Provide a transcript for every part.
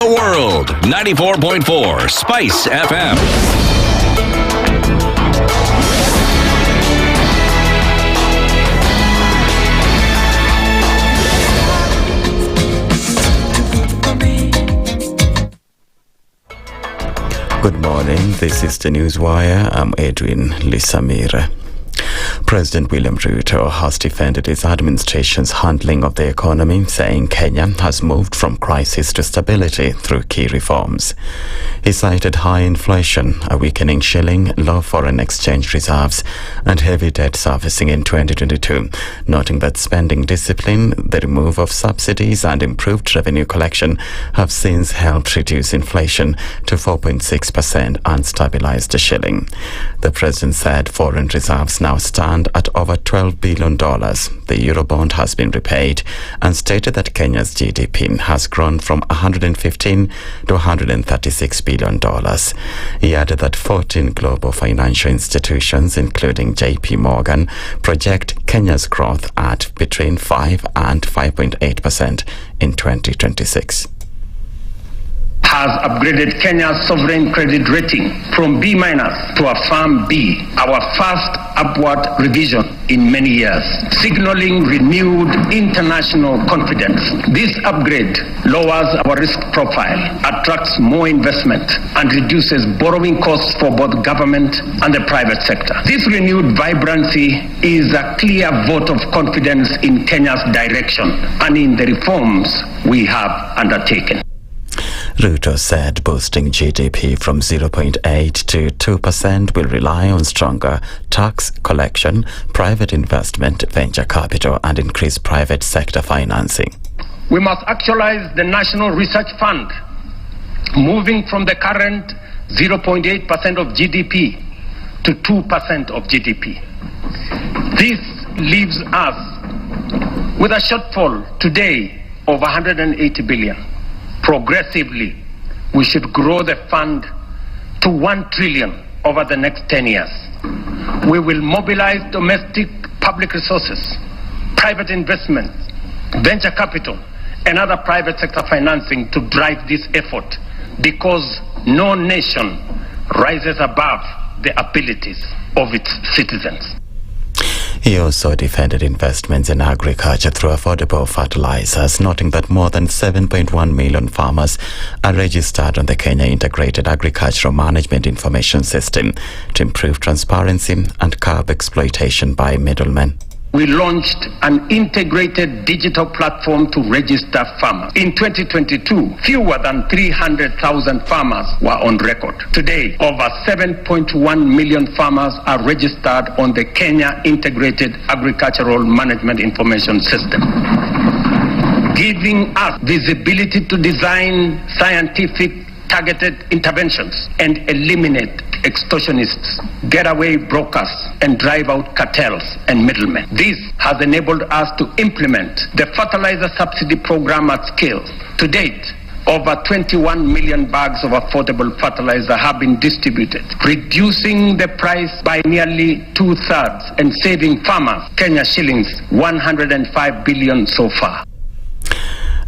world. 94.4 SpiceFM. Good morning, this is the Newswire. I'm Edwin Lisamira. President William Ruto has defended his administration's handling of the economy, saying Kenya has moved from crisis to stability through key reforms. He cited high inflation, a weakening shilling, low foreign exchange reserves, and heavy debt servicing in 2022, noting that spending discipline, the removal of subsidies, and improved revenue collection have since helped reduce inflation to 4.6% and stabilize the shilling. The president said foreign reserves now stand at over $12 billion. The Eurobond has been repaid, and stated that Kenya's GDP has grown from $115 to $136 billion. He added that 14 global financial institutions, including JP Morgan, project Kenya's growth at between 5 and 5.8% in 2026. Has upgraded Kenya's sovereign credit rating from B- to a firm B, our first upward revision in many years, signaling renewed international confidence. This upgrade lowers our risk profile, attracts more investment, and reduces borrowing costs for both government and the private sector. This renewed vibrancy is a clear vote of confidence in Kenya's direction and in the reforms we have undertaken. Ruto said boosting GDP from 0.8 to 2% will rely on stronger tax collection, private investment, venture capital, and increased private sector financing. We must actualize the National Research Fund, moving from the current 0.8% of GDP to 2% of GDP. This leaves us with a shortfall today of 180 billion. Progressively, we should grow the fund to 1 trillion over the next 10 years. We will mobilize domestic public resources, private investments, venture capital, and other private sector financing to drive this effort, because no nation rises above the abilities of its citizens. He also defended investments in agriculture through affordable fertilizers, noting that more than 7.1 million farmers are registered on the Kenya Integrated Agricultural Management Information System to improve transparency and curb exploitation by middlemen. We launched an integrated digital platform to register farmers. In 2022, fewer than 300,000 farmers were on record. Today, over 7.1 million farmers are registered on the Kenya Integrated Agricultural Management Information System, giving us visibility to design scientific targeted interventions and eliminate extortionists, getaway brokers, and drive out cartels and middlemen. This has enabled us to implement the fertilizer subsidy program at scale. To date, over 21 million bags of affordable fertilizer have been distributed, reducing the price by nearly 2/3 and saving farmers Kenya shillings 105 billion so far.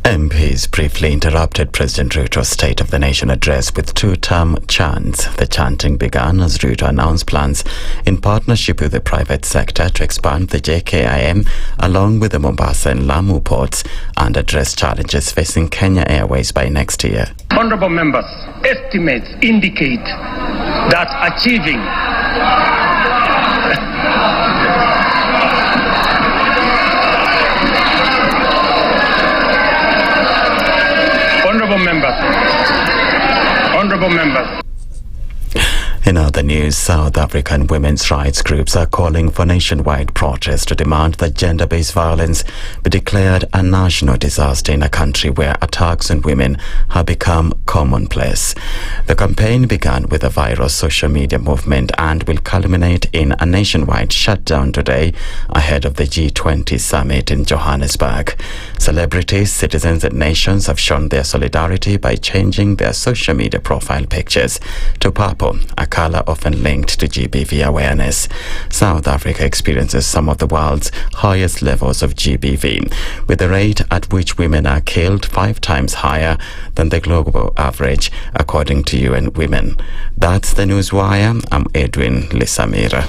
MPs briefly interrupted President Ruto's State of the Nation address with two-term chants. The chanting began as Ruto announced plans in partnership with the private sector to expand the JKIM along with the Mombasa and Lamu ports and address challenges facing Kenya Airways by next year. Honorable members, estimates indicate that achieving Honorable members. In other news, South African women's rights groups are calling for nationwide protests to demand that gender-based violence be declared a national disaster in a country where attacks on women have become commonplace. The campaign began with a viral social media movement and will culminate in a nationwide shutdown today ahead of the G20 summit in Johannesburg. Celebrities, citizens and nations have shown their solidarity by changing their social media profile pictures to purple, a colour often linked to GBV awareness. South Africa experiences some of the world's highest levels of GBV, with the rate at which women are killed 5 times higher than the global average, according to UN Women. That's the Newswire. I'm Edwin Lisamira.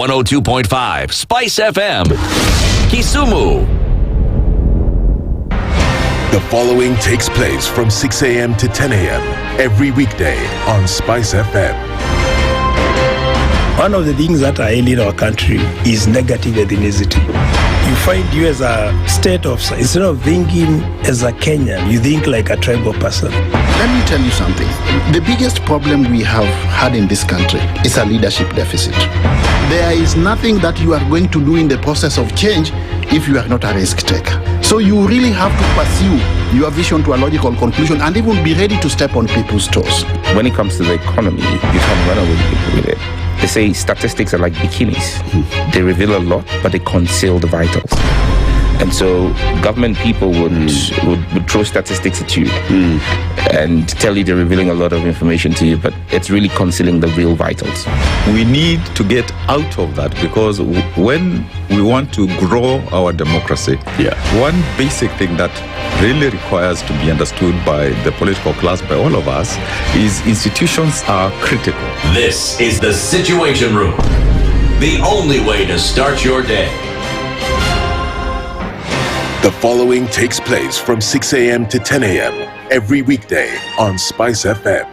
.5 Spice FM, Kisumu. The following takes place from 6 a.m. to 10 a.m. every weekday on Spice FM. One of the things that are ailing our country is negative ethnicity. You find you as a state officer, instead of thinking as a Kenyan, you think like a tribal person. Let me tell you something. The biggest problem we have had in this country is a leadership deficit. There is nothing that you are going to do in the process of change if you are not a risk taker. So you really have to pursue your vision to a logical conclusion and even be ready to step on people's toes. When it comes to the economy, you can run away with it. They say statistics are like bikinis. They reveal a lot, but they conceal the vitals. And so government people would throw statistics at you and tell you they're revealing a lot of information to you, but it's really concealing the real vitals. We need to get out of that, because when we want to grow our democracy, one basic thing that really requires to be understood by the political class, by all of us, is institutions are critical. This is the Situation Room, the only way to start your day. The following takes place from 6 a.m. to 10 a.m. every weekday on Spice FM.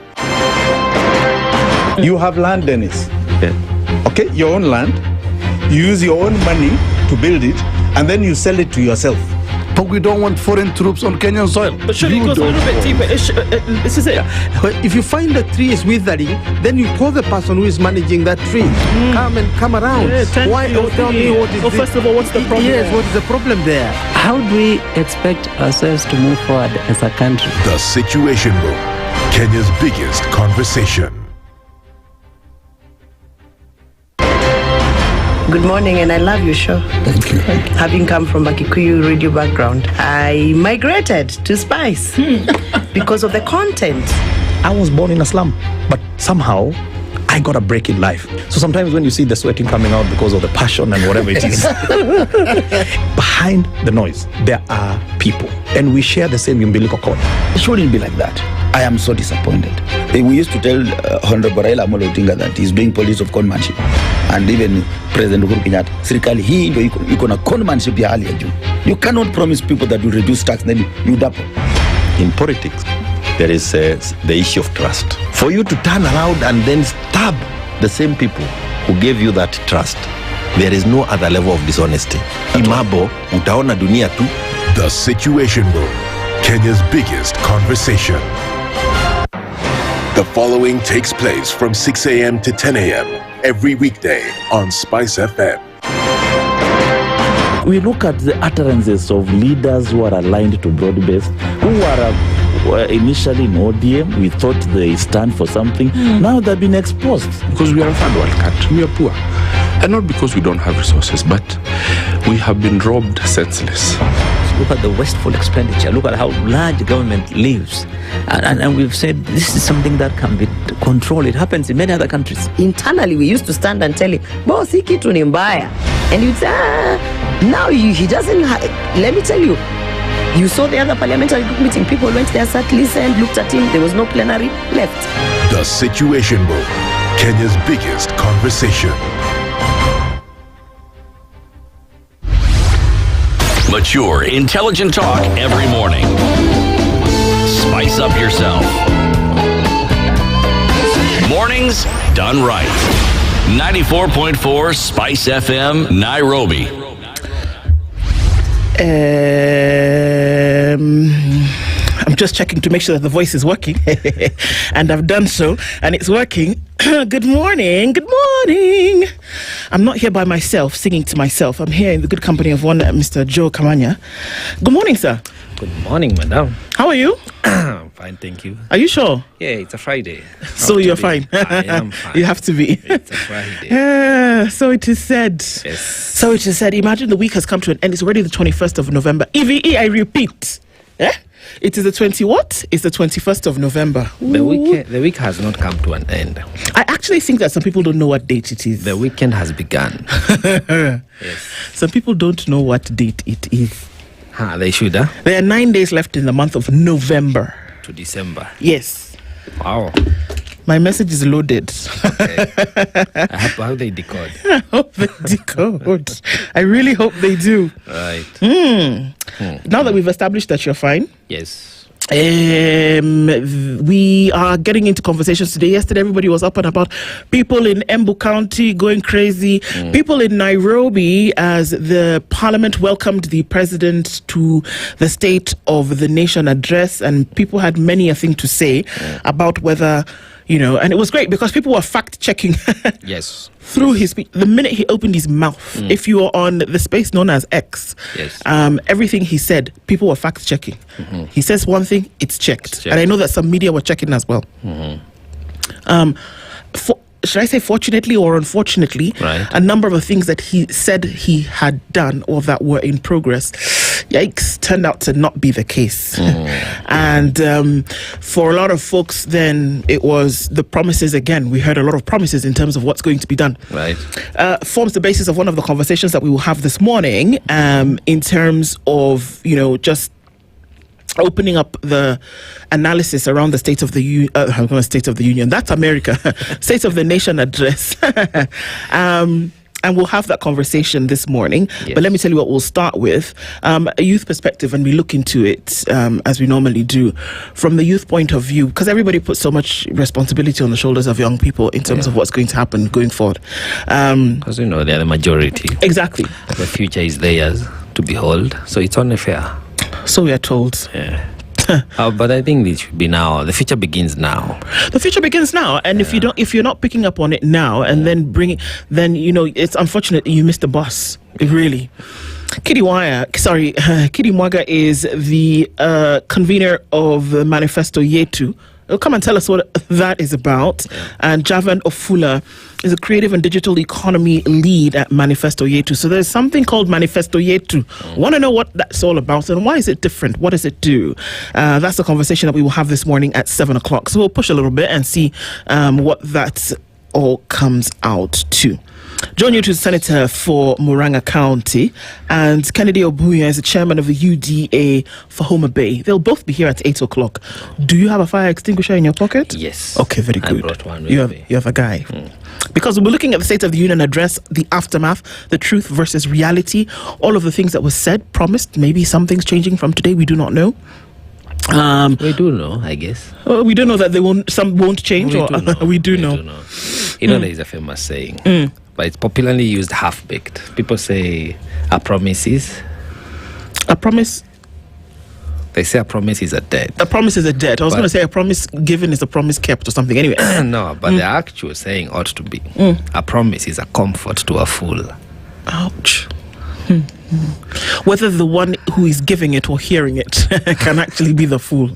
You have land, Dennis. Okay, your own land. You use your own money to build it, and then you sell it to yourself. But we don't want foreign troops on Kenyan soil. But surely it goes a little bit deeper. This is it. If you find the tree is withering, then you call the person who is managing that tree. Come around. Why? Tell me what is first of all, what's the problem? Yes, what is the problem there? How do we expect ourselves to move forward as a country? The Situation Room, Kenya's biggest conversation. Good morning, and I love your show. Thank you. Having come from a Kikuyu radio background, I migrated to Spice because of the content. I was born in a slum, but somehow I got a break in life. So sometimes when you see the sweating coming out because of the passion and whatever it is, behind the noise, there are people, and we share the same umbilical cord. It shouldn't be like that. I am so disappointed. We used to tell Honorable Raila Amolo Odinga that he's doing police of conmanship. And even President Uhuru Kenyatta, serikali hii ndio iko na conmanship ya hali ya juu. You cannot promise people that you reduce tax, then you double. In politics, there is the issue of trust. For you to turn around and then stab the same people who gave you that trust, there is no other level of dishonesty. Imabo, utaona dunia tu. The Situation Room, Kenya's biggest conversation. The following takes place from 6 a.m. to 10 a.m. every weekday on Spice FM. We look at the utterances of leaders who are aligned to broad-based, who were initially in ODM. We thought they stand for something. Now they've been exposed. Because we are a third world country, we are poor. And not because we don't have resources, but we have been robbed senseless. Look at the wasteful expenditure. Look at how large government lives. And we've said this is something that can be controlled. It happens in many other countries. Internally, we used to stand and tell him, boss, hii kitu ni mbaya. And you'd say, now he doesn't let me tell you, you saw the other parliamentary group meeting. People went there, sat, listened, looked at him. There was no plenary, left. The Situation Room, Kenya's biggest conversation. Mature, intelligent talk every morning. Spice up yourself. Mornings done right. 94.4 Spice FM, Nairobi. I'm just checking to make sure that the voice is working. And I've done so, and it's working. Good morning. Good morning. I'm not here by myself, singing to myself. I'm here in the good company of one Mr. Joe Kamanya. Good morning, sir. Good morning, madam. How are you? I'm fine, thank you. Are you sure? Yeah, it's a Friday. So you're fine. I am fine. You have to be. It's a Friday. So it is said. Yes. So it is said. Imagine the week has come to an end. It's already the 21st of November. EVE, I repeat. It is the 20 what? It's the 21st of November. The week has not come to an end. I actually think that some people don't know what date it is. The weekend has begun. Yes. Some people don't know what date it is. They should, huh? There are 9 days left in the month of November. To December. Yes. Wow. My message is loaded. Okay. I hope they decode. I hope they decode. I really hope they do. Right. Now that we've established that you're fine. Yes. We are getting into conversations today. Yesterday, everybody was up and about. People in Embu County going crazy. People in Nairobi, as the parliament welcomed the president to the State of the Nation address, and people had many a thing to say about whether, and it was great because people were fact checking. Yes. Through his speech, the minute he opened his mouth, if you were on the space known as X, yes. Everything he said, people were fact checking. He says one thing, it's checked. And I know that some media were checking as well. Should I say fortunately or unfortunately, a number of the things that he said he had done or that were in progress, yikes, turned out to not be the case. And for a lot of folks, then it was the promises again. We heard a lot of promises in terms of what's going to be done. Right. Forms the basis of one of the conversations that we will have this morning in terms of, just opening up the analysis around the State of the Union. That's America. State of the Nation address. And we'll have that conversation this morning. Yes. But let me tell you what we'll start with. A youth perspective, and we look into it as we normally do from the youth point of view, because everybody puts so much responsibility on the shoulders of young people in terms of what's going to happen going forward. Because, they're the majority. Exactly. The future is theirs to behold, so it's only fair. So we are told. Yeah. But I think it should be now. The future begins now. The future begins now, and if you're not picking up on it now, and then it's unfortunate you missed the bus. Really. Kidi Mwaga is the convener of Manifesto Yetu. He'll come and tell us what that is about. And Javan Ofula is a creative and digital economy lead at Manifesto Yetu. So there's something called Manifesto Yetu. Want to know what that's all about and why is it different? What does it do? That's the conversation that we will have this morning at 7 o'clock. So we'll push a little bit and see what that all comes out to. John Yetu is Senator for Murang'a County, and Kennedy Obuya is the chairman of the UDA for Homa Bay. They'll both be here at 8 o'clock. Do you have a fire extinguisher in your pocket? Yes. Okay, very good. I brought one you have a guy. Because we're looking at the State of the Union address, the aftermath, the truth versus reality, all of the things that were said, promised. Maybe something's changing from today. We do not know. We do know, I guess. We do know that some won't change. We do know. There is a famous saying, but it's popularly used half-baked. People say a promise is... A promise? They say a promise is a debt. A promise is a debt. I was going to say a promise given is a promise kept or something. Anyway. No, but the actual saying ought to be a promise is a comfort to a fool. Ouch. Whether the one who is giving it or hearing it can actually be the fool.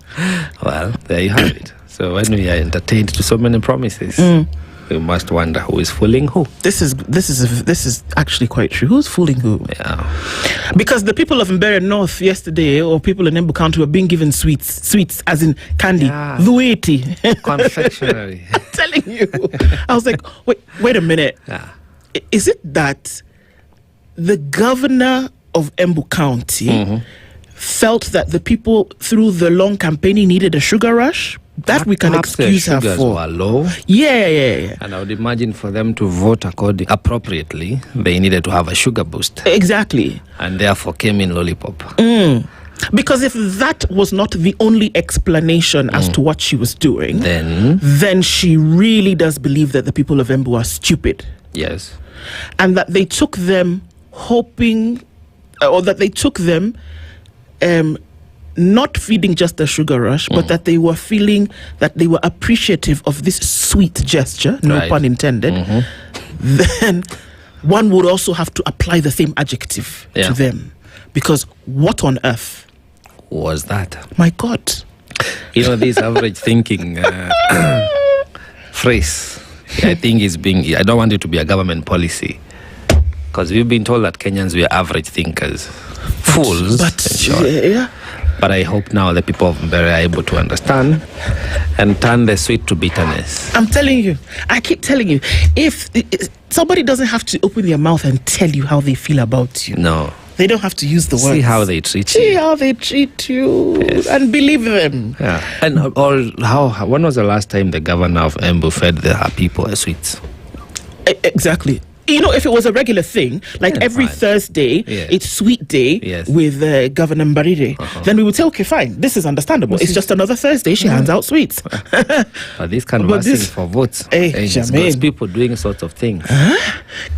Well, there you have it. So when we are entertained to so many promises, we must wonder who is fooling who. This is actually quite true. Who's fooling who? Yeah. Because the people of Mbere North yesterday, or people in Embu County, were being given sweets as in candy, Lueti, confectionery. I'm telling you. I was like, wait a minute. Yeah. Is it that the governor of Embu County felt that the people through the long campaigning needed a sugar rush? That we can excuse her for. Were low. Yeah. And I would imagine for them to vote appropriately, they needed to have a sugar boost. Exactly. And therefore came in lollipop. Because if that was not the only explanation as to what she was doing, then she really does believe that the people of Embu are stupid. Yes. And that they took them hoping, or that they took them not feeding just a sugar rush, but that they were feeling that they were appreciative of this sweet gesture, no pun intended. Then one would also have to apply the same adjective to them. Because what on earth was that? My God. You know, this average thinking phrase, I think is being, I don't want it to be a government policy. Because we've been told that Kenyans were average thinkers. Fools. But I hope now the people of Mbere are able to understand and turn the sweet to bitterness. I'm telling you, I keep telling you, if somebody doesn't have to open their mouth and tell you how they feel about you. No. They don't have to use the words. See how they treat you. See how they treat you. Yes. And believe them. Yeah. And when was the last time the governor of Embu fed her people sweets? Exactly. You know, if it was a regular thing, like every Thursday, it's sweet day with Governor Mbarire, then we would say, okay, fine, this is understandable. It's just another Thursday, she hands out sweets. But this canvassing for votes, it's people doing sorts of things.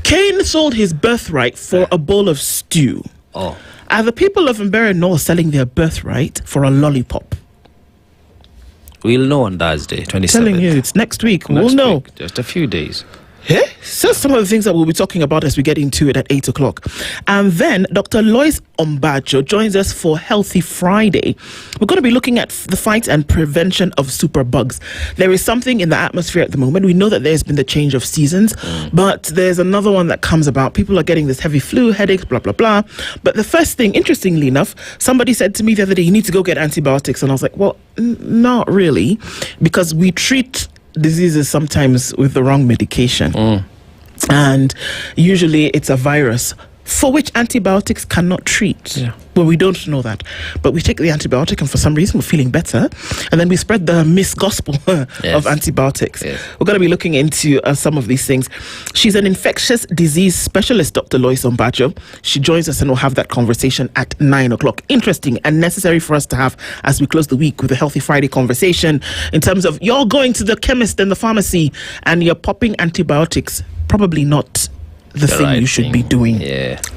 Cain sold his birthright for a bowl of stew. Oh. Are the people of Mbere North selling their birthright for a lollipop? We'll know on Thursday, 27th. Telling you, it's next week. We'll know. Just a few days. Yeah, so some of the things that we'll be talking about as we get into it at 8 o'clock. And then Dr. Lois Ombajo joins us for Healthy Friday. We're going to be looking at the fight and prevention of superbugs. There is something in the atmosphere at the moment. We know that there's been the change of seasons, but there's another one that comes about. People are getting this heavy flu, headaches, blah, blah, blah. But the first thing, interestingly enough, somebody said to me the other day, you need to go get antibiotics. And I was like, well, not really, because we treat diseases sometimes with the wrong medication. And usually it's a virus for which antibiotics cannot treat. Well, we don't know that. But we take the antibiotic and for some reason we're feeling better. And then we spread the misgospel of antibiotics. We're going to be looking into some of these things. She's an infectious disease specialist, Dr. Lois Ombajo. She joins us and we'll have that conversation at 9 o'clock. Interesting and necessary for us to have as we close the week with a Healthy Friday conversation in terms of you're going to the chemist and the pharmacy and you're popping antibiotics. Probably not the thing you should be doing.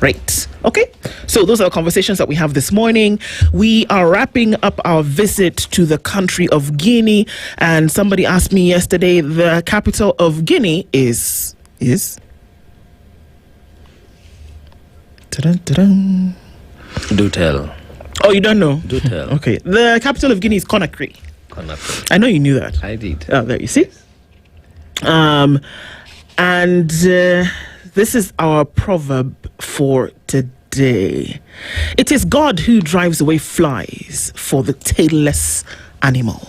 Right. Okay. So those are the conversations that we have this morning. We are wrapping up our visit to the country of Guinea. And somebody asked me yesterday, the capital of Guinea is? Ta-dun. Do tell. Oh, you don't know? Do tell. Okay. The capital of Guinea is Conakry. I know you knew that. I did. Oh, there you see. And this is our proverb for today. It is God who drives away flies for the tailless animal.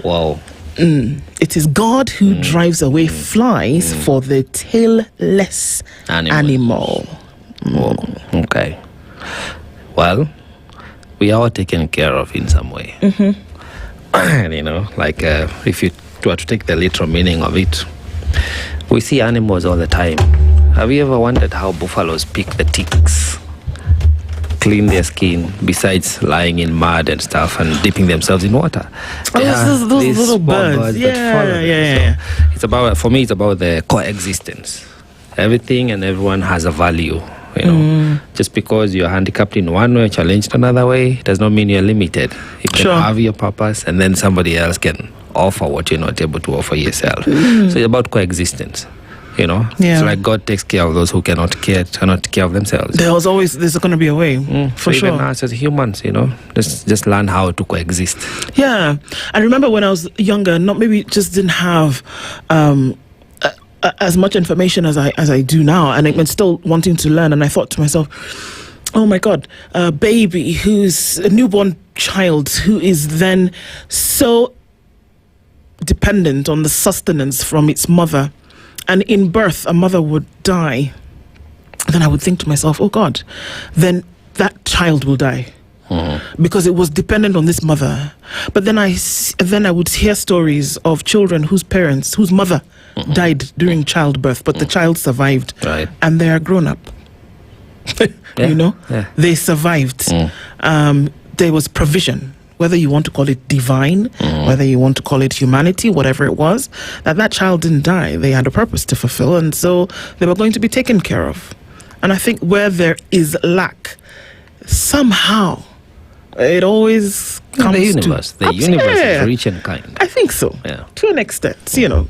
Wow. It is God who drives away flies for the tailless animal. Okay. Well, we are all taken care of in some way. And, you know, like if you were to take the literal meaning of it, we see animals all the time. Have you ever wondered how buffaloes pick the ticks, clean their skin, besides lying in mud and stuff and dipping themselves in water? Those little birds. So it's about, for me, it's about the coexistence. Everything and everyone has a value. You know, just because you're handicapped in one way, challenged another way, does not mean you're limited. You can have your purpose, and then somebody else can offer what you're not able to offer yourself. So it's about coexistence. You know, it's like God takes care of those who cannot take care of themselves. There's going to be a way, for sure. Even us as humans, you know, just learn how to coexist. Yeah, I remember when I was younger, just didn't have as much information as I do now, and I'm still wanting to learn. And I thought to myself, oh my God, a baby who's a newborn child who is then so dependent on the sustenance from its mother, and in birth a mother would die, then I would think to myself, oh God, then that child will die because it was dependent on this mother. But then I would hear stories of children whose mother died during childbirth, but the child survived, and they are grown up. You know, they survived. There was provision, whether you want to call it divine, whether you want to call it humanity, whatever it was, that child didn't die. They had a purpose to fulfill, and so they were going to be taken care of. And I think where there is lack, somehow it always The universe is rich and kind. I think so. Yeah. To an extent,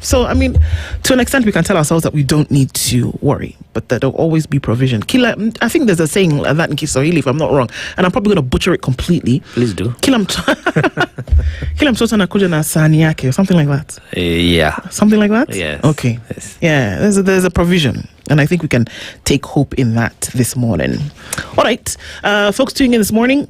So, I mean, to an extent, we can tell ourselves that we don't need to worry, but that there'll always be provision. Kila, I think there's a saying like that in Kiswahili, if I'm not wrong, and I'm probably going to butcher it completely. Please do. Kila mtoto anakuja na sahani yake, or something like that. Yeah. Something like that? Yes. Okay. Yes. Yeah, there's a provision. And I think we can take hope in that this morning. All right. Folks tuning in this morning,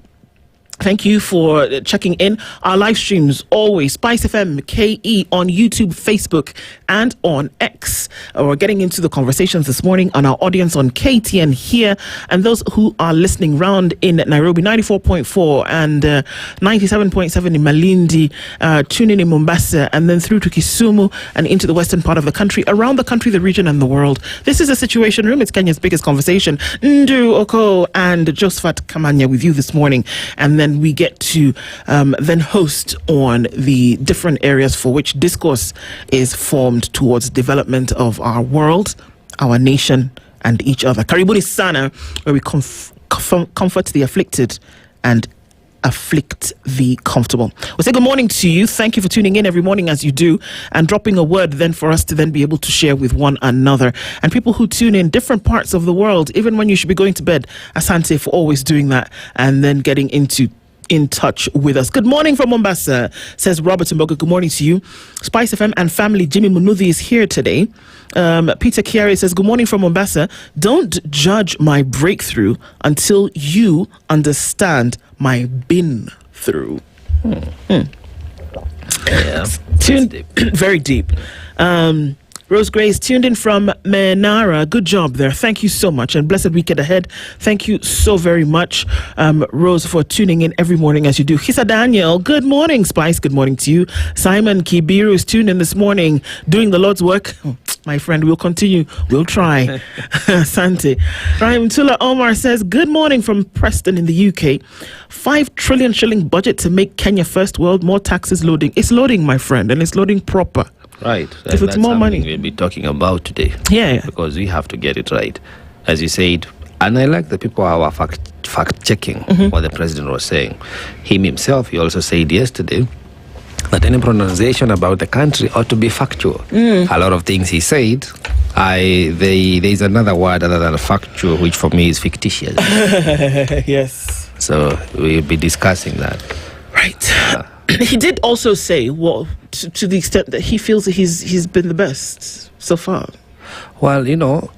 thank you for checking in. Our live streams, always, SpiceFM KE on YouTube, Facebook, and on X. We're getting into the conversations this morning on our audience on KTN here. And those who are listening round in Nairobi, 94.4 and 97.7 in Malindi, tune in Mombasa, and then through to Kisumu and into the western part of the country, around the country, the region, and the world. This is a Situation Room. It's Kenya's biggest conversation. Ndu Okoh and Josphat Kamanya with you this morning. And then we get to then host on the different areas for which discourse is formed towards development of our world, our nation, and each other. Karibuni Sana, where we comfort the afflicted and afflict the comfortable. We'll say good morning to you. Thank you for tuning in every morning as you do, and dropping a word then for us to then be able to share with one another. And people who tune in different parts of the world, even when you should be going to bed, asante for always doing that and then getting in touch with us. Good morning from Mombasa, says Robert Mbogo. Good morning to you. SpiceFM and family, Jimmy Munuthi is here today. Peter Chiari says, good morning from Mombasa. Don't judge my breakthrough until you understand my been through. Yeah, very deep. Rose Grace tuned in from Menara. Good job there. Thank you so much. And blessed weekend ahead. Thank you so very much, Rose, for tuning in every morning as you do. Hisa Daniel, good morning, Spice. Good morning to you. Simon Kibiru is tuned in this morning, doing the Lord's work. My friend, we'll continue. We'll try. Sante. Rahim Tula Omar says, good morning from Preston in the UK. 5 trillion shilling budget to make Kenya first world. More taxes loading. It's loading, my friend, and it's loading proper. Right. If it's more money, we'll be talking about today. Yeah. Because we have to get it right, as you said. And I like the people who are fact checking what the president was saying. Him himself, he also said yesterday that any pronunciation about the country ought to be factual. A lot of things he said, there's another word other than factual, which for me is fictitious. Yes. So we'll be discussing that. Right. He did also say, well, to the extent that he feels that he's been the best so far. Well,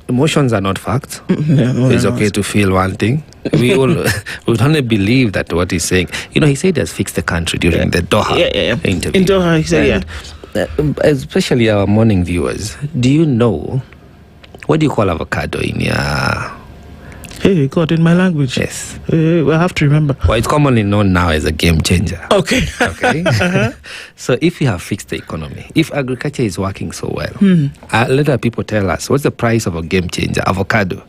emotions are not facts. No, it's okay to feel one thing. We would only believe that what he's saying. He said he has fixed the country during the Doha interview. In Doha, he said, especially our morning viewers, do you know, what do you call avocado in your... Hey, God, in my language. Yes. I have to remember. Well, it's commonly known now as a game changer. Okay. So if you have fixed the economy, if agriculture is working so well, let people tell us, what's the price of a game changer, avocado?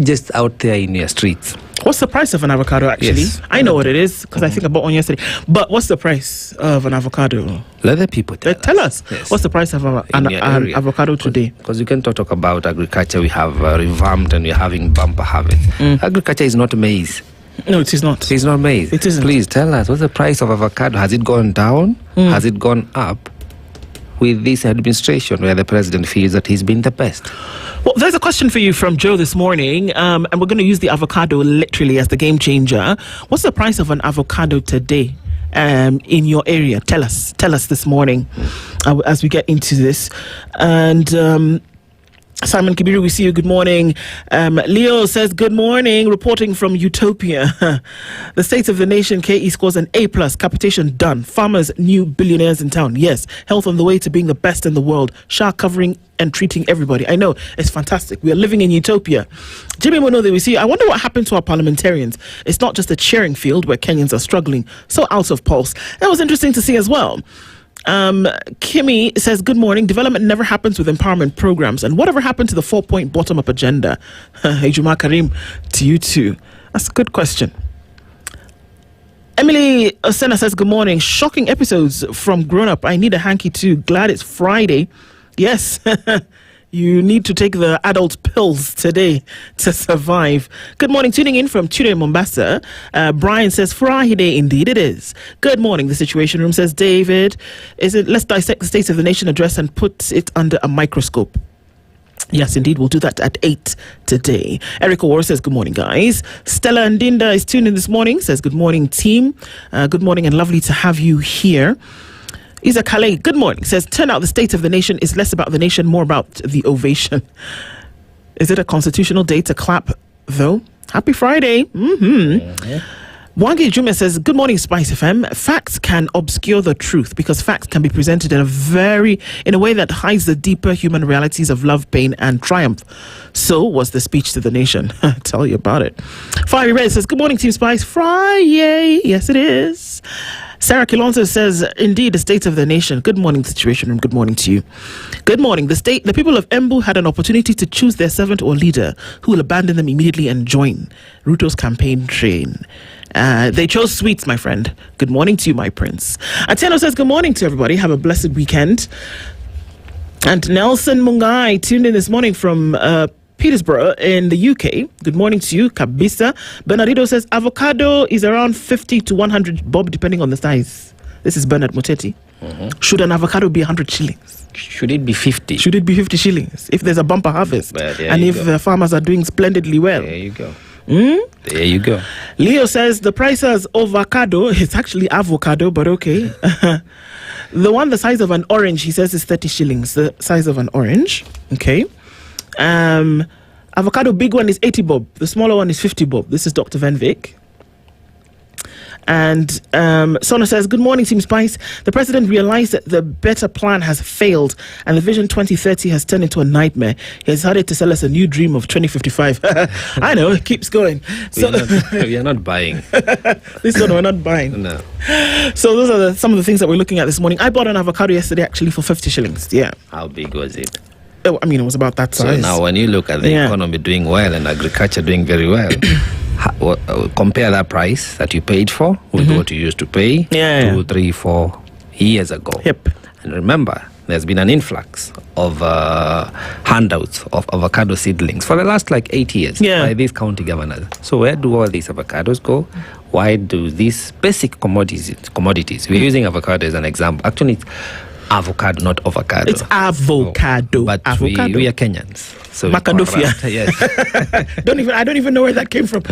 Just out there in your streets. What's the price of an avocado, actually? Yes. I know what it is, because I think I bought one yesterday. But what's the price of an avocado? Let the people tell us. Yes. What's the price of an avocado today? Because you can talk about agriculture. We have revamped and we're having bumper harvest. Agriculture is not maize. No, it is not. It's not maize. It isn't. Please tell us, what's the price of avocado? Has it gone down? Has it gone up? With this administration where the president feels that he's been the best? Well, there's a question for you from Joe this morning, and we're going to use the avocado literally as the game changer. What's the price of an avocado today in your area? Tell us this morning as we get into this. And Simon Kibiru, we see you. Good morning. Leo says, good morning, reporting from Utopia. The State of the Nation, KE scores an A+, capitation done. Farmers, new billionaires in town. Yes, health on the way to being the best in the world. Shah covering and treating everybody. I know, it's fantastic. We are living in Utopia. Jimmy Munuthi, we see, I wonder what happened to our parliamentarians. It's not just a cheering field where Kenyans are struggling. So out of pulse. That was interesting to see as well. Kimmy says, good morning. Development never happens with empowerment programs. And whatever happened to the 4-point bottom-up agenda? Ejuma Karim, to you too. That's a good question. Emily Osena says, good morning. Shocking episodes from Grown Up. I need a hanky too. Glad it's Friday. Yes. You need to take the adult pills today to survive. Good morning. Tuning in from Ture, Mombasa. Brian says, Friday, indeed it is. Good morning. The Situation Room says, David, let's dissect the State of the Nation address and put it under a microscope. Yes, indeed. We'll do that at 8 today. Eric Owar says, good morning, guys. Stella Ndinda is tuned in this morning, says, good morning, team. Good morning and lovely to have you here. Isa Calais, good morning, says, turn out the State of the Nation is less about the nation, more about the ovation. Is it a constitutional day to clap, though? Happy Friday. Wangi Juma says, good morning, SpiceFM. Facts can obscure the truth because facts can be presented in a way that hides the deeper human realities of love, pain, and triumph. So was the speech to the nation. Tell you about it. Fiery Red says, good morning, Team Spice. Friday. Yes, it is. Sarah Kilonzo says, indeed, the state of the nation. Good morning, Situation Room. Good morning to you. Good morning. The people of Embu had an opportunity to choose their servant or leader who will abandon them immediately and join Ruto's campaign train. They chose sweets, my friend. Good morning to you, my prince. Atieno says, good morning to everybody. Have a blessed weekend. And Nelson Mungai tuned in this morning from Petersburg in the UK. Good morning to you, Kabisa. Bernardino says avocado is around 50 to 100 bob, depending on the size. This is Bernard Muteti. Should an avocado be 100 shillings? Should it be 50? Should it be 50 shillings? If there's a bumper harvest and if the farmers are doing splendidly well. There you go. There you go. Leo says the price as avocado, it's actually avocado, but okay. The one the size of an orange, he says, is 30 shillings. The size of an orange. Okay. Avocado big one is 80 bob. The smaller one is 50 bob. This is Dr. Van Vick. And Sona says, good morning, Team Spice. The president realized that the better plan has failed and the Vision 2030 has turned into a nightmare. He has decided to sell us a new dream of 2055. I know, it keeps going. We are not buying. This one we're not buying. No. So those are some of the things that we're looking at this morning. I bought an avocado yesterday actually for 50 shillings. Yeah. How big was it? I mean, it was about that size. So now when you look at the economy doing well and agriculture doing very well, compare that price that you paid for with what you used to pay 2, 3, 4 years ago. Yep. And remember, there's been an influx of handouts of avocado seedlings for the last 8 years by these county governors. So where do all these avocados go? Why do these basic commodities, we're using avocado as an example. Actually, it's avocado, not avocado. It's avocado. But avocado. We are Kenyans. So Macadofia. Yes. I don't even know where that came from.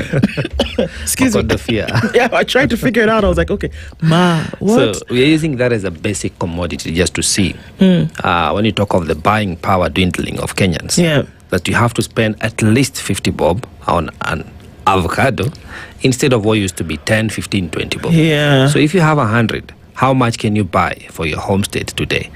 Excuse me. Yeah, I tried to figure it out. I was like, okay, what? So we're using that as a basic commodity just to see when you talk of the buying power dwindling of Kenyans, that you have to spend at least 50 bob on an avocado instead of what used to be 10, 15, 20 bob. Yeah. So if you have 100, how much can you buy for your homestead today?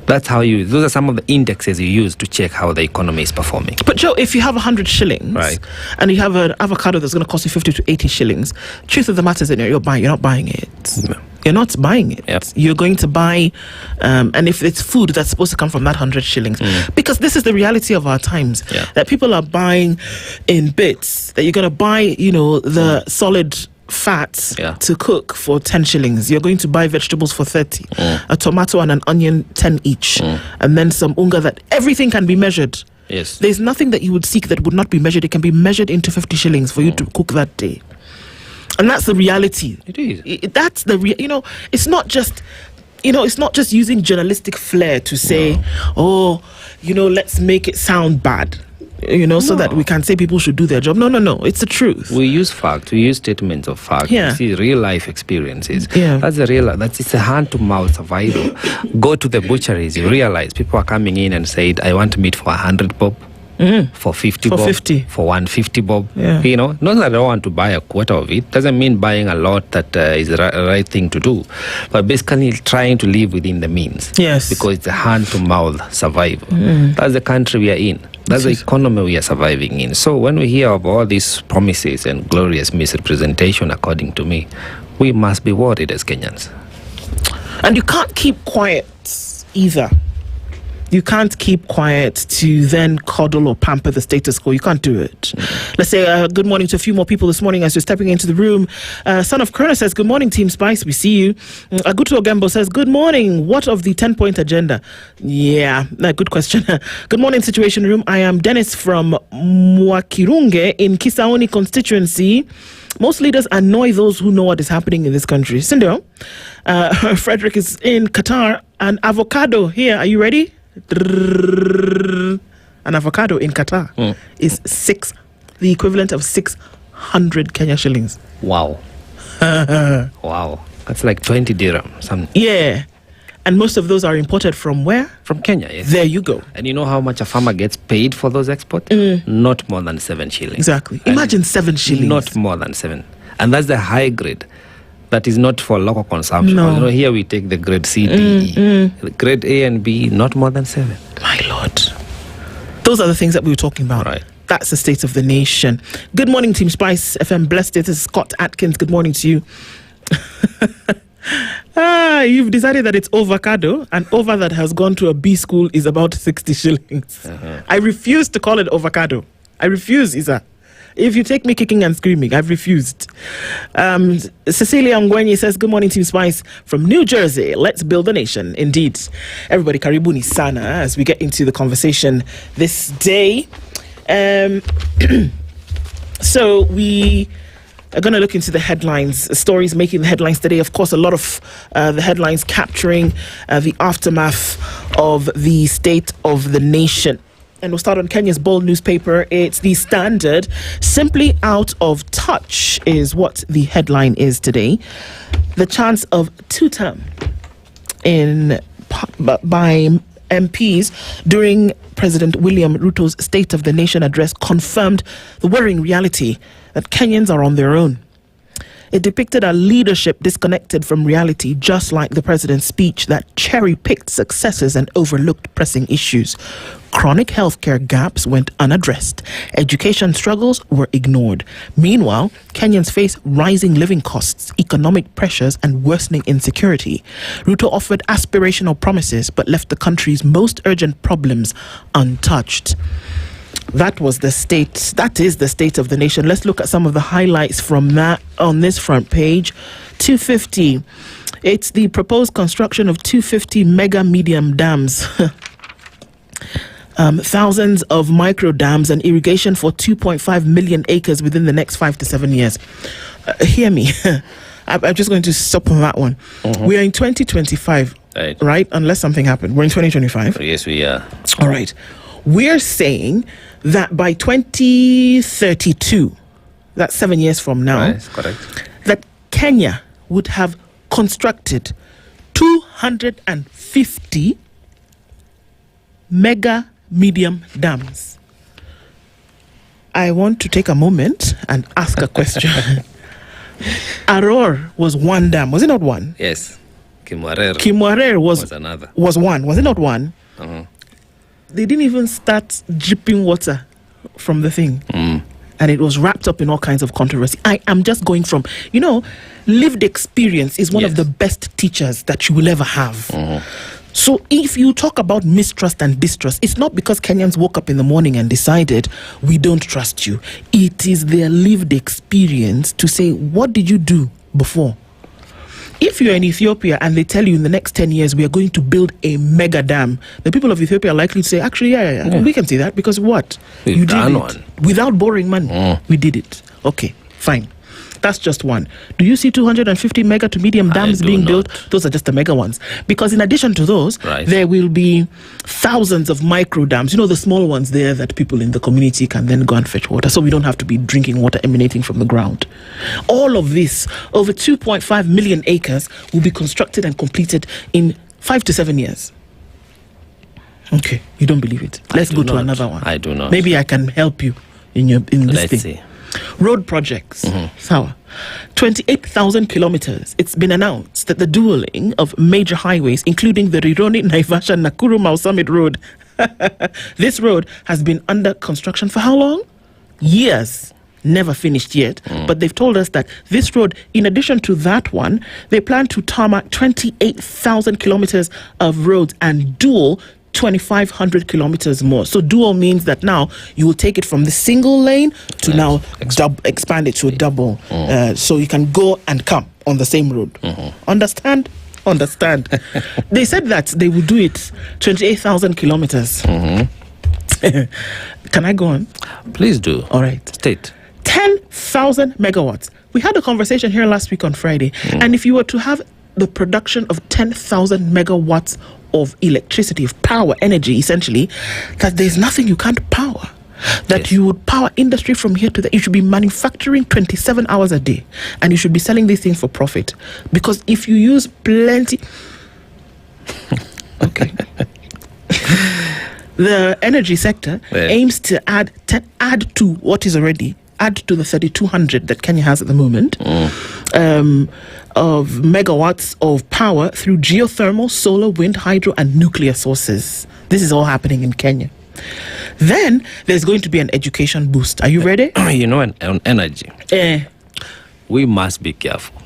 That's how those are some of the indexes you use to check how the economy is performing. But Joe, if you have 100 shillings and you have an avocado that's going to cost you 50 to 80 shillings, truth of the matter is that you're not buying it. No. You're not buying it. Yep. You're going to buy, and if it's food that's supposed to come from that 100 shillings, because this is the reality of our times, that people are buying in bits, that you're going to buy, the solid fats to cook for 10 shillings. You're going to buy vegetables for 30, a tomato and an onion 10 each, and then some unga that everything can be measured. Yes. There's nothing that you would seek that would not be measured. It can be measured into 50 shillings for you to cook that day. And that's the reality. It is. That's the it's not just it's not just using journalistic flair to say, let's make it sound bad. So that we can say people should do their job. No. It's the truth. We use facts. We use statements of fact. Yeah. We see real life experiences. Yeah. It's a hand to mouth survival. Go to the butcheries. You realize people are coming in and say, I want meat for 100 bob. For 50 bob. 50. For 150 bob. Yeah. Not that I don't want to buy a quarter of it. Doesn't mean buying a lot that is the right thing to do. But basically trying to live within the means. Yes. Because it's a hand to mouth survival. That's the country we are in. That's the economy we are surviving in. So when we hear of all these promises and glorious misrepresentation, according to me, we must be worried as Kenyans. And you can't keep quiet either. You can't keep quiet to then coddle or pamper the status quo. You can't do it. Let's say good morning to a few more people this morning as you're stepping into the room. Son of Kerner says, good morning, Team Spice. We see you. Agutu Ogembo says, good morning. What of the 10-point agenda? Yeah, good question. Good morning, Situation Room. I am Dennis from Mwakirunge in Kisaoni constituency. Most leaders annoy those who know what is happening in this country. Sindo, Frederick is in Qatar. An avocado here. Are you ready? An avocado in Qatar is the equivalent of 600 Kenya shillings. Wow. Wow. That's like 20 dirham. Yeah. And most of those are imported from where? From Kenya, yes. There you go. And you know how much a farmer gets paid for those exports? Not more than 7 shillings. Exactly. Imagine 7 shillings. Not more than 7. And that's the high grade. That is not for local consumption. No. You know, here we take the grade C, D, E. The grade A and B, not more than 7. My Lord. Those are the things that we were talking about. Right. That's the state of the nation. Good morning, Team Spice FM. Blessed it. This is Scott Atkins. Good morning to you. You've decided that it's avocado, and over that has gone to a B school is about 60 shillings. I refuse to call it avocado. I refuse, Isa. If you take me kicking and screaming, I've refused. Cecilia Ngwenyi says, good morning, Team Spice from New Jersey. Let's build a nation. Indeed. Everybody, karibuni sana as we get into the conversation this day. So we are going to look into the headlines, stories making the headlines today. Of course, a lot of the headlines capturing the aftermath of the state of the nation. And we'll start on Kenya's bold newspaper. It's The Standard. Simply out of touch is what the headline is today. The chance of two-term by MPs during President William Ruto's State of the Nation address confirmed the worrying reality that Kenyans are on their own. It depicted a leadership disconnected from reality, just like the president's speech that cherry-picked successes and overlooked pressing issues. Chronic healthcare gaps went unaddressed. Education struggles were ignored. Meanwhile, Kenyans face rising living costs, economic pressures, and worsening insecurity. Ruto offered aspirational promises but left the country's most urgent problems untouched. That is the state of the nation. Let's look at some of the highlights from that on this front page. 250. It's the proposed construction of 250 mega medium dams. Thousands of micro dams and irrigation for 2.5 million acres within the next 5 to 7 years. Hear me. I'm just going to stop on that one. We are in 2025, right? Unless something happened. We're in 2025. Yes, we are. All right. We're saying that by 2032, that's 7 years from now, right, correct, that Kenya would have constructed 250 mega medium dams. I want to take a moment and ask a question. Aror was one dam, was it not one? Yes. Kimwarer was another. Was one, was it not one? They didn't even start dripping water from the thing. And it was wrapped up in all kinds of controversy. I am just going from, lived experience is one of the best teachers that you will ever have. So if you talk about mistrust and distrust, it's not because Kenyans woke up in the morning and decided, we don't trust you. It is their lived experience to say, what did you do before? If you're in Ethiopia and they tell you in the next 10 years we are going to build a mega dam, the people of Ethiopia are likely to say, actually, yeah. We can see that because what? You did it without borrowing money. We did it. Okay, fine. That's just one. Do you see 250 mega to medium dams being built? Those are just the mega ones. Because in addition to those, there will be thousands of micro dams. The small ones there that people in the community can then go and fetch water. So we don't have to be drinking water emanating from the ground. All of this, over 2.5 million acres, will be constructed and completed in 5 to 7 years. Okay, you don't believe it. Let's go to another one. I do not. Maybe I can help you in this thing. Let's see. Road projects. Sawa. 28,000 kilometers. It's been announced that the dueling of major highways, including the Rironi, Naivasha, Nakuru, Mau Summit Road. This road has been under construction for how long? Years. Never finished yet. But they've told us that this road, in addition to that one, they plan to tarmac 28,000 kilometers of roads and dual 2,500 kilometers more. So dual means that now you will take it from the single lane to now expand it to a double. So you can go and come on the same road. Understand? They said that they will do it 28,000 kilometers. Can I go on? Please do. All right. State. 10,000 megawatts. We had a conversation here last week on Friday. And if you were to have the production of 10,000 megawatts of electricity, of power, energy, essentially, that there's nothing you can't power. That you would power industry from here to there. You should be manufacturing 27 hours a day. And you should be selling these things for profit. Because if you use plenty... Okay. The energy sector aims to add to what is already, add to the 3,200 that Kenya has at the moment, of megawatts of power through geothermal, solar, wind, hydro, and nuclear sources. This is all happening in Kenya. Then there's going to be an education boost. Are you ready? You know, on energy, we must be careful.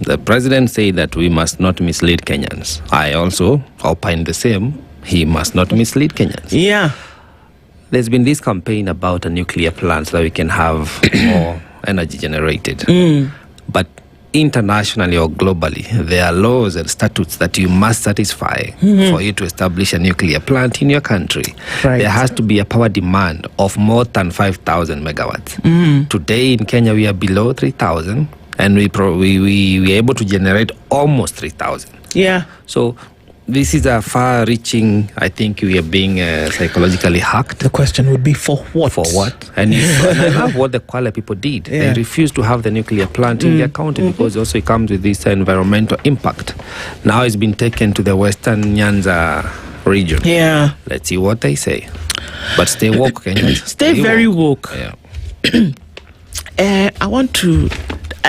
The president said that we must not mislead Kenyans. I also opine the same. He must not mislead Kenyans. Yeah. There's been this campaign about a nuclear plant so that we can have more energy generated. But internationally or globally, there are laws and statutes that you must satisfy for you to establish a nuclear plant in your country. There has to be a power demand of more than 5,000 megawatts. Today in Kenya, we are below 3,000, and we are able to generate almost 3,000. Yeah. So this is a far-reaching, I think we are being psychologically hacked. The question would be, for what? For what? And I love what the Kwale people did. They refused to have the nuclear plant in their county because also it comes with this environmental impact. Now it's been taken to the Western Nyanza region. Yeah. Let's see what they say. But stay woke, Kenyans. Stay very woke. Yeah. I want to...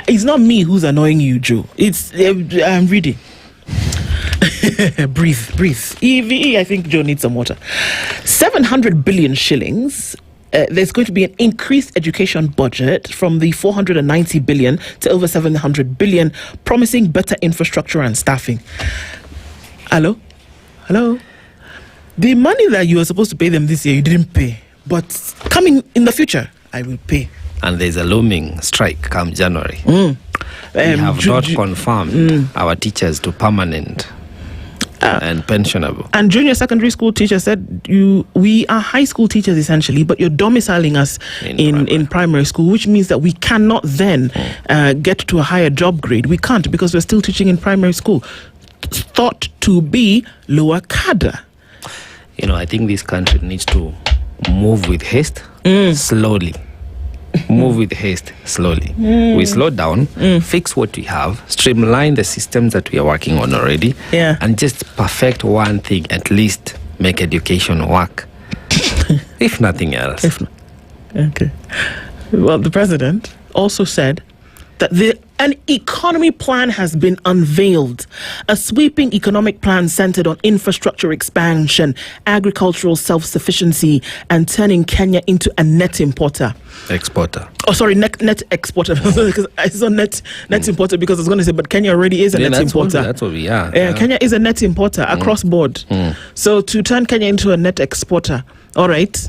It's not me who's annoying you, Joe. It's... I'm reading. breathe. I think Joe needs some water. 700 billion shillings. There's going to be an increased education budget from the 490 billion to over 700 billion, promising better infrastructure and staffing. Hello? The money that you were supposed to pay them this year, you didn't pay. But coming in the future, I will pay. And there's a looming strike come January. We have not confirmed our teachers to permanent and pensionable. And junior secondary school teachers said, we are high school teachers essentially, but you're domiciling us in primary school, which means that we cannot then get to a higher job grade. We can't, because we're still teaching in primary school. Thought to be lower cadre. You know, I think this country needs to move with haste, slowly. Move with haste, slowly. We slow down, fix what we have, streamline the systems that we are working on already, and just perfect one thing, at least make education work. If nothing else. Okay. Well, the president also said that an economy plan has been unveiled. A sweeping economic plan centered on infrastructure expansion, agricultural self-sufficiency, and turning Kenya into a net importer. Exporter. Oh, sorry, net exporter. Because I saw net importer because I was going to say, but Kenya already is a net importer. That's what we are. Kenya is a net importer across board. So to turn Kenya into a net exporter, all right.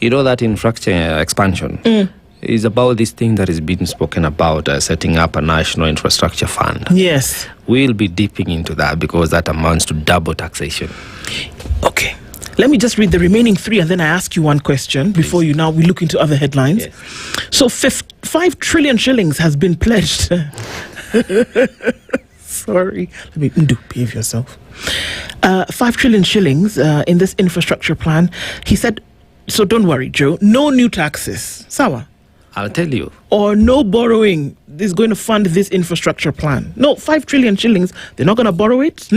You know that infrastructure expansion is about this thing that is being spoken about, setting up a national infrastructure fund. Yes. We'll be dipping into that because that amounts to double taxation. Okay. Let me just read the remaining three and then I ask you one question before we look into other headlines. Yes. So 5 trillion shillings has been pledged. Sorry. Let me behave yourself. 5 trillion shillings in this infrastructure plan. He said, so don't worry, Joe, no new taxes. Sawa. I'll tell you. Or no borrowing is going to fund this infrastructure plan. No, 5 trillion shillings, they're not going to borrow it,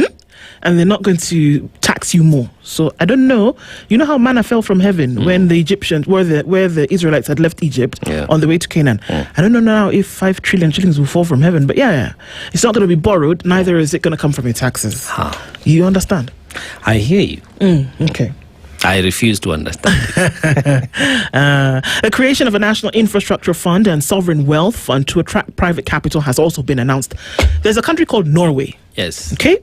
and they're not going to tax you more. So I don't know. You know how manna fell from heaven when the Egyptians, where the Israelites had left Egypt on the way to Canaan. I don't know now if 5 trillion shillings will fall from heaven, but it's not going to be borrowed, neither is it going to come from your taxes. You understand? I hear you. Okay. I refuse to understand. The creation of a national infrastructure fund and sovereign wealth fund to attract private capital has also been announced. There's a country called Norway. Yes. Okay?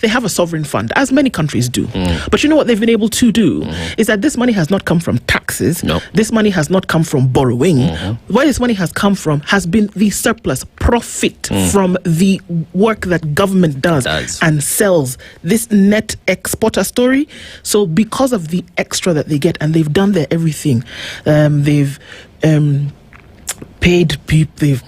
They have a sovereign fund, as many countries do. But you know what they've been able to do is that this money has not come from taxes. No. This money has not come from borrowing. Where this money has come from has been the surplus profit from the work that government does and sells. This net exporter story. So because of the extra that they get, and they've done their everything, they've paid people, they've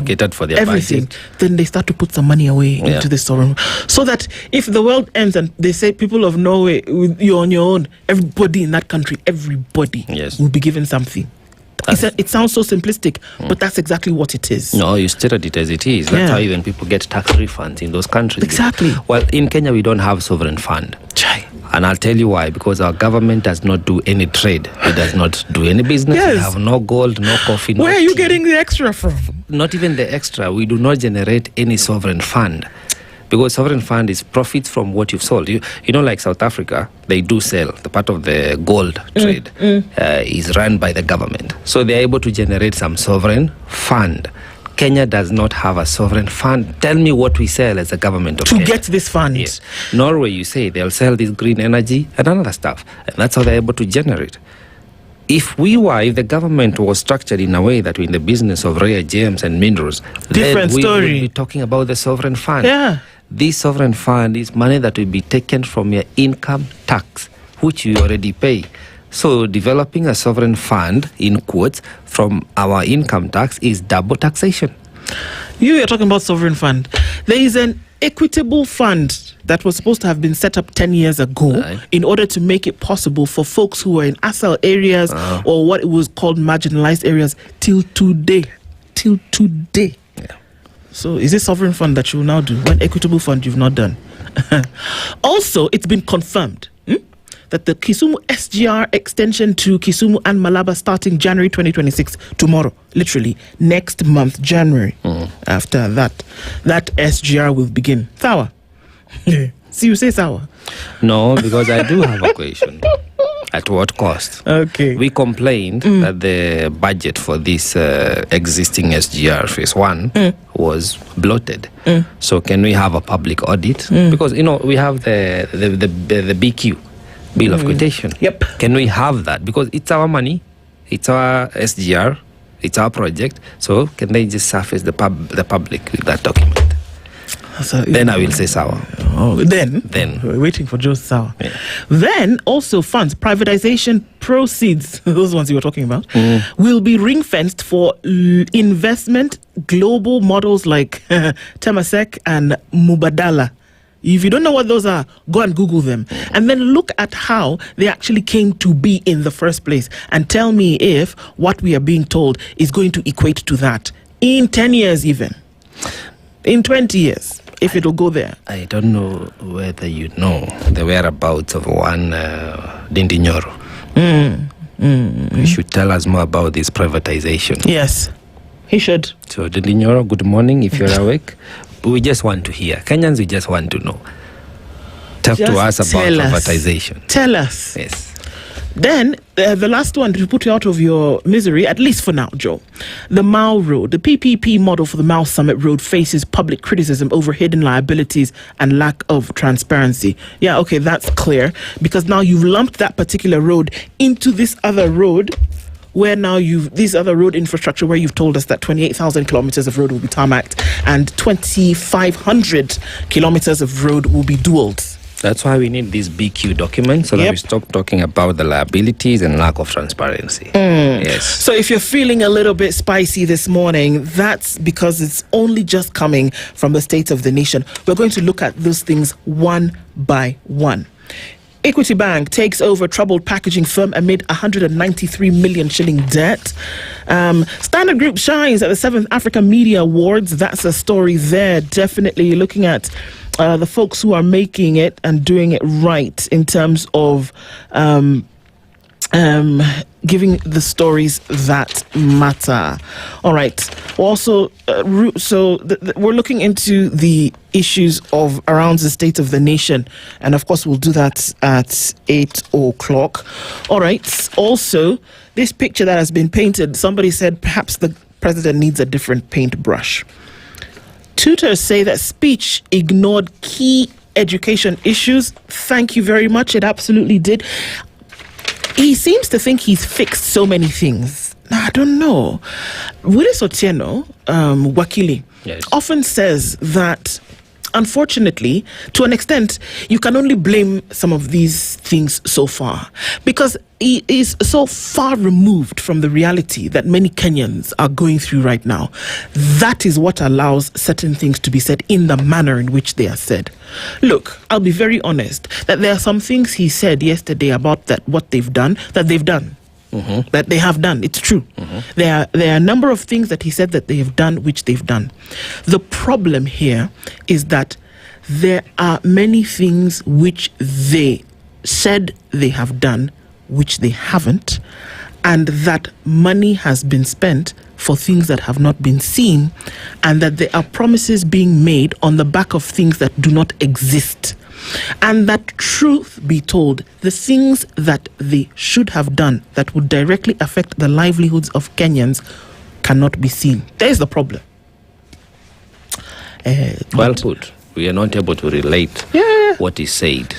catered for their everything. budget. Then they start to put some money away into this sovereign, so that if the world ends and they say people of Norway, you're on your own, everybody in that country, everybody will be given something. It sounds so simplistic, but that's exactly what it is. No, you stated it as it is. That's how even people get tax refunds in those countries. Exactly. Well, in Kenya, we don't have sovereign fund. And I'll tell you why. Because our government does not do any trade. It does not do any business. We have no gold, no coffee, no Where are you tea. getting the extra from? Not even the extra. We do not generate any sovereign fund. Because sovereign fund is profits from what you've sold. You know, like South Africa, they do sell. The part of the gold trade is run by the government. So they're able to generate some sovereign fund. Kenya does not have a sovereign fund. Tell me what we sell as a government of Kenya. To get this fund. Yes. Norway, you say, they'll sell this green energy and another stuff. And that's how they're able to generate. If the government was structured in a way that we're in the business of rare gems and minerals, then we would be talking about the sovereign fund. Yeah. This sovereign fund is money that will be taken from your income tax, which you already pay. So developing a sovereign fund, in quotes, from our income tax is double taxation. You are talking about sovereign fund. There is an equitable fund that was supposed to have been set up 10 years ago in order to make it possible for folks who were in ASAL areas or what it was called marginalized areas till today. So is this sovereign fund that you will now do when equitable fund you've not done? Also, it's been confirmed that the Kisumu SGR extension to Kisumu and Malaba starting January 2026, tomorrow, literally next month, January. After that SGR will begin. Sawa. See, you say sawa. No, because I do have a question. At what cost? Okay. We complained that the budget for this existing SGR phase 1 was bloated. So can we have a public audit? Because, we have the BQ, Bill of Quotation. Yep. Can we have that? Because it's our money, it's our SGR, it's our project. So can they just surface the public with that document? So, then I will say sour. Then we're waiting for Joe's sour. Then also funds, privatization proceeds, those ones you were talking about, will be ring fenced for investment global models like Temasek and Mubadala. If you don't know what those are, go and Google them. And then look at how they actually came to be in the first place. And tell me if what we are being told is going to equate to that. In 10 years even. In 20 years, if it'll go there. I don't know whether you know the whereabouts of one Dindi Nyoro. You should tell us more about this privatization. Yes, he should. So Dindi Nyoro, good morning if you're awake. We just want to hear. Kenyans, we just want to know. Talk to us about privatization. Tell us. Yes. Then, the last one to put you out of your misery, at least for now, Joe. The Mao Road. The PPP model for the Mao Summit Road faces public criticism over hidden liabilities and lack of transparency. Yeah, okay, that's clear. Because now you've lumped that particular road into this other road, where now this other road infrastructure where you've told us that 28,000 kilometers of road will be tarmacked and 2,500 kilometers of road will be dualed. That's why we need this BQ document so that we stop talking about the liabilities and lack of transparency. Yes. So if you're feeling a little bit spicy this morning, that's because it's only just coming from the State of the Nation. We're going to look at those things one by one. Equity Bank takes over troubled packaging firm amid 193 million shilling debt. Standard Group shines at the 7th African Media Awards. That's a story there. Definitely looking at the folks who are making it and doing it right in terms of giving the stories that matter. All right. Also, we're looking into the issues of around the State of the Nation, and of course we'll do that at 8 o'clock. All right. Also, this picture that has been painted, somebody said perhaps the president needs a different paintbrush Tutors say that speech ignored key education issues. Thank you very much. It absolutely did. He seems to think he's fixed so many things. I don't know. Willis Otieno, Wakili, often says that, unfortunately, to an extent, you can only blame some of these things so far because he is so far removed from the reality that many Kenyans are going through right now. That is what allows certain things to be said in the manner in which they are said. Look, I'll be very honest that there are some things he said yesterday about that what they've done, that they've done. Mm-hmm. That they have done. It's true. Mm-hmm. There are a number of things that he said that they have done, which they've done. The problem here is that there are many things which they said they have done, which they haven't, and that money has been spent for things that have not been seen, and that there are promises being made on the back of things that do not exist. And that, truth be told, the things that they should have done that would directly affect the livelihoods of Kenyans cannot be seen. There's the problem. Well put. We are not able to relate what is said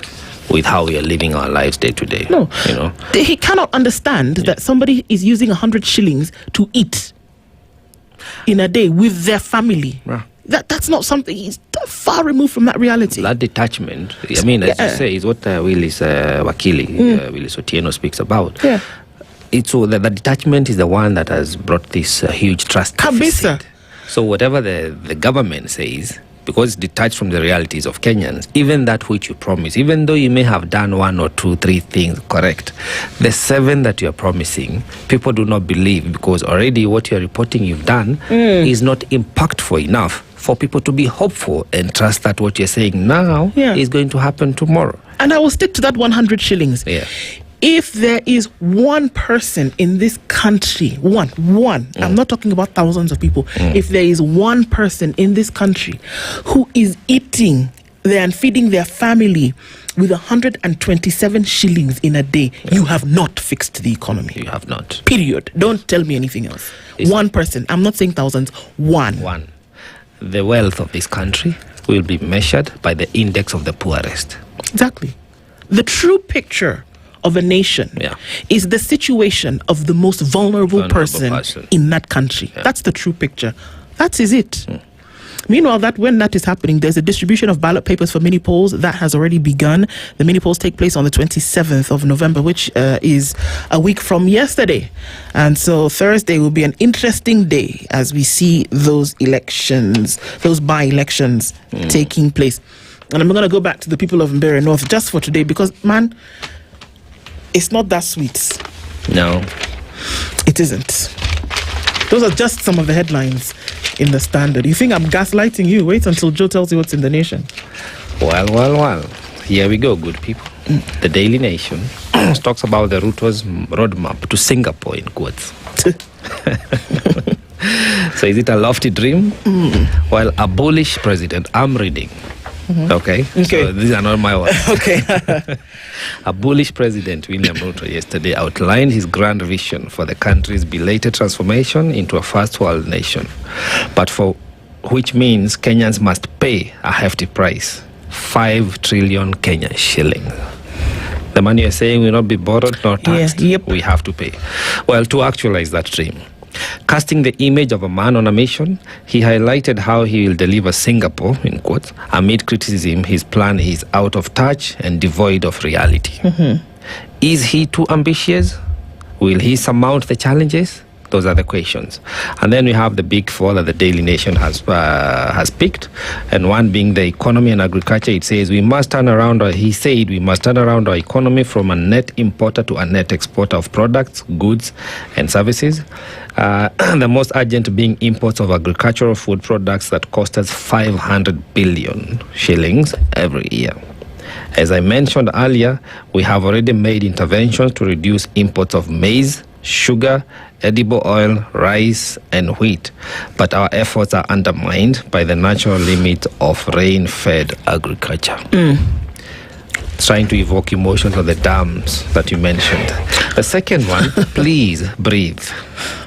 with how we are living our lives day to day. No. You know? He cannot understand that somebody is using 100 shillings to eat in a day with their family. Yeah. That's not something, he's far removed from that reality. That detachment, I mean, as you say, is what Willis Wakili, Willis Otieno speaks about. Yeah. It's so that the detachment is the one that has brought this huge trust deficit. So whatever the government says, because it's detached from the realities of Kenyans, even that which you promise, even though you may have done 1 or 2, 3 things correct, the 7 that you're promising, people do not believe because already what you're reporting you've done is not impactful enough for people to be hopeful and trust that what you're saying now is going to happen tomorrow. And I will stick to that 100 shillings. Yeah. If there is one person in this country, one, I'm not talking about thousands of people. If there is one person in this country who is eating and feeding their family with 127 shillings in a day, you have not fixed the economy. You have not. Period. Don't tell me anything else. One person. I'm not saying thousands. One. The wealth of this country will be measured by the index of the poorest. Exactly. The true picture of a nation is the situation of the most vulnerable person in that country. Yeah. That's the true picture. That is it. Meanwhile, when that is happening, there's a distribution of ballot papers for mini polls that has already begun. The mini polls take place on the 27th of November, which is a week from yesterday. And so Thursday will be an interesting day as we see those elections, those by-elections taking place. And I'm going to go back to the people of Mbere North just for today because, man, it's not that sweet. No. It isn't. Those are just some of the headlines in the Standard. You think I'm gaslighting you? Wait until Joe tells you what's in the Nation. Well. Here we go, good people. The Daily Nation talks about the Ruto's roadmap to Singapore, in quotes. So is it a lofty dream? Well, a bullish president, I'm reading. Okay. So these are not my words. Okay. A bullish president, William Ruto, yesterday outlined his grand vision for the country's belated transformation into a first world nation, but for which means Kenyans must pay a hefty price, 5 trillion Kenyan shillings. The money you're saying will not be borrowed nor taxed. We have to pay. Well, to actualize that dream, casting the image of a man on a mission, he highlighted how he will deliver Singapore, in quotes, amid criticism. His plan is out of touch and devoid of reality. Is he too ambitious? Will he surmount the challenges? Those are the questions. And then we have the big four that the Daily Nation has picked, and one being the economy and agriculture. It says we must turn around, he said we must turn around our economy from a net importer to a net exporter of products, goods and services. The most urgent being imports of agricultural food products that cost us 500 billion shillings every year. As I mentioned earlier, we have already made interventions to reduce imports of maize, sugar, edible oil, rice and wheat, but our efforts are undermined by the natural limit of rain-fed agriculture. Trying to evoke emotions of the dams that you mentioned. The second one, please breathe.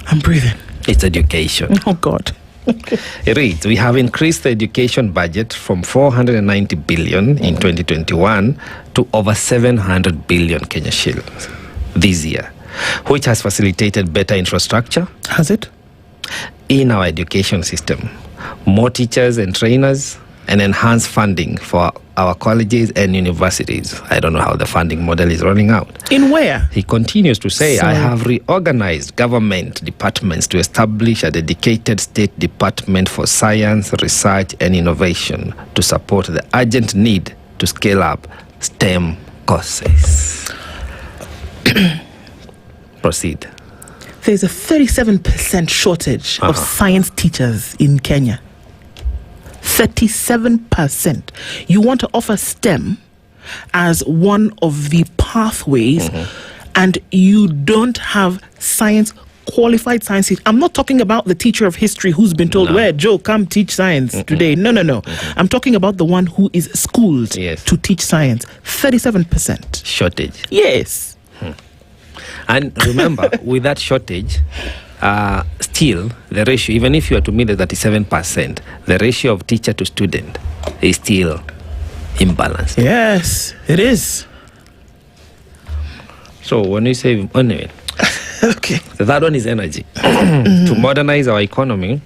I'm breathing. It's education. Oh God. It reads, we have increased the education budget from 490 billion in 2021 to over 700 billion Kenya shillings this year, which has facilitated better infrastructure. Has it? In our education system, more teachers and trainers, and enhanced funding for our colleges and universities. I don't know how the funding model is running out. In where? He continues to say, I have reorganized government departments to establish a dedicated state department for science, research, and innovation to support the urgent need to scale up STEM courses. Proceed. There's a 37% shortage of science teachers in Kenya. 37%. You want to offer STEM as one of the pathways, and you don't have qualified science. I'm not talking about the teacher of history who's been told, where, Joe, come teach science today. No. I'm talking about the one who is schooled to teach science. 37%. Shortage. Yes. And remember, with that shortage, still the ratio, even if you are to meet the 37%, the ratio of teacher to student is still imbalanced. Yes, it is. So when we say, anyway, okay, the third one is energy. To modernize our economy,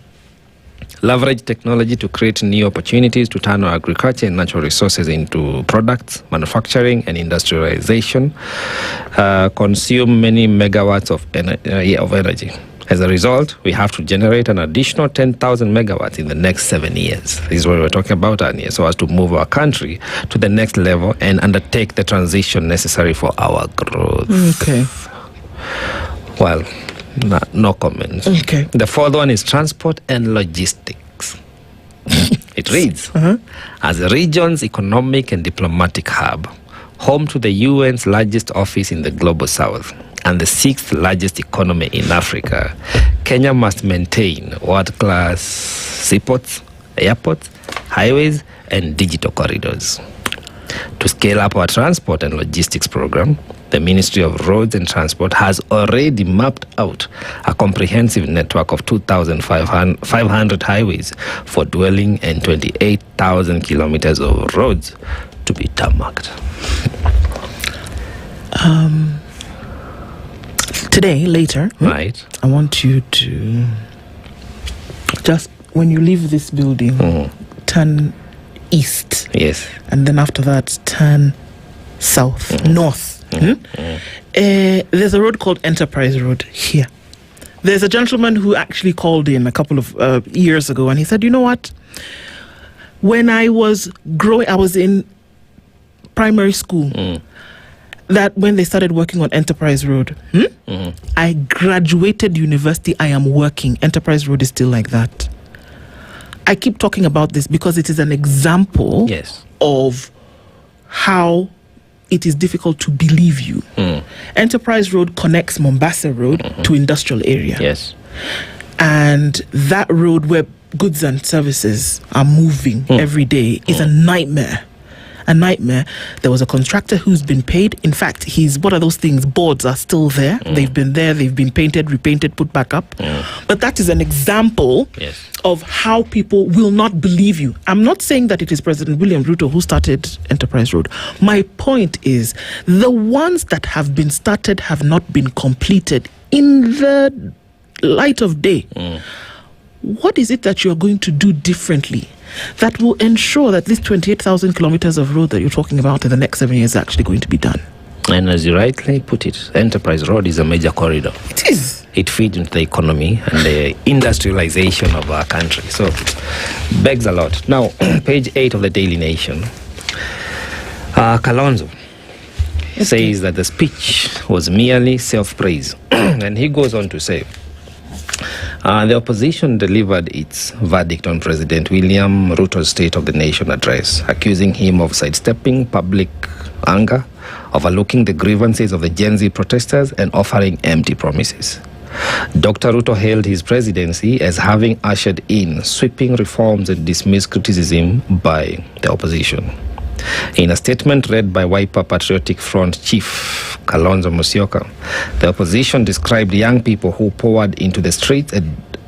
leverage technology to create new opportunities to turn our agriculture and natural resources into products, manufacturing and industrialization, consume many megawatts of energy. As a result, we have to generate an additional 10,000 megawatts in the next 7 years. This is what we were talking about earlier, so as to move our country to the next level and undertake the transition necessary for our growth. Okay. Well, no comments. Okay. The fourth one is transport and logistics. It reads, as a region's economic and diplomatic hub, home to the UN's largest office in the global south, and the 6th largest economy in Africa, Kenya must maintain world-class seaports, airports, highways, and digital corridors. To scale up our transport and logistics program, the Ministry of Roads and Transport has already mapped out a comprehensive network of 2,500 highways for dwelling and 28,000 kilometers of roads to be tarmacked. Today, later, right, I want you to just, when you leave this building, turn east. Yes. And then after that, turn south, north. There's a road called Enterprise Road here. There's a gentleman who actually called in a couple of years ago, and he said, you know what? When I was growing, I was in primary school. That when they started working on Enterprise Road, I graduated university, I am working. Enterprise Road is still like that. I keep talking about this because it is an example of how it is difficult to believe you. Enterprise Road connects Mombasa Road to industrial area. Yes. And that road where goods and services are moving every day is a nightmare. A nightmare. There was a contractor who's been paid. In fact, what are those things? Boards are still there. They've been there. They've been painted, repainted, put back up. But that is an example of how people will not believe you. I'm not saying that it is President William Ruto who started Enterprise Road. My point is the ones that have been started have not been completed in the light of day. What is it that you're going to do differently that will ensure that this 28,000 kilometers of road that you're talking about in the next 7 years is actually going to be done? And as you rightly put it, Enterprise Road is a major corridor. It is. It feeds into the economy and the industrialization of our country. So, begs a lot. Now, page 8 of the Daily Nation. Kalonzo says that the speech was merely self-praise. And he goes on to say, the opposition delivered its verdict on President William Ruto's State of the Nation address, accusing him of sidestepping public anger, overlooking the grievances of the Gen Z protesters, and offering empty promises. Dr. Ruto hailed his presidency as having ushered in sweeping reforms and dismissed criticism by the opposition. In a statement read by Wiper Patriotic Front Chief Kalonzo Musyoka, the opposition described young people who poured into the streets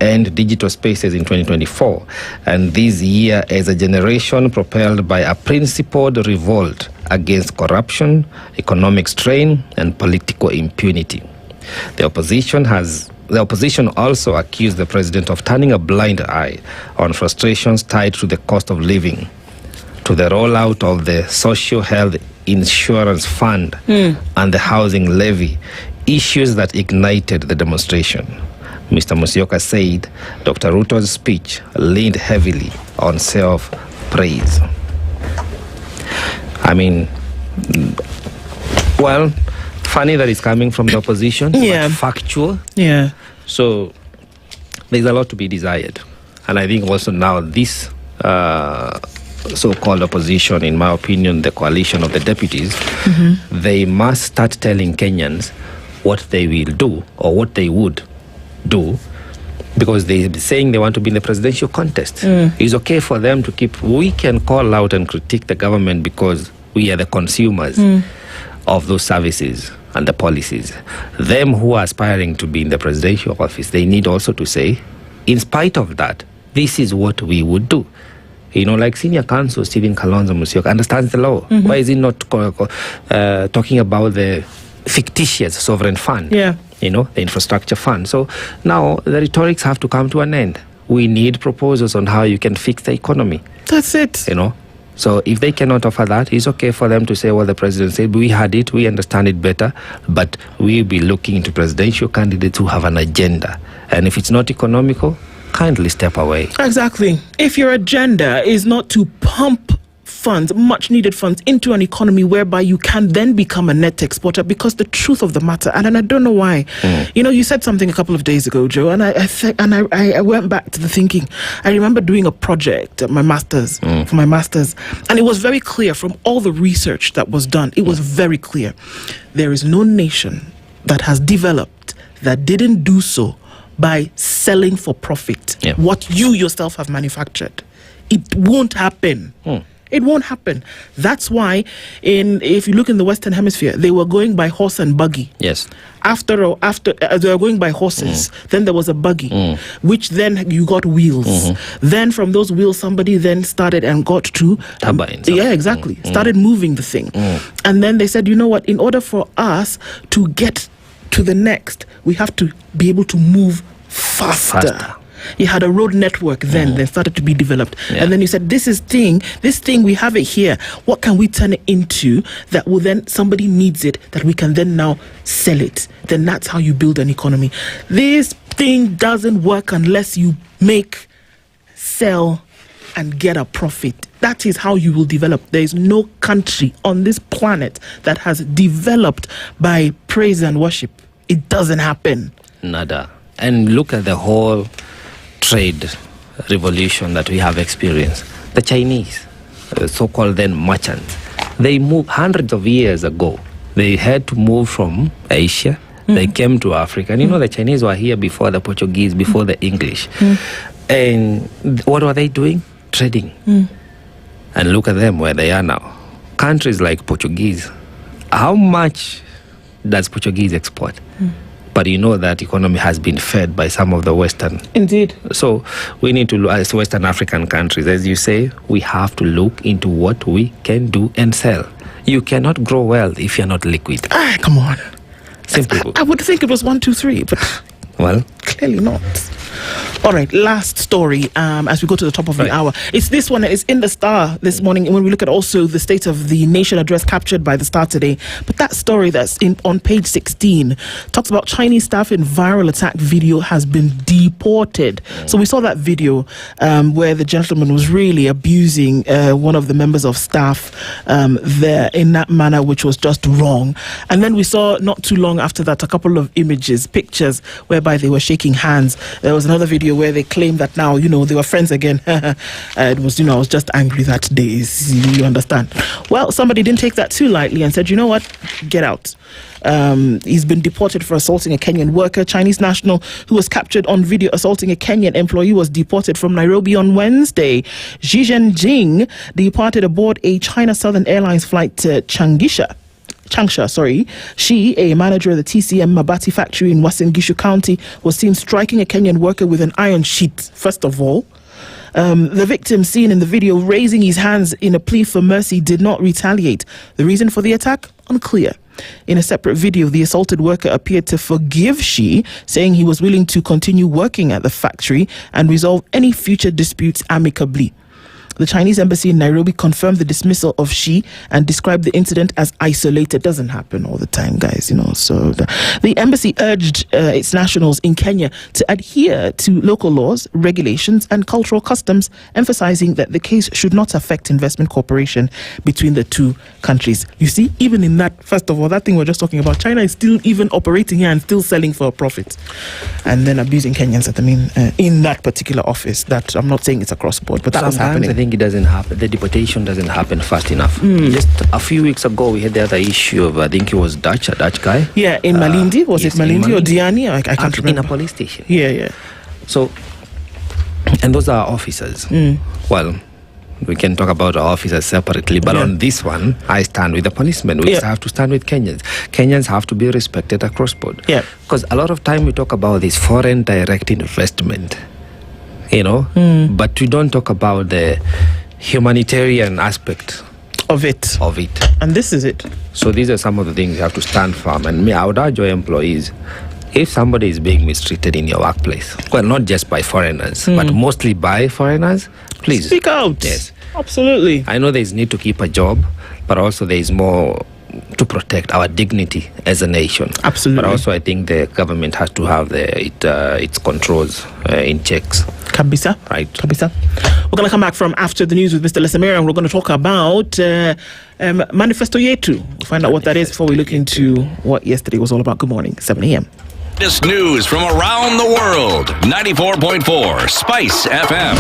end digital spaces in 2024, and this year as a generation propelled by a principled revolt against corruption, economic strain, and political impunity. The opposition also accused the president of turning a blind eye on frustrations tied to the cost of living, to the rollout of the Social Health Insurance Fund and the housing levy, issues that ignited the demonstration. Mr. Musyoka said Dr. Ruto's speech leaned heavily on self-praise. I mean, well, funny that it's coming from the opposition, but factual. Yeah. So there's a lot to be desired. And I think also now this so-called opposition, in my opinion, the coalition of the deputies, they must start telling Kenyans what they will do or what they would do, because they're saying they want to be in the presidential contest. It's okay for them to we can call out and critique the government because we are the consumers of those services and the policies. Them who are aspiring to be in the presidential office, they need also to say, in spite of that, this is what we would do. You know, like Senior Counsel Stephen Kalonzo Musyoka understands the law. Why is he not talking about the fictitious sovereign fund? You know, the infrastructure fund. So now the rhetorics have to come to an end. We need proposals on how you can fix the economy. That's it. You know, so if they cannot offer that, it's okay for them to say what the president said. We had it, we understand it better, but we'll be looking into presidential candidates who have an agenda. And if it's not economical, kindly step away. Exactly. If your agenda is not to pump funds, much needed funds, into an economy whereby you can then become a net exporter, because the truth of the matter, and I don't know why, you know, you said something a couple of days ago, Joe, and I went back to the thinking. I remember doing a project at my master's, for my master's, and it was very clear from all the research that was done, it was very clear. There is no nation that has developed that didn't do so by selling for profit what you yourself have manufactured. It won't happen. It won't happen. That's why, if you look in the Western Hemisphere, they were going by horse and buggy. Yes. After they were going by horses, then there was a buggy, which then you got wheels. Then from those wheels, somebody then started and got to turbines. Yeah, exactly. Started moving the thing, and then they said, you know what? In order for us to get to the next, we have to be able to move faster. You had a road network then started to be developed. And then you said, this thing, we have it here. What can we turn it into that will then, somebody needs it, that we can then now sell it? Then that's how you build an economy. This thing doesn't work unless you make, sell, and get a profit. That is how you will develop. There is no country on this planet that has developed by praise and worship. It doesn't happen. Nada. And look at the whole trade revolution that we have experienced. The Chinese, so-called then merchants, they moved hundreds of years ago. They had to move from Asia. They came to Africa. And you know, the Chinese were here before the Portuguese, before the English. And what were they doing? Trading. And look at them where they are now. Countries like Portuguese, how much does Portuguese export? But you know that economy has been fed by some of the Western. Indeed. So we need to look, as Western African countries, as you say, we have to look into what we can do and sell. You cannot grow wealth if you're not liquid. Come on. Simple. I would think it was 1, 2, 3, but well, clearly not. All right, last story as we go to the top of the hour. It's this one. It's in the Star this morning when we look at also the State of the Nation address captured by the Star today. But that story that's on page 16 talks about Chinese staff in viral attack video has been deported. So we saw that video where the gentleman was really abusing one of the members of staff there in that manner, which was just wrong. And then we saw not too long after that a couple of pictures whereby they were shaking hands. There was another video where they claim that now, you know, they were friends again. It was, you know, I was just angry that day. You understand? Well, somebody didn't take that too lightly and said, you know what, get out. He's been deported for assaulting a Kenyan worker. Chinese national who was captured on video assaulting a Kenyan employee was deported from Nairobi on Wednesday. Xi Jinping departed aboard a China Southern Airlines flight to Changisha Changsha, she, a manager of the TCM Mabati factory in Uasin Gishu County, was seen striking a Kenyan worker with an iron sheet, first of all. The victim, seen in the video raising his hands in a plea for mercy, did not retaliate. The reason for the attack? Unclear. In a separate video, the assaulted worker appeared to forgive Shi, saying he was willing to continue working at the factory and resolve any future disputes amicably. The Chinese embassy in Nairobi confirmed the dismissal of Shi and described the incident as isolated. Doesn't happen all the time, guys, So the embassy urged its nationals in Kenya to adhere to local laws, regulations, and cultural customs, emphasizing that the case should not affect investment cooperation between the two countries. You see, even in that, first of all, that thing we're just talking about, China is still even operating here and still selling for a profit, and then abusing Kenyans. In that particular office. That I'm not saying it's across board, but that was happening. I think it doesn't happen. The deportation doesn't happen fast enough. Just a few weeks ago, we had the other issue of, I think it was a Dutch guy. Yeah, in Malindi. Was it Malindi or Diani? I can't remember. In a police station. Yeah. So, and those are officers. Well, we can talk about our officers separately, but on this one, I stand with the policemen. We have to stand with Kenyans. Kenyans have to be respected across board. Yeah. Because a lot of time we talk about this foreign direct investment, but we don't talk about the humanitarian aspect of it. And this is it. So these are some of the things you have to stand firm. And I would urge your employees, if somebody is being mistreated in your workplace, well, not just by foreigners, but mostly by foreigners, please speak out. Yes, absolutely. I know there is need to keep a job, but also there is more to protect our dignity as a nation. Absolutely. But also I think the government has to have its controls in checks. Kabisa. Right. Kabisa. We're going to come back from after the news with Mr. Lesamira, and we're going to talk about Manifesto Yetu. We'll find out what that is before we look into what yesterday was all about. Good morning, 7 a.m. This news from around the world. 94.4 Spice FM.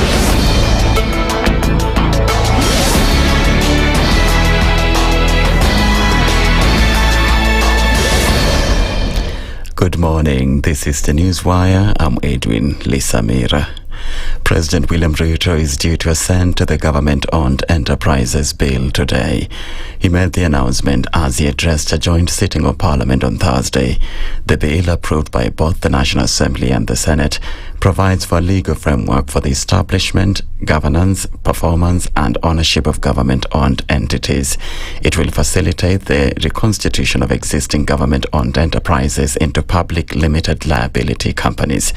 Good morning. This is the Newswire. I'm Edwin Lisamira. President William Ruto is due to assent to the government-owned enterprises bill today. He made the announcement as he addressed a joint sitting of Parliament on Thursday. The bill, approved by both the National Assembly and the Senate, provides for a legal framework for the establishment, governance, performance, and ownership of government-owned entities. It will facilitate the reconstitution of existing government-owned enterprises into public limited liability companies.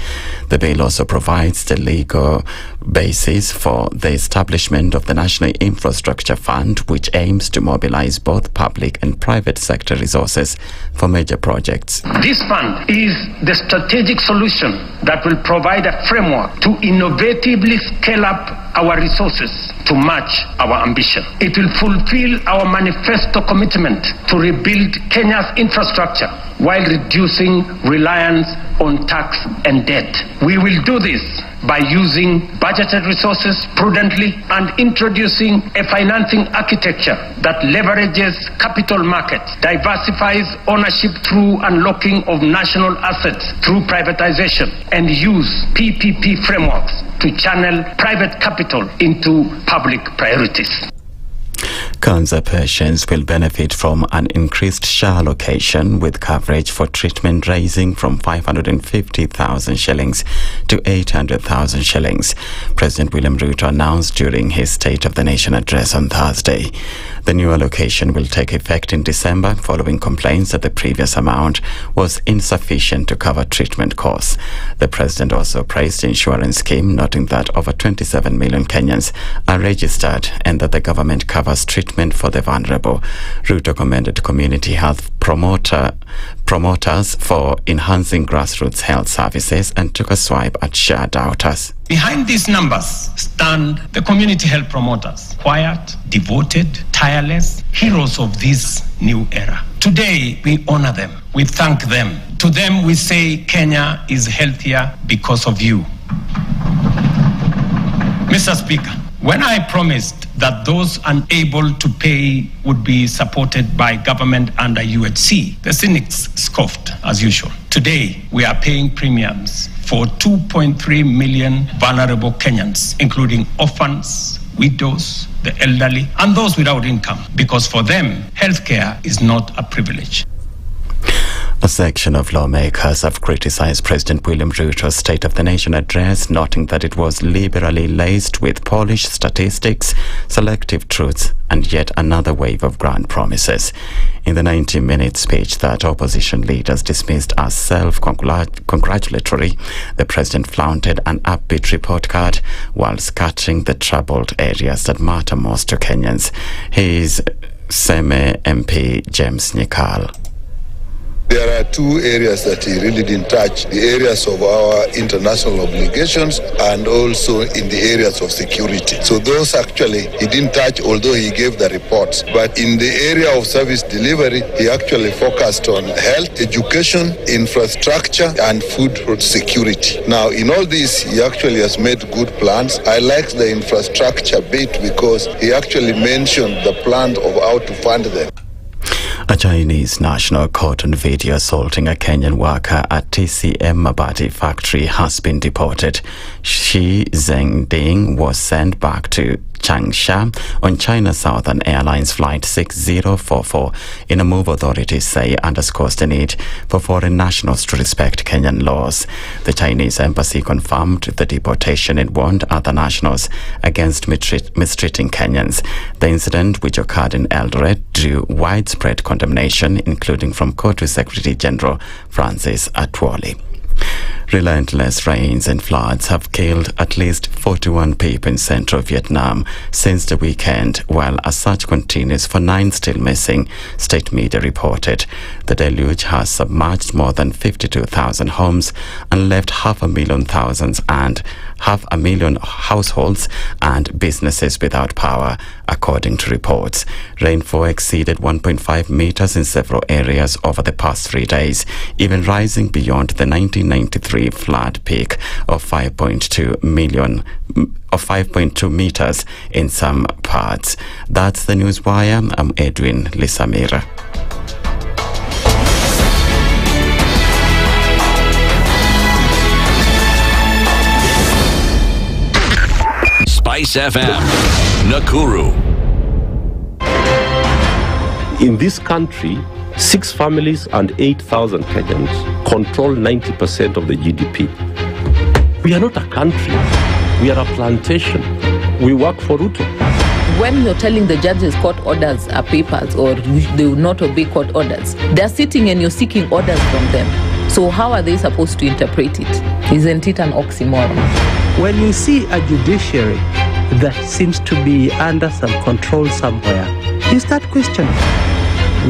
The bill also provides the legal basis for the establishment of the National Infrastructure Fund, which aims to mobilize both public and private sector resources for major projects. This fund is the strategic solution that will provide a framework to innovatively scale up our resources to match our ambition. It will fulfill our manifesto commitment to rebuild Kenya's infrastructure while reducing reliance on tax and debt. We will do this by using budgeted resources prudently and introducing a financing architecture that leverages capital markets, diversifies ownership through unlocking of national assets through privatization, and use PPP frameworks to channel private capital into public priorities. Cancer patients will benefit from an increased SHA allocation, with coverage for treatment rising from 550,000 shillings to 800,000 shillings. President William Ruto announced during his State of the Nation address on Thursday. The new allocation will take effect in December, following complaints that the previous amount was insufficient to cover treatment costs. The president also praised the insurance scheme, noting that over 27 million Kenyans are registered and that the government covers treatment for the vulnerable. Ruto commended community health promoters for enhancing grassroots health services and took a swipe at SHA doubters. Behind these numbers stand the community health promoters, quiet, devoted, tireless, heroes of this new era. Today, we honor them. We thank them. To them, we say Kenya is healthier because of you. Mr. Speaker, when I promised that those unable to pay would be supported by government under UHC, the cynics scoffed as usual. Today, we are paying premiums for 2.3 million vulnerable Kenyans, including orphans, widows, the elderly, and those without income, because for them, healthcare is not a privilege. A section of lawmakers have criticized President William Ruto's State of the Nation address, noting that it was liberally laced with polished statistics, selective truths, and yet another wave of grand promises. In the 90-minute speech that opposition leaders dismissed as self-congratulatory, the president flaunted an upbeat report card while skirting the troubled areas that matter most to Kenyans. Here's Seme MP James Nyikal. There are two areas that he really didn't touch, the areas of our international obligations and also in the areas of security. So those actually he didn't touch, although he gave the reports. But in the area of service delivery, he actually focused on health, education, infrastructure, and food security. Now, in all this, he actually has made good plans. I like the infrastructure bit because he actually mentioned the plan of how to fund them. A Chinese national caught on video assaulting a Kenyan worker at TCM Mabati factory has been deported. Shi Zhengding was sent back to Changsha on China Southern Airlines Flight 6044 in a move authorities say underscores the need for foreign nationals to respect Kenyan laws. The Chinese embassy confirmed the deportation and warned other nationals against mistreating Kenyans. The incident, which occurred in Eldoret, drew widespread condemnation, including from Court Secretary General Francis Atwoli. Relentless rains and floods have killed at least 41 people in central Vietnam since the weekend, while a search continues for 9 still missing, state media reported. The deluge has submerged more than 52,000 homes and left 500,000 households and businesses without power, according to reports. Rainfall exceeded 1.5 meters in several areas over the past 3 days, even rising beyond the 1993 flood peak of 5.2 meters in some parts. That's the Newswire. I'm Edwin Lisamira. SpiceFM, Nakuru. In this country, 6 families and 8,000 Kenyans control 90% of the GDP. We are not a country. We are a plantation. We work for Ruto. When you're telling the judges court orders are papers or they will not obey court orders, they're sitting and you're seeking orders from them. So how are they supposed to interpret it? Isn't it an oxymoron? When you see a judiciary that seems to be under some control somewhere, you start questioning.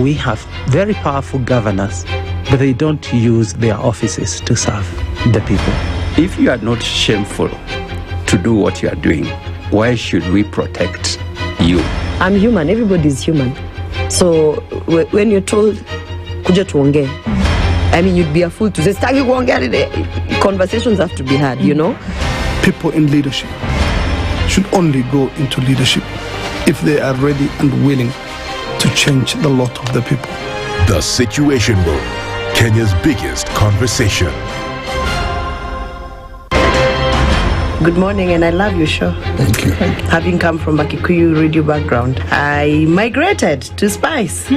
We have very powerful governors, but they don't use their offices to serve the people. If you are not shameful to do what you are doing, why should we protect you? I'm human. Everybody's human. So when you're told, kuja tuongee, I mean, you'd be a fool to say, stagi kuongea. Conversations have to be had, you know? People in leadership should only go into leadership if they are ready and willing to change the lot of the people. The Situation Room, Kenya's biggest conversation. Good morning, and I love your show. Thank you. Having come from a Kikuyu radio background, I migrated to Spice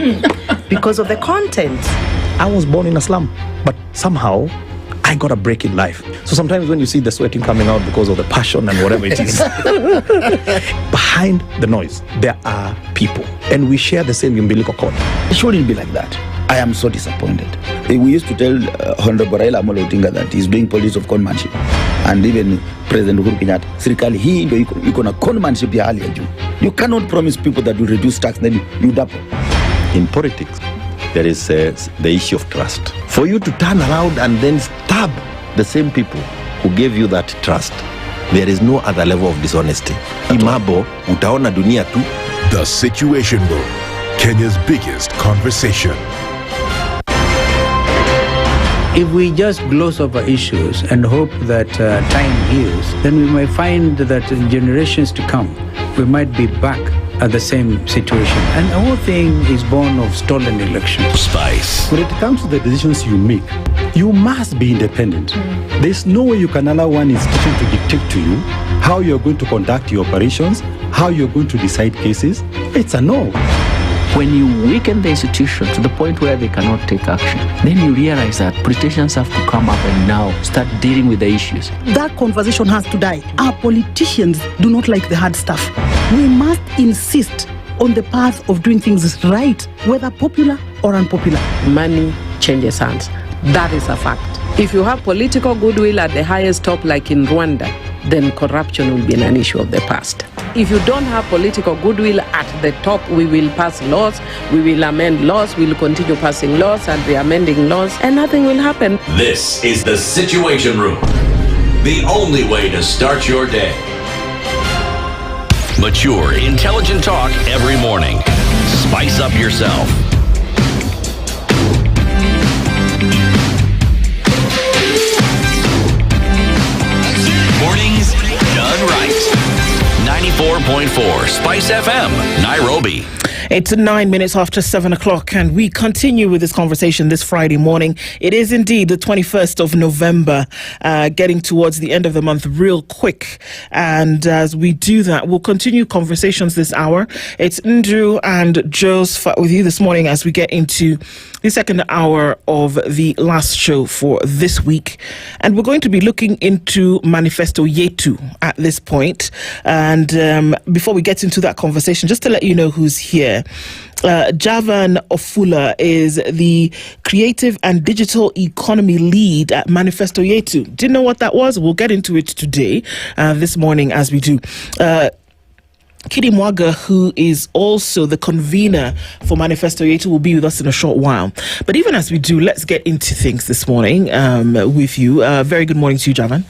because of the content. I was born in a slum, but somehow I got a break in life. So sometimes when you see the sweating coming out because of the passion and whatever it is, behind the noise, there are people. And we share the same umbilical cord. It shouldn't be like that. I am so disappointed. We used to tell Honorable Raila Amolo Odinga that he's doing politics of conmanship. And even President Uhuru Kenyatta, serikali hii ndio iko na conmanship ya hali ya juu. You cannot promise people that you reduce tax, then you double. In politics, there is the issue of trust. For you to turn around and then stab the same people who gave you that trust, there is no other level of dishonesty. Imabo, utaona dunia tu. The Situation Room, Kenya's biggest conversation. If we just gloss over issues and hope that time heals, then we might find that in generations to come, we might be back at the same situation. And the whole thing is born of stolen elections. Spice. When it comes to the decisions you make, you must be independent. There's no way you can allow one institution to dictate to you how you're going to conduct your operations, how you're going to decide cases, it's a no. When you weaken the institution to the point where they cannot take action, then you realize that politicians have to come up and now start dealing with the issues. That conversation has to die. Our politicians do not like the hard stuff. We must insist on the path of doing things right, whether popular or unpopular. Money changes hands. That is a fact. If you have political goodwill at the highest top, like in Rwanda, then corruption will be an issue of the past. If you don't have political goodwill at the top, we will pass laws, we will amend laws, we will continue passing laws and re-amending laws, and nothing will happen. This is the Situation Room, the only way to start your day. Mature, intelligent talk every morning. Spice up yourself. Mornings done right. 94.4 Spice FM, Nairobi. It's 9 minutes after 7 o'clock, and we continue with this conversation this Friday morning. It is indeed the 21st of November, getting towards the end of the month real quick. And as we do that, we'll continue conversations this hour. It's Ndu and Josphat with you this morning as we get into the second hour of the last show for this week. And we're going to be looking into Manifesto Yetu at this point. And before we get into that conversation, just to let you know who's here. Javan Ofula is the Creative and Digital Economy Lead at Manifesto Yetu. Didn't know what that was? We'll get into it today, this morning as we do. Kidi Mwaga, who is also the convener for Manifesto Yetu, will be with us in a short while. But even as we do, let's get into things this morning with you. Very good morning to you, Javan.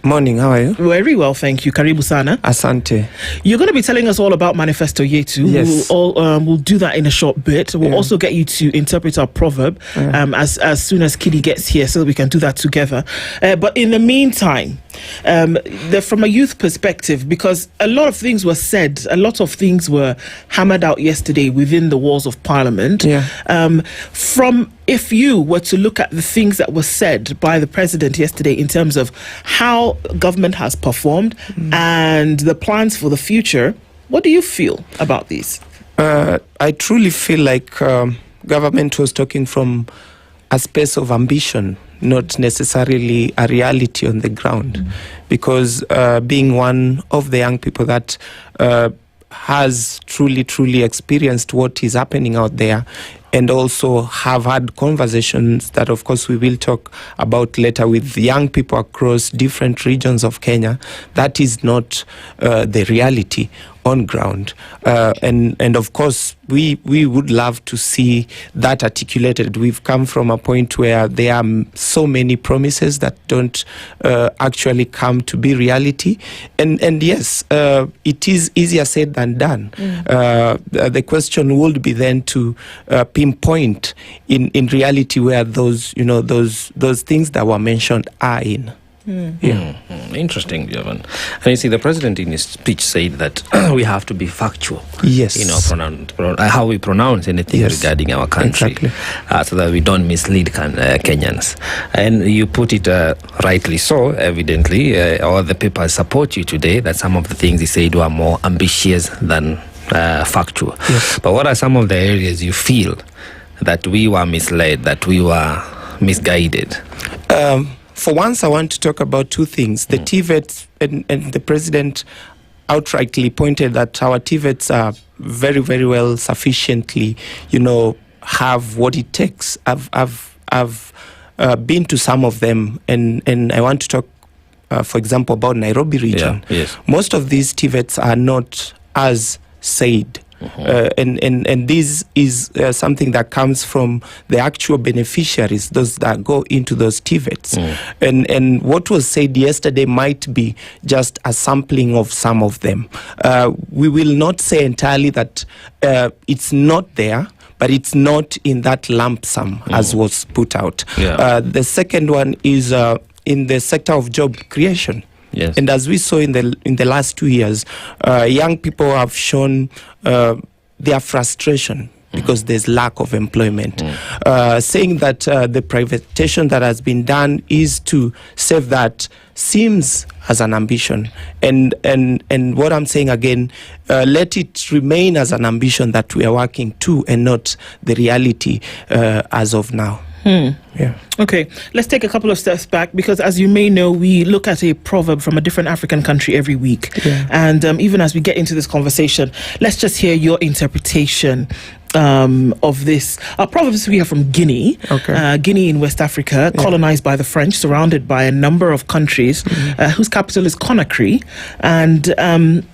Morning, how are you? Very well, thank you. Karibu sana. Asante. You're going to be telling us all about Manifesto Yetu. Yes. We'll do that in a short bit. We'll also get you to interpret our proverb as soon as Kidi gets here so we can do that together. But in the meantime, from a youth perspective, because a lot of things were said, a lot of things were hammered out yesterday within the walls of Parliament. If you were to look at the things that were said by the president yesterday in terms of how government has performed and the plans for the future, what do you feel about these? I truly feel like government was talking from a space of ambition, not necessarily a reality on the ground. Because being one of the young people that has truly experienced what is happening out there, and also have had conversations that, of course, we will talk about later with young people across different regions of Kenya. That is not the reality on ground. And of course, we would love to see that articulated. We've come from a point where there are so many promises that don't actually come to be reality. And yes, it is easier said than done. The question would be then to pinpoint in reality where those things that were mentioned are in. Interesting, Javan. And you see, the president in his speech said that we have to be factual. Yes. How we pronounce anything regarding our country, so that we don't mislead Kenyans. And you put it rightly so, evidently. All the papers support you today that some of the things he said were more ambitious than factual. But what are some of the areas you feel that we were misled, that we were misguided? For once, I want to talk about two things. The TVETs, and the president outrightly pointed that our TVETs are very well sufficiently, have what it takes. I've been to some of them, and I want to talk, for example, about Nairobi region. Most of these TVETs are not as said. And this is something that comes from the actual beneficiaries, those that go into those TVETs. And what was said yesterday might be just a sampling of some of them. We will not say entirely that it's not there, but it's not in that lump sum as was put out. The second one is in the sector of job creation. And as we saw in the last 2 years, young people have shown their frustration because there's lack of employment. Saying that the privatization that has been done is to save that seems as an ambition. And what I'm saying again, let it remain as an ambition that we are working to and not the reality as of now. Yeah. Okay, let's take a couple of steps back, because as you may know, we look at a proverb from a different African country every week. And even as we get into this conversation, let's just hear your interpretation of this. Our proverbs we have from Guinea. Guinea in West Africa, colonized by the French, surrounded by a number of countries, whose capital is Conakry. And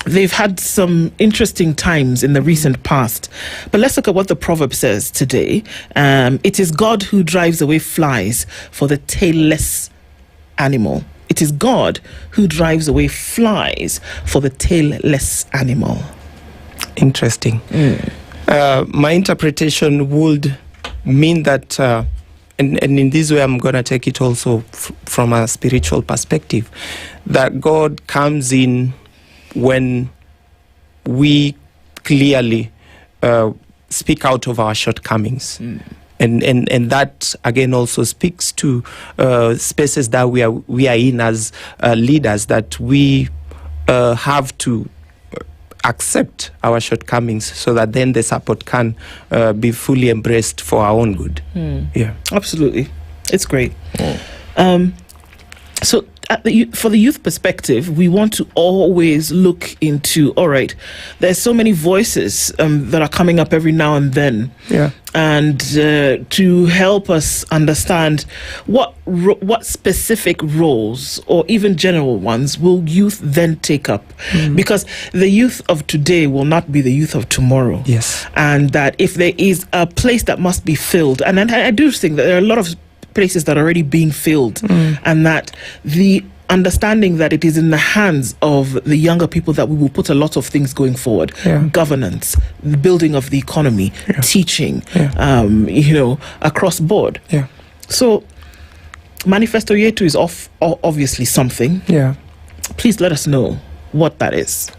they've had some interesting times in the recent past. But let's look at what the proverb says today. It is God who drives away flies for the tailless animal. It is God who drives away flies for the tailless animal. Interesting. My interpretation would mean that, and in this way I'm going to take it also from a spiritual perspective, that God comes in when we clearly speak out of our shortcomings. And that again also speaks to spaces that we are in as leaders, that we have to accept our shortcomings so that then the support can be fully embraced for our own good. Yeah, absolutely. It's great. So for the youth perspective, we want to always look into, all right, there's so many voices that are coming up every now and then. And to help us understand what specific roles, or even general ones, will youth then take up? Because the youth of today will not be the youth of tomorrow. And that if there is a place that must be filled, and I do think that there are a lot of places that are already being filled, and that the understanding that it is in the hands of the younger people that we will put a lot of things going forward. Governance, the building of the economy, teaching, across board. So Manifesto Yetu is obviously something. Please let us know what that is.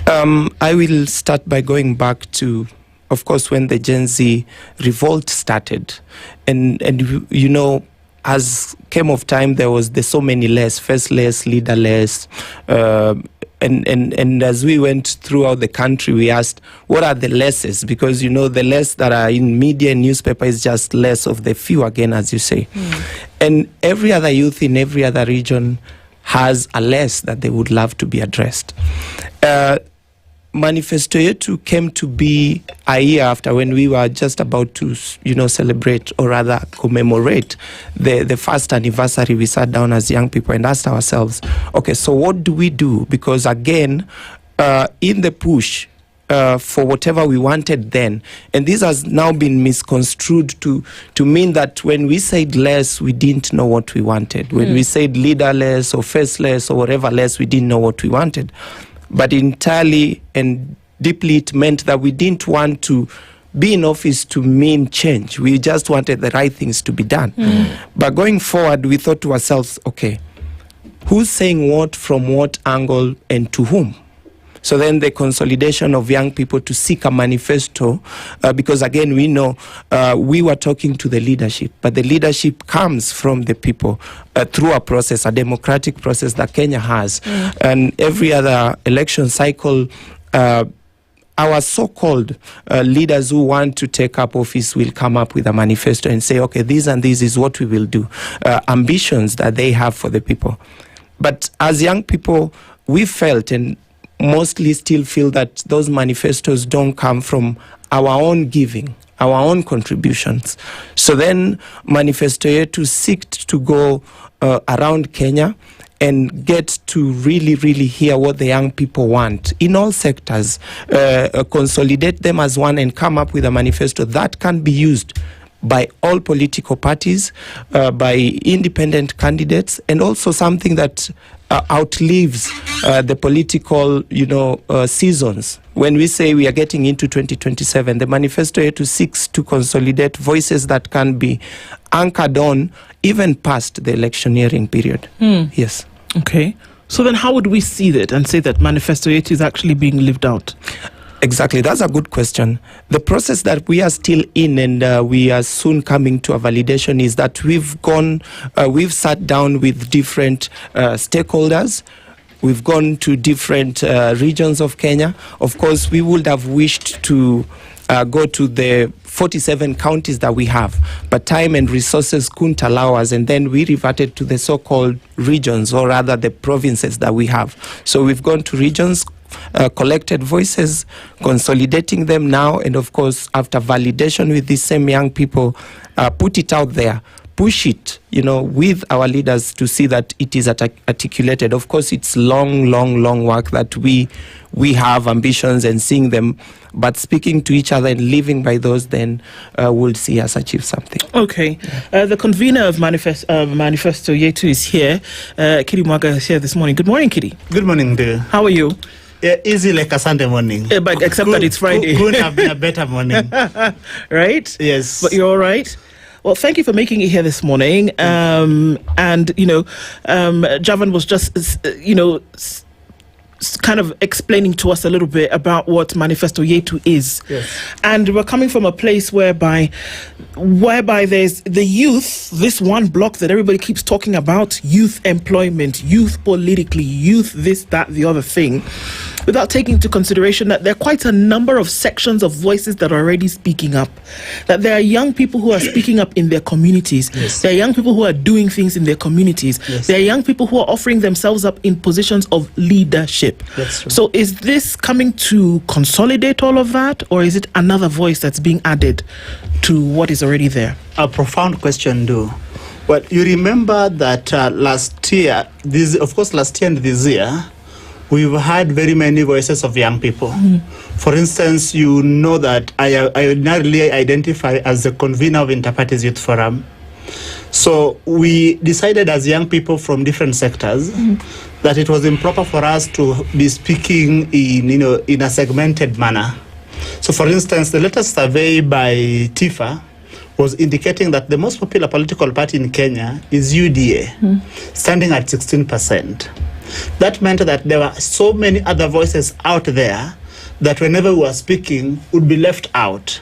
I will start by going back to, of course, when the Gen Z revolt started. And as came of time, there's so many less, faceless, leaderless. And as we went throughout the country, we asked, what are the lesses? Because, the less that are in media and newspaper is just less of the few, again, as you say. And every other youth in every other region has a less that they would love to be addressed. Manifesto Yetu came to be a year after, when we were just about to, celebrate, or rather commemorate the first anniversary. We sat down as young people and asked ourselves, okay, so what do we do? Because again, in the push for whatever we wanted then, and this has now been misconstrued to mean that when we said less, we didn't know what we wanted. When we said leaderless or faceless or whatever less, we didn't know what we wanted. But entirely and deeply, it meant that we didn't want to be in office to mean change. We just wanted the right things to be done. But going forward, we thought to ourselves, okay, who's saying what, from what angle, and to whom? So then the consolidation of young people to seek a manifesto, because again, we know we were talking to the leadership, but the leadership comes from the people through a process, a democratic process that Kenya has. And every other election cycle, our so-called leaders who want to take up office will come up with a manifesto and say, okay, this and this is what we will do. Ambitions that they have for the people. But as young people, we felt, and mostly still feel, that those manifestos don't come from our own giving, our own contributions. So then Manifesto Yetu seeked to go around Kenya and get to really, really hear what the young people want in all sectors, consolidate them as one, and come up with a manifesto that can be used by all political parties, by independent candidates, and also something that outlives the political, seasons. When we say we are getting into 2027, the Manifesto Yetu seeks to consolidate voices that can be anchored on even past the electioneering period. Yes. Okay. So then how would we see that and say that Manifesto Yetu is actually being lived out? Exactly. That's a good question. The process that we are still in, and we are soon coming to a validation, is that we've sat down with different stakeholders. We've gone to different regions of Kenya. Of course, we would have wished to go to the 47 counties that we have, but time and resources couldn't allow us, and then we reverted to the so-called regions, or rather the provinces that we have. So we've gone to regions, collected voices, consolidating them now, and of course, after validation with these same young people, put it out there, push it, with our leaders to see that it is articulated. Of course, it's long work that we have ambitions and seeing them, but speaking to each other and living by those, then we'll see us achieve something. Okay. The convener of Manifesto Yetu is here. Kiri Mwaga is here this morning. Good morning, Kiri. Good morning, Ndu. How are you? Easy like a Sunday morning. But except that it's Friday. Could have been a better morning. Right? Yes. But you're all right? Well, thank you for making it here this morning. Javan was just, kind of explaining to us a little bit about what Manifesto Yetu is. Yes. And we're coming from a place whereby there's the youth, this one block that everybody keeps talking about, youth employment, youth politically, youth this, that, the other thing, without taking into consideration that there are quite a number of sections of voices that are already speaking up, that there are young people who are speaking up in their communities. Yes. There are young people who are doing things in their communities. Yes. There are young people who are offering themselves up in positions of leadership. That's true. So is this coming to consolidate all of that, or is it another voice that's being added to what is already there? A profound question, Ndu. Well, you remember that last year and this year, we've had very many voices of young people. For instance, you know that I ordinarily identify as the convener of Interparties Youth Forum. So we decided as young people from different sectors that it was improper for us to be speaking in a segmented manner. So for instance, the latest survey by TIFA was indicating that the most popular political party in Kenya is UDA, standing at 16%. That meant that there were so many other voices out there that whenever we were speaking would be left out.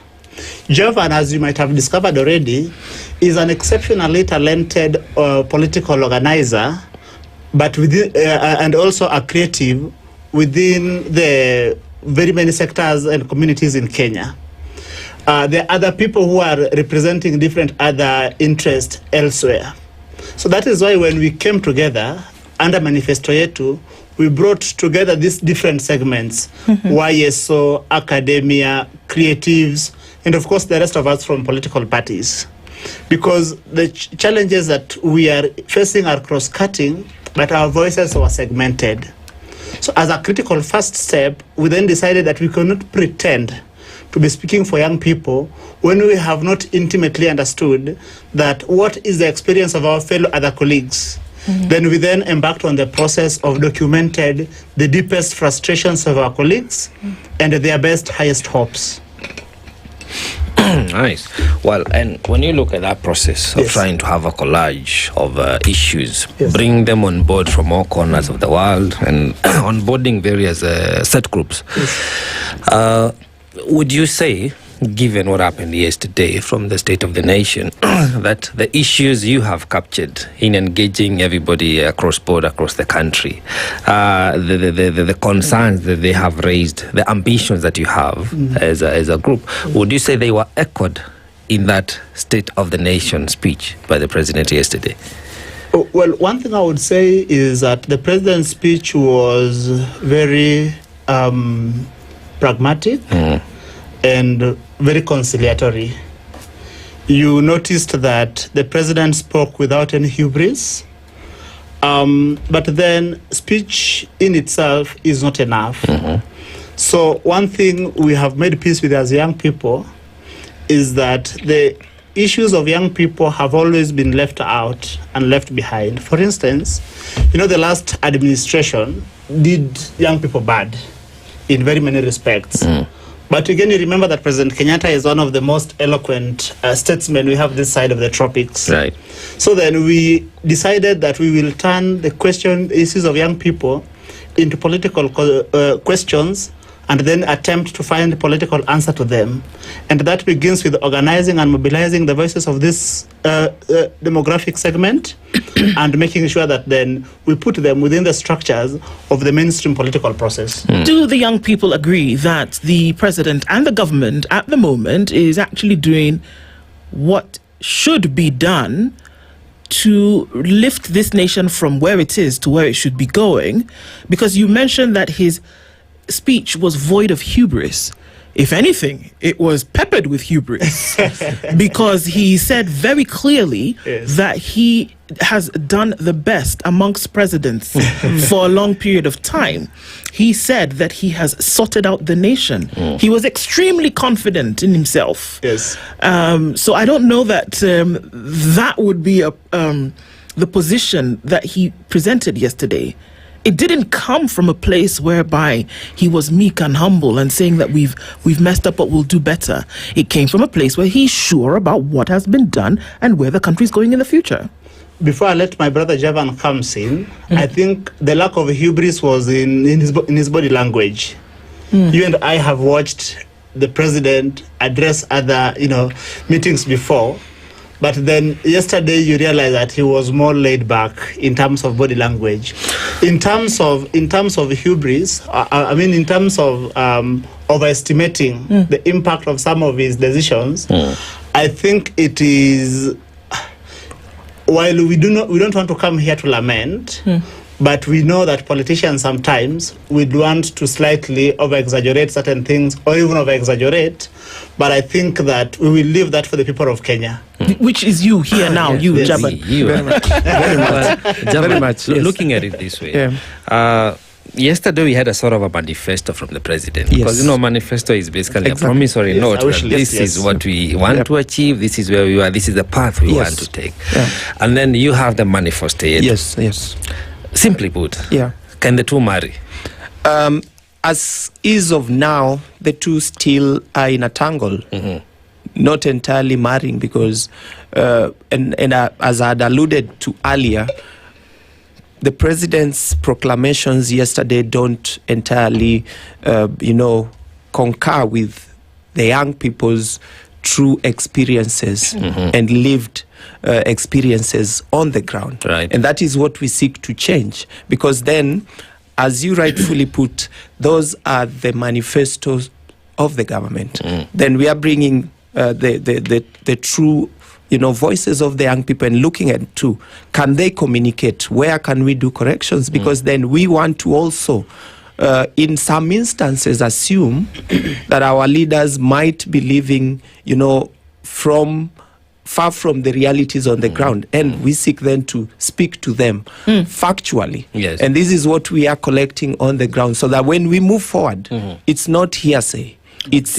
Jovan, as you might have discovered already, is an exceptionally talented political organizer, but and also a creative within the very many sectors and communities in Kenya. There are other people who are representing different other interests elsewhere. So that is why when we came together under Manifesto Yetu, we brought together these different segments, YSO, academia, creatives, and of course the rest of us from political parties. Because the challenges that we are facing are cross-cutting, but our voices were segmented. So as a critical first step, we then decided that we cannot pretend to be speaking for young people when we have not intimately understood that what is the experience of our fellow other colleagues. Then we then embarked on the process of documented the deepest frustrations of our colleagues and their best, highest hopes. Nice. Well, and when you look at that process of trying to have a collage of issues, bring them on board from all corners of the world, and onboarding various set groups, would you say, given what happened yesterday from the State of the Nation, that the issues you have captured in engaging everybody across board, across the country, the concerns that they have raised, the ambitions that you have as a group, would you say they were echoed in that State of the Nation speech by the President yesterday? Well, one thing I would say is that the President's speech was very pragmatic and very conciliatory. You noticed that the President spoke without any hubris, but then speech in itself is not enough. So one thing we have made peace with as young people is that the issues of young people have always been left out and left behind. For instance, the last administration did young people bad in very many respects. But again, you remember that President Kenyatta is one of the most eloquent statesmen we have this side of the tropics. Right. So then we decided that we will turn the issues of young people into political questions and then attempt to find a political answer to them. And that begins with organizing and mobilizing the voices of this demographic segment and making sure that then we put them within the structures of the mainstream political process. Do the young people agree that the president and the government at the moment is actually doing what should be done to lift this nation from where it is to where it should be going? Because you mentioned that his speech was void of hubris. If anything, it was peppered with hubris because he said very clearly that he has done the best amongst presidents for a long period of time. He said that he has sorted out the nation. He was extremely confident in himself. Yes. So I don't know that that would be the position that he presented yesterday. It didn't come from a place whereby he was meek and humble and saying that we've messed up but we'll do better. It came from a place where he's sure about what has been done and where the country's going in the future. Before I let my brother Javan come in, I think the lack of hubris was in his body language. You and I have watched the president address other meetings before. But then yesterday you realize that he was more laid back in terms of body language. In terms of hubris, in terms of overestimating the impact of some of his decisions, I think it is, while we don't want to come here to lament, but we know that politicians sometimes would want to slightly over-exaggerate certain things or even over-exaggerate. But I think that we will leave that for the people of Kenya. Which is you here now, you, Jaban. Very much. Looking at it this way. Yesterday we had a sort of a manifesto from the president. Because, manifesto is basically a promissory note. This is what we want to achieve. This is where we are. This is the path we want to take. And then you have the manifesto. Yes. Simply put, can the two marry? As is of now, the two still are in a tangle, not entirely marrying because, as I had alluded to earlier, the president's proclamations yesterday don't entirely, concur with the young people's true experiences and lived experiences on the ground. Right. And that is what we seek to change, because then, as you rightfully put, those are the manifestos of the government. Then we are bringing the true voices of the young people and looking at too, can they communicate? Where can we do corrections? Because then we want to also in some instances assume that our leaders might be living far from the realities on the ground, and we seek then to speak to them factually. Yes. And this is what we are collecting on the ground, so that when we move forward, it's not hearsay. It's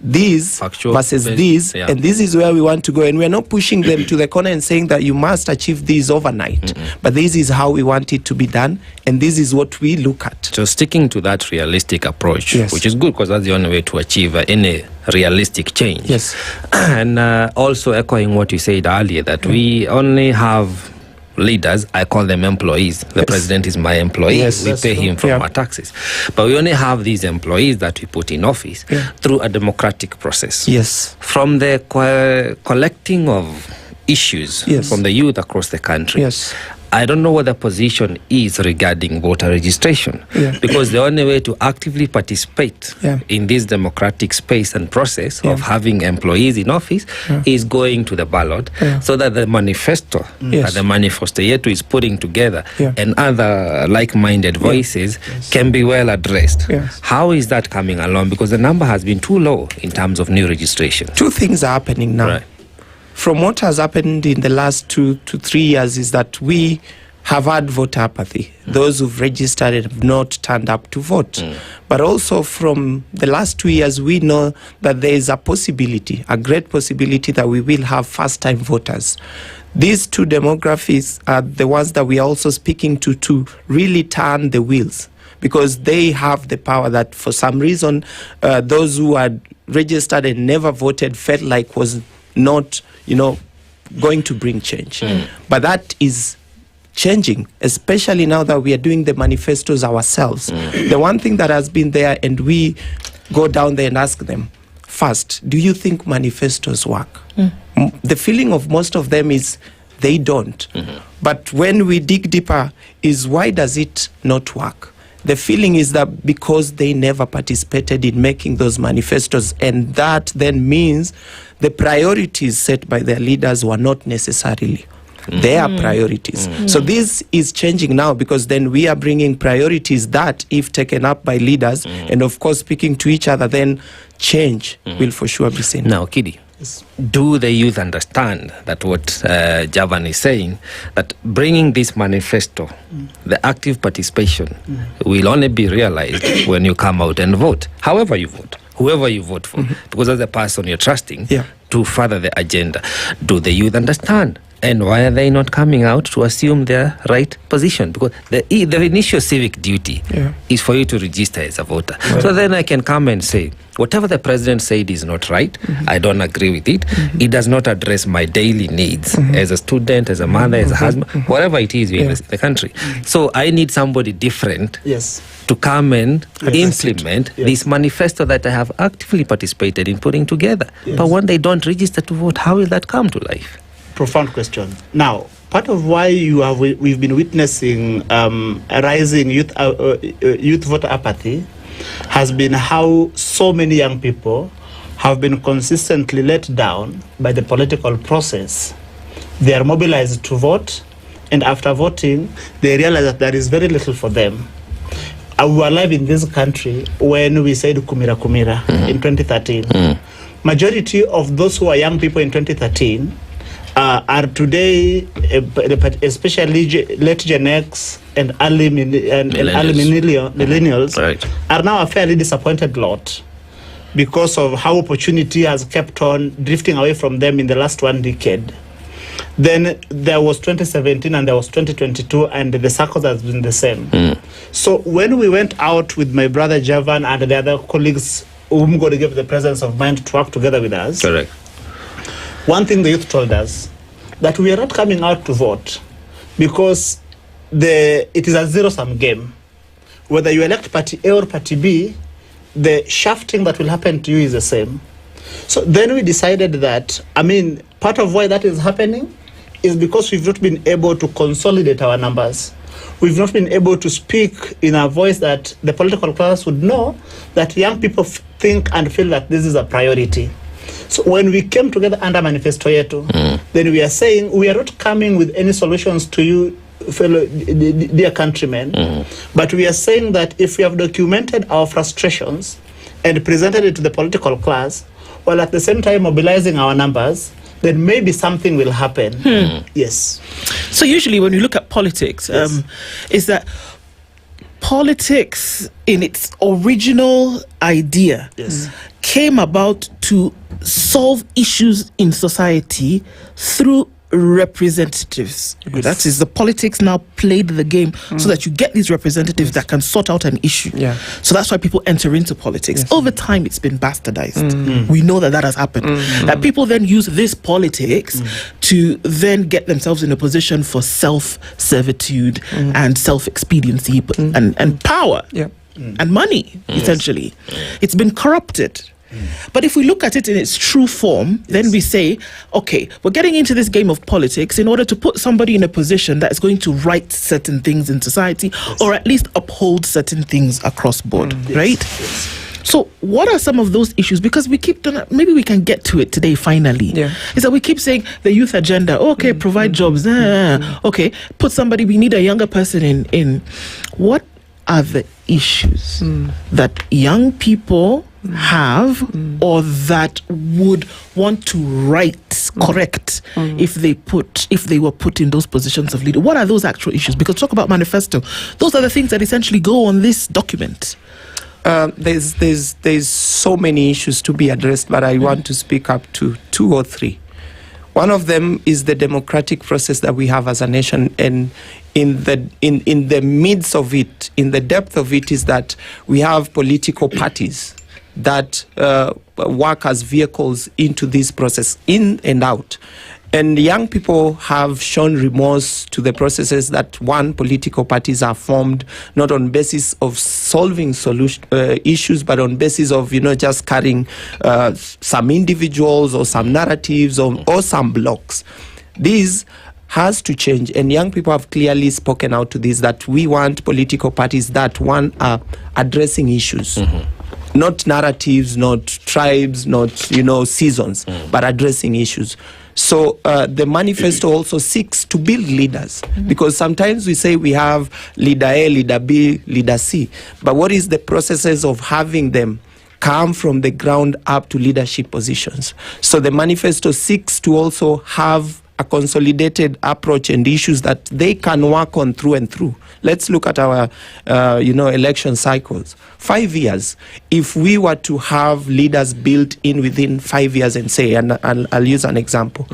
these versus these, and this is where we want to go. And we're not pushing them to the corner and saying that you must achieve these overnight. But this is how we want it to be done, and this is what we look at. So sticking to that realistic approach, which is good because that's the only way to achieve any realistic change. Yes. And also echoing what you said earlier, that we only have leaders, I call them employees. The president is my employee. We pay him from our taxes. But we only have these employees that we put in office through a democratic process. Yes. From the collecting of issues from the youth across the country. Yes. I don't know what the position is regarding voter registration, because the only way to actively participate in this democratic space and process of having employees in office is going to the ballot, so that the manifesto that the manifesto yetu is putting together and other like-minded voices can be well addressed. How is that coming along? Because the number has been too low in terms of new registration. Two things are happening now. From what has happened in the last 2 to 3 years is that we have had voter apathy. Those who've registered have not turned up to vote. But also from the last 2 years, we know that there is a possibility, a great possibility, that we will have first-time voters. These two demographics are the ones that we are also speaking to really turn the wheels, because they have the power that for some reason those who had registered and never voted felt like was not going to bring change. But that is changing, especially now that we are doing the manifestos ourselves. The one thing that has been there, and we go down there and ask them, first, do you think manifestos work? The feeling of most of them is they don't. But when we dig deeper, is why does it not work? The feeling is that because they never participated in making those manifestos, and that then means the priorities set by their leaders were not necessarily their priorities. So this is changing now, because then we are bringing priorities that, if taken up by leaders and of course speaking to each other, then change will for sure be seen. Now, Kidi, do the youth understand that what Javan is saying, that bringing this manifesto, the active participation will only be realized when you come out and vote, however you vote, whoever you vote for, because that's the person you're trusting to further the agenda. Do the youth understand? And why are they not coming out to assume their right position? Because the initial civic duty is for you to register as a voter. So then I can come and say, whatever the president said is not right, I don't agree with it, it does not address my daily needs as a student, as a mother, as a husband, whatever it is in the country. So I need somebody different to come and implement this manifesto that I have actively participated in putting together. But when they don't register to vote, how will that come to life? Profound question. Now, part of why we've been witnessing a rising youth voter apathy has been how so many young people have been consistently let down by the political process. They are mobilized to vote, and after voting, they realize that there is very little for them. We were alive in this country when we said Kumira Kumira in 2013. Majority of those who are young people in 2013 are today, especially late Gen X and early millennials, are now a fairly disappointed lot because of how opportunity has kept on drifting away from them in the last 1 decade. Then there was 2017 and there was 2022, and the circle has been the same. So when we went out with my brother Javan and the other colleagues whom God gave the presence of mind to work together with us, one thing the youth told us, that we are not coming out to vote because it is a zero-sum game. Whether you elect party A or party B, the shafting that will happen to you is the same. So then we decided that, part of why that is happening is because we've not been able to consolidate our numbers. We've not been able to speak in a voice that the political class would know that young people think and feel that this is a priority. So when we came together under Manifesto Yetu, then we are saying we are not coming with any solutions to you, fellow dear countrymen, but we are saying that if we have documented our frustrations and presented it to the political class, while at the same time mobilizing our numbers, then maybe something will happen. Yes. So usually when you look at politics, is that politics in its original idea came about to solve issues in society through representatives. That is, the politics now played the game so that you get these representatives that can sort out an issue. So that's why people enter into politics. Over time, it's been bastardized. We know that has happened. That people then use this politics to then get themselves in a position for self-servitude and self-expediency and power and money, essentially. It's been corrupted. But if we look at it in its true form, then we say, okay, we're getting into this game of politics in order to put somebody in a position that is going to right certain things in society, or at least uphold certain things across board, right? So what are some of those issues? Because we keep doing, maybe we can get to it today finally. Is that we keep saying the youth agenda, okay, provide jobs, okay, put somebody, we need a younger person in. What are the issues that young people have or that would want to correct if they were put in those positions of leader? What are those actual issues? Because talk about manifesto, those are the things that essentially go on this document. There's so many issues to be addressed, but I want to speak up to 2 or 3. One of them is the democratic process that we have as a nation, and in the midst of it, in the depth of it, is that we have political parties that work as vehicles into this process, in and out. And young people have shown remorse to the processes that political parties are formed not on basis of solving issues, but on basis of just carrying some individuals or some narratives or some blocks. These has to change, and young people have clearly spoken out to this, that we want political parties that are addressing issues. Not narratives, not tribes, not seasons, but addressing issues. So the manifesto also seeks to build leaders, because sometimes we say we have leader A, leader B, leader C, but what is the processes of having them come from the ground up to leadership positions? So the manifesto seeks to also have a consolidated approach and issues that they can work on through and through. Let's look at our, election cycles. 5 years. If we were to have leaders built in within 5 years, and say, and I'll use an example,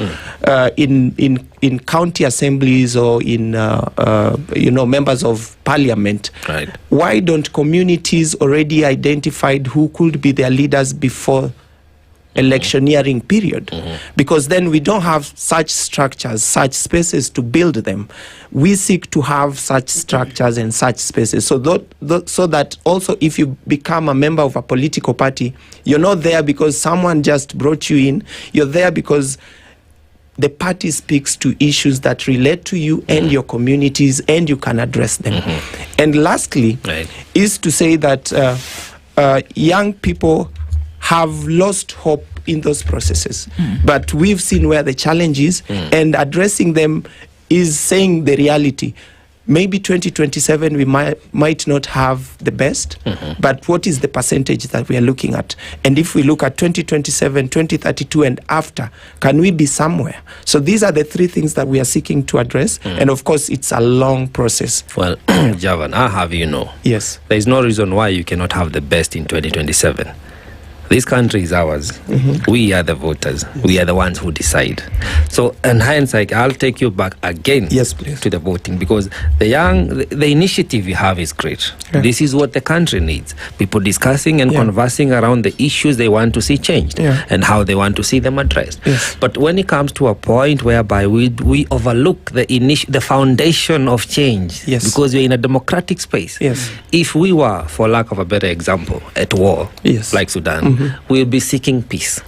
in county assemblies or in members of parliament, right? Why don't communities already identified who could be their leaders before electioneering period? Because then we don't have such structures, such spaces to build them. We seek to have such structures and such spaces, so that also if you become a member of a political party, you're not there because someone just brought you in. You're there because the party speaks to issues that relate to you and your communities, and you can address them. And lastly, is to say that young people have lost hope in those processes. But we've seen where the challenge is, and addressing them is saying the reality. Maybe 2027 we might not have the best, but what is the percentage that we are looking at? And if we look at 2027, 2032 and after, can we be somewhere? So these are the three things that we are seeking to address, and of course it's a long process. Well, Javan, I have yes, there is no reason why you cannot have the best in 2027. This country is ours. We are the voters. We are the ones who decide. So in hindsight, I'll take you back again to the voting, because the initiative you have is great. This is what the country needs. People discussing and conversing around the issues they want to see changed and how they want to see them addressed. But when it comes to a point whereby we overlook the foundation of change, because we're in a democratic space. If we were, for lack of a better example, at war, like Sudan, we'll be seeking peace.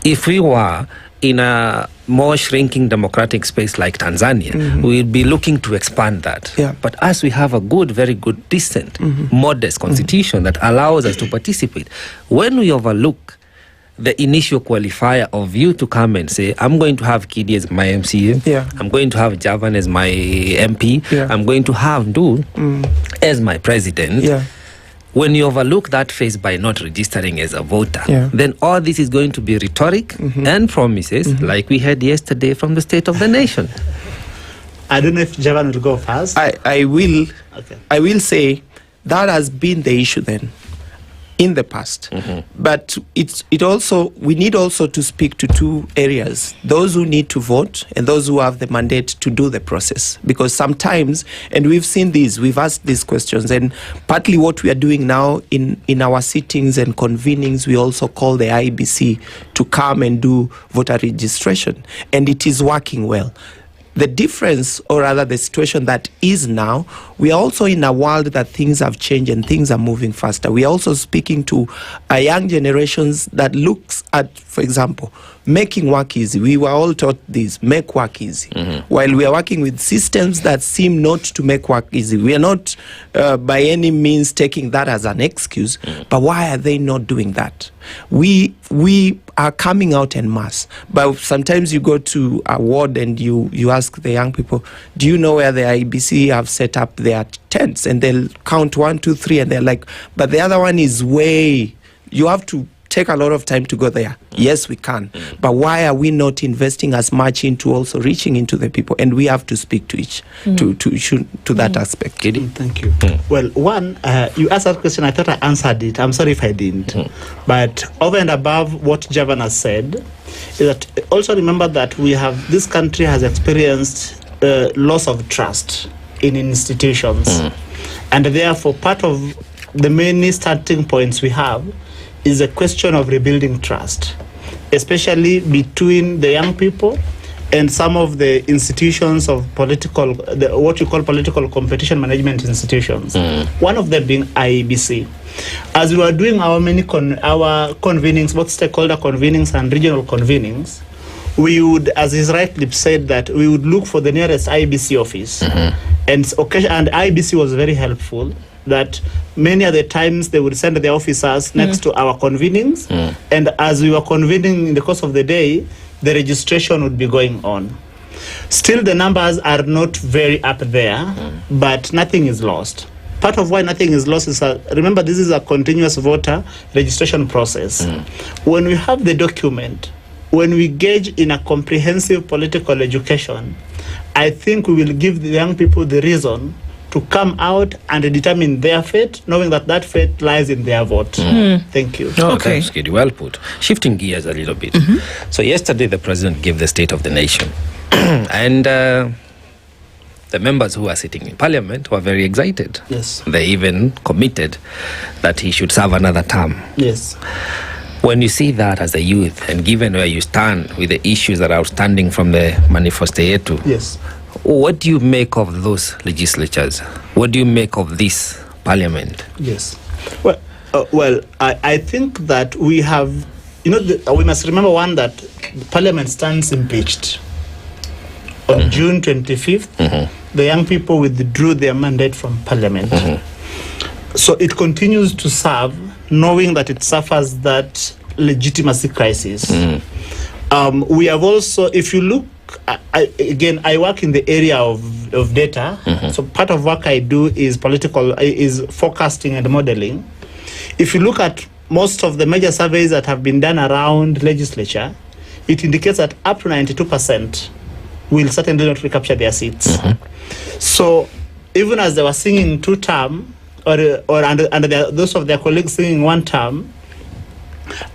If we were in a more shrinking democratic space like Tanzania, we'll be looking to expand that. But as we have a good, very good, decent, modest constitution that allows us to participate, when we overlook the initial qualifier of you to come and say, I'm going to have Kidi as my MCA, I'm going to have Javan as my MP, I'm going to have Ndu as my president. When you overlook that phase by not registering as a voter, then all this is going to be rhetoric and promises like we had yesterday from the State of the Nation. I don't know if Javan will go first. I will. Okay. I will say that has been the issue then in the past. But we need also to speak to two areas: those who need to vote and those who have the mandate to do the process. Because sometimes, and we've seen these, we've asked these questions, and partly what we are doing now in our sittings and convenings, we also call the IBC to come and do voter registration, and it is working well. The difference, or rather the situation that is now, we are also in a world that things have changed and things are moving faster. We are also speaking to a young generations that looks at, for example, making work easy. We were all taught this, make work easy. While we are working with systems that seem not to make work easy. We are not by any means taking that as an excuse, but why are they not doing that? We are coming out en masse, but sometimes you go to a ward and you ask the young people, do you know where the IBC have set up their tents? And they'll count 1, 2, 3, and they're like, but the other one is way, you have to take a lot of time to go there. Yes, we can. But why are we not investing as much into also reaching into the people? And we have to speak to each, to that aspect. Thank you. Well, one, you asked that question, I thought I answered it. I'm sorry if I didn't. But over and above what Javan has said, is that also remember that this country has experienced loss of trust in institutions. And therefore, part of the many starting points we have is a question of rebuilding trust, especially between the young people and some of the institutions of political, what you call political competition management institutions. One of them being IEBC. As we were doing our our convenings, both stakeholder convenings and regional convenings, we would, as is rightly said, that we would look for the nearest IEBC office. And IEBC was very helpful, that many of the times they would send their officers next to our convenings, and as we were convening in the course of the day, the registration would be going on. Still, the numbers are not very up there, but nothing is lost. Part of why nothing is lost is, remember, this is a continuous voter registration process. When we have the document, when we engage in a comprehensive political education, I think we will give the young people the reason to come out and determine their fate, knowing that that fate lies in their vote. Thank you. Okay. Thanks, Kidi. Well put. Shifting gears a little bit. So yesterday the president gave the State of the Nation. And the members who are sitting in parliament were very excited. Yes. They even committed that he should serve another term. Yes. When you see that as a youth, and given where you stand with the issues that are outstanding from the Manifesto Yetu, yes, what do you make of those legislatures? What do you make of this parliament? Yes. Well, I think that we have, we must remember that parliament stands impeached. On June 25th, the young people withdrew their mandate from parliament. So it continues to serve, knowing that it suffers that legitimacy crisis. We have also, if you look, I work in the area of data. So part of work I do is is forecasting and modeling. If you look at most of the major surveys that have been done around legislature, it indicates that up to 92% will certainly not recapture their seats. So even as they were singing 2-term, or under those of their colleagues singing 1 term,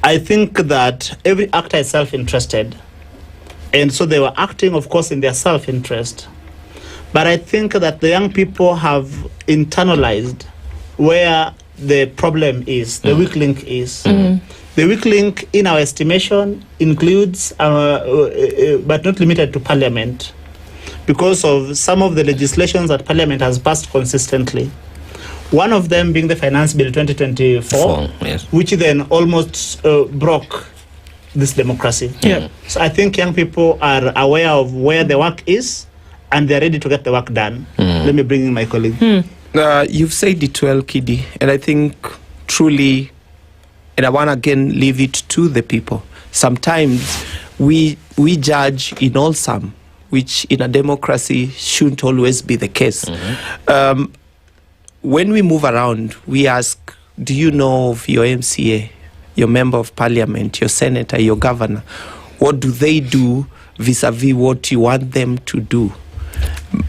I think that every actor is self-interested. And so they were acting, of course, in their self-interest. But I think that the young people have internalized where the problem is, the weak link is. The weak link, in our estimation, includes, but not limited to Parliament, because of some of the legislations that Parliament has passed consistently. One of them being the Finance Bill 2024, which then almost broke this democracy. So I think young people are aware of where the work is, and they're ready to get the work done. Let me bring in my colleague. You've said it well, Kidi, and I think truly, and I want to again leave it to the people. Sometimes we judge in all sum, which in a democracy shouldn't always be the case. When we move around, we ask, do you know of your MCA, your member of parliament, your senator, your governor? What do they do vis-a-vis what you want them to do?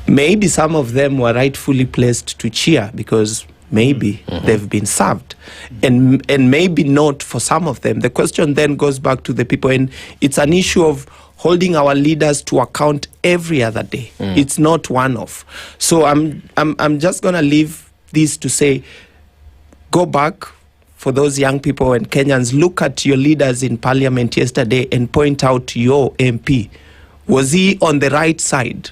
Maybe some of them were rightfully placed to cheer because maybe they've been served, and maybe not for some of them. The question then goes back to the people, and it's an issue of holding our leaders to account every other day. It's not one-off. So I'm just going to leave this to say, go back for those young people and Kenyans, look at your leaders in parliament yesterday and point out your MP. Was he on the right side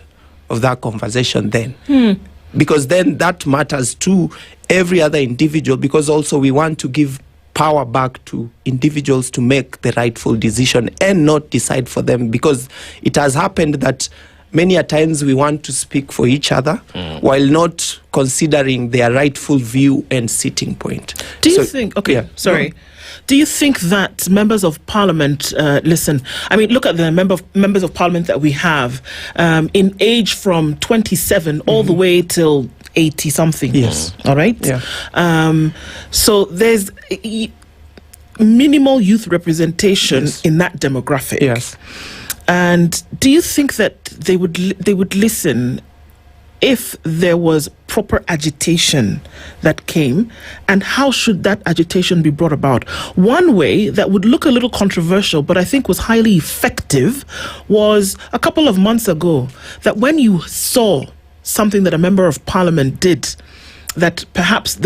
of that conversation then? Because then that matters to every other individual, because also we want to give power back to individuals to make the rightful decision and not decide for them, because it has happened that many a times we want to speak for each other while not considering their rightful view and sitting point. Do you think, do you think that members of parliament, listen, I mean, look at the members of parliament that we have in age from 27 all the way till 80 something. Yes. All right? Yeah. So there's minimal youth representation in that demographic. Yes. And do you think that they would listen if there was proper agitation that came? And how should that agitation be brought about? One way that would look a little controversial, but I think was highly effective, was a couple of months ago, that when you saw something that a member of parliament did, that perhaps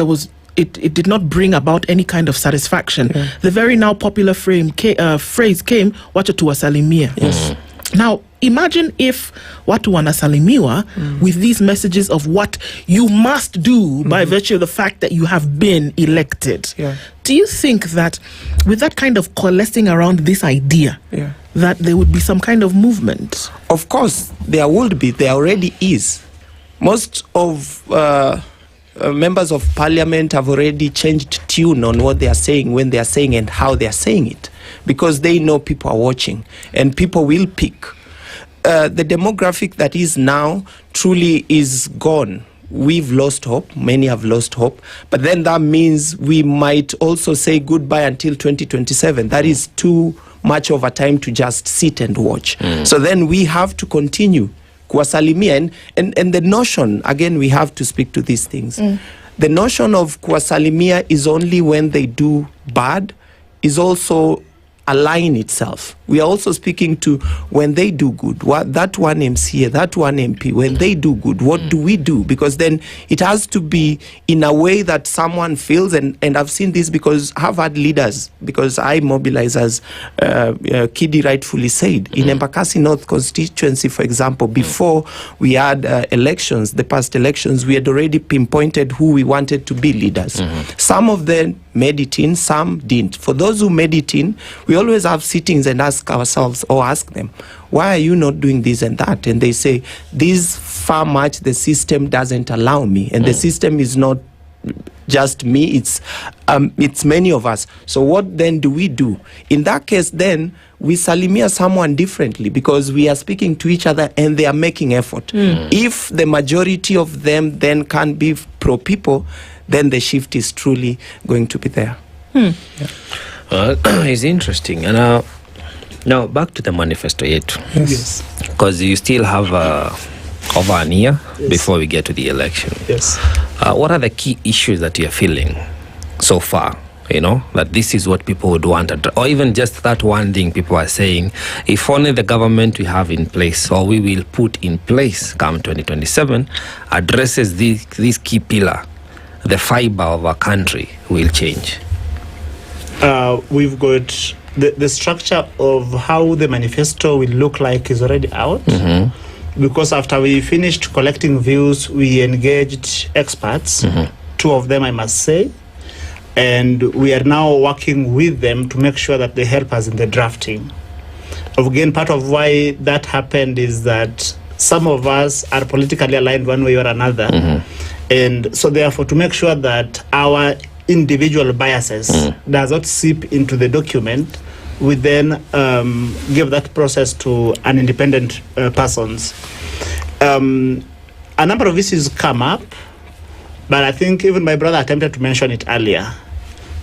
it did not bring about any kind of satisfaction. The very now popular phrase came, "Wacha tuwasalimia." Now, imagine if watu wanasalimiwa with these messages of what you must do by virtue of the fact that you have been elected. Yeah. Do you think that with that kind of coalescing around this idea, that there would be some kind of movement? Of course, there would be. There already is. Most of members of parliament have already changed tune on what they are saying, when they are saying, and how they are saying it, because they know people are watching and people will pick. The demographic that is now truly is gone. We've lost hope. Many have lost hope. But then that means we might also say goodbye until 2027. That is too much of a time to just sit and watch. So then we have to continue kuwasalimia, and the notion, again, we have to speak to these things. The notion of kuwasalimia is only when they do bad, is also align itself. We are also speaking to when they do good. What that one MCA, that one MP, when they do good, what do we do? Because then it has to be in a way that someone feels, and I've seen this because I've had leaders, because I mobilize, as Kidi rightfully said, in Embakasi North constituency, for example, before we had elections, the past elections, we had already pinpointed who we wanted to be leaders. Some of them made it in, some didn't. For those who made it in, we always have sittings and ask ourselves, or ask them, why are you not doing this and that? And they say, this far much the system doesn't allow me. And the system is not just me, it's many of us. So what then do we do? In that case, then we salimia someone differently, because we are speaking to each other and they are making effort. If the majority of them then can be pro people, then the shift is truly going to be there. It's interesting. And now back to the manifesto yet. Yes. Because you still have over an year before we get to the election. Yes. What are the key issues that you're feeling so far? You know, that this is what people would want, or even just that one thing people are saying, if only the government we have in place, or we will put in place come 2027, addresses this key pillar, the fiber of our country will change. We've got the structure of how the manifesto will look like is already out. Because after we finished collecting views, we engaged experts, 2 of them I must say, and we are now working with them to make sure that they help us in the drafting. Again, part of why that happened is that some of us are politically aligned one way or another, and so therefore to make sure that our individual biases does not seep into the document, we then give that process to an independent persons. A number of issues come up, but I think even my brother attempted to mention it earlier.